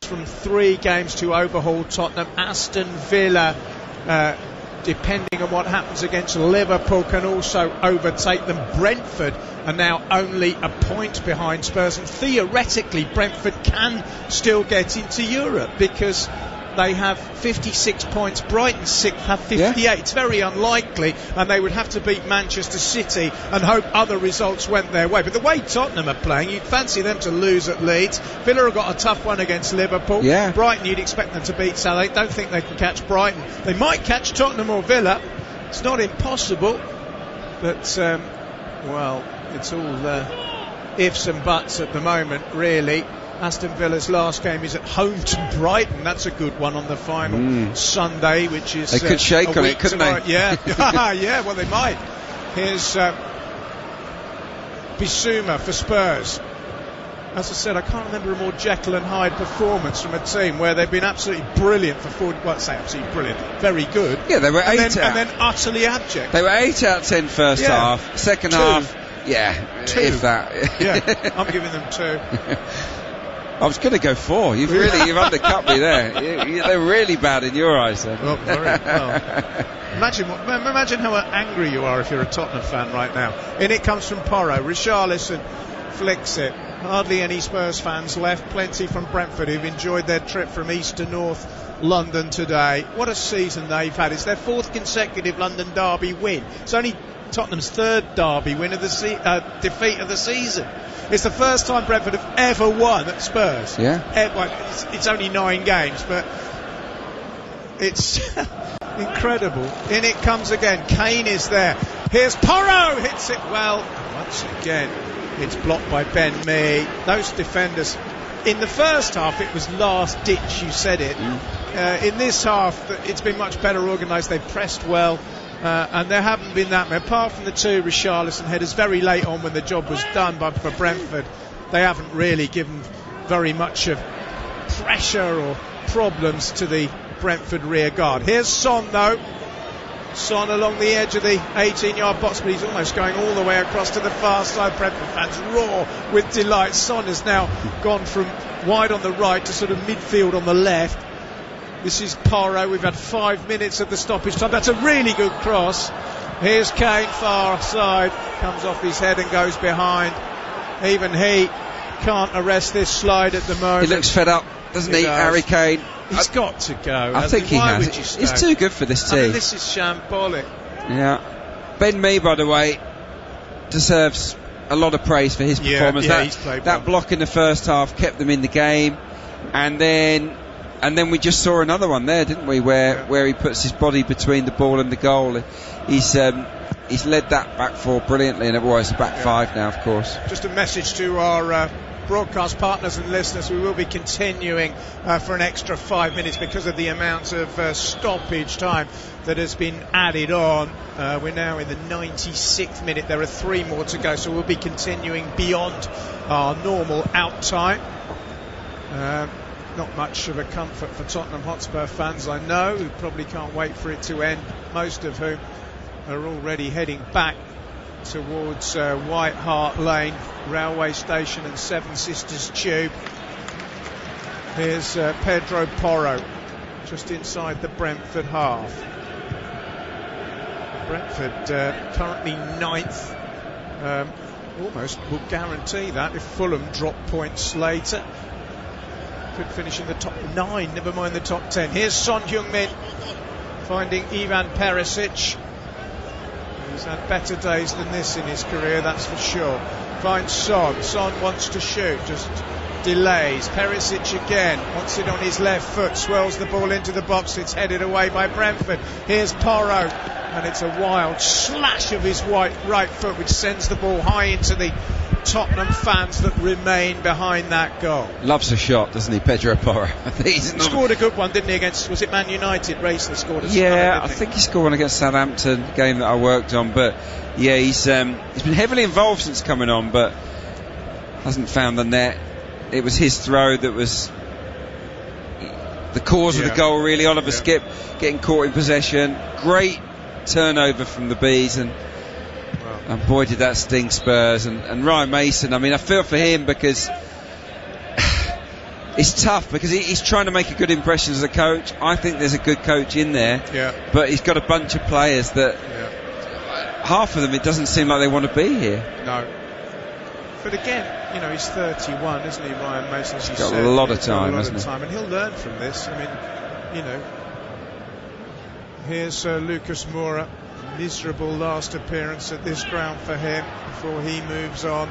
from 3 games to overhaul Tottenham. Aston Villa, depending on what happens against Liverpool, can also overtake them. Brentford are now only a point behind Spurs, and theoretically Brentford can still get into Europe because they have 56 points. Brighton 6th have 58. Yeah. It's very unlikely, and they would have to beat Manchester City and hope other results went their way. But the way Tottenham are playing, you'd fancy them to lose at Leeds. Villa have got a tough one against Liverpool.
Yeah.
Brighton, you'd expect them to beat Salah. Don't think they can catch Brighton. They might catch Tottenham or Villa. It's not impossible, but well, it's all ifs and buts at the moment, really. Aston Villa's last game is at home to Brighton. That's a good one on the final Sunday, which is
they could shake on it, couldn't they?
Yeah. Yeah, well they might. Here's Bissouma for Spurs. As I said, I can't remember a more Jekyll and Hyde performance from a team where they've been absolutely brilliant for 40. Well, I say absolutely brilliant, very good.
Yeah, they were
and then utterly abject.
They were 8 out of 10 first half. Second half,
two.
If that.
Yeah, I'm giving them 2.
I was going to go 4. You've undercut me there. They're really bad in your eyes, then.
Well, very well. Imagine how angry you are if you're a Tottenham fan right now. In it comes from Porro. Richarlison flicks it. Hardly any Spurs fans left. Plenty from Brentford who've enjoyed their trip from east to north London today. What a season they've had. It's their 4th consecutive London derby win. It's only Tottenham's 3rd derby win of the defeat of the season. It's the first time Brentford have ever won at Spurs.
Yeah.
It's only 9 games, but it's incredible. In it comes again. Kane is there. Here's Porro. Hits it well. Once again, it's blocked by Ben Mee. Those defenders, in the first half, it was last ditch, you said it. In this half, it's been much better organised. They've pressed well. And there haven't been that many. Apart from the 2 Richarlison headers very late on when the job was done for Brentford, they haven't really given very much of pressure or problems to the Brentford rear guard. Here's Son though. Son along the edge of the 18-yard box, but he's almost going all the way across to the far side. Brentford fans roar with delight. Son has now gone from wide on the right to sort of midfield on the left. This is Porro. We've had 5 minutes of the stoppage time. That's a really good cross. Here's Kane, far side, comes off his head and goes behind. Even he can't arrest this slide at the moment.
He looks fed up, doesn't he, Harry Kane?
He's got to go.
I think he has. He's too good for this team.
I mean, this is shambolic.
Yeah. Ben Mee, by the way, deserves a lot of praise for his performance.
He's played well.
That block in the first half kept them in the game, and then we just saw another one there, didn't we? Where he puts his body between the ball and the goal. He's led that back 4 brilliantly, and it's back 5 now, of course.
Just a message to our broadcast partners and listeners: we will be continuing for an extra 5 minutes because of the amount of stoppage time that has been added on. We're now in the 96th minute. There are 3 more to go, so we'll be continuing beyond our normal out time. Not much of a comfort for Tottenham Hotspur fans, I know, who probably can't wait for it to end, most of whom are already heading back towards White Hart Lane railway station and Seven Sisters Tube. Here's Pedro Porro just inside the Brentford half. Brentford currently 9th, almost will guarantee that if Fulham drop points later. Could finish in the top 9, never mind the top 10. Here's Son Heung-min finding Ivan Perisic. He's had better days than this in his career, that's for sure. Finds Son. Son wants to shoot, just delays. Perisic again, wants it on his left foot, swirls the ball into the box. It's headed away by Brentford. Here's Porro, and it's a wild slash of his right foot which sends the ball high into the Tottenham fans that remain behind that goal.
Loves a shot, doesn't he, Pedro Porro?
He scored a good one, didn't he, against, was it Man United? Racing scored a
I think he scored one against Southampton, game that I worked on, but yeah, he's been heavily involved since coming on, but hasn't found the net. It was his throw that was the cause of the goal, really. Oliver Skip getting caught in possession. Great turnover from the Bees, and boy did that sting Spurs. And Ryan Mason, I mean, I feel for him because it's tough, because he's trying to make a good impression as a coach. I think there's a good coach in there, but he's got a bunch of players that half of them, it doesn't seem like they want to be here.
No. But again, he's 31, isn't he, Ryan Mason? As you
got
said,
a lot of time, hasn't he?
And he'll learn from this. I mean, here's Lucas Moura. Miserable last appearance at this ground for him before he moves on.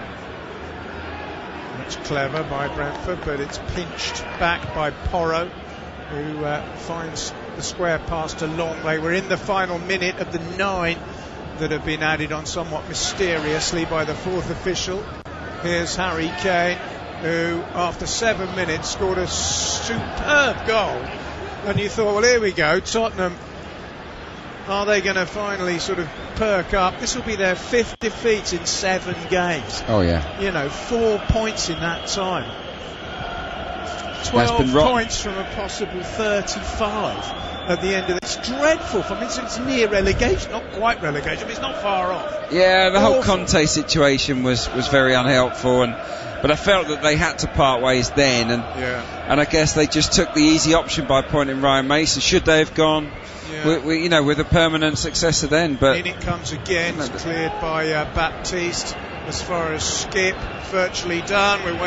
That's clever by Brentford, but it's pinched back by Porro, who finds the square pass to Long. They were in the final minute of the 9 that have been added on somewhat mysteriously by the 4th official. Here's Harry Kane. who, after 7 minutes, scored a superb goal. And you thought, well, here we go, Tottenham. Are they going to finally sort of perk up? This will be their 5th defeat in 7 games.
Oh, yeah.
You know, 4 points in that time. 12 points from a possible 35 at the end of it. It's dreadful. I mean, it's near relegation, not quite relegation, but it's not far off.
Yeah, the whole Conte situation was very unhelpful, but I felt that they had to part ways then, and I guess they just took the easy option by appointing Ryan Mason. Should they have gone with a permanent successor then? But
in it comes again. It's cleared by Baptiste. As far as Skip, virtually done. We're waiting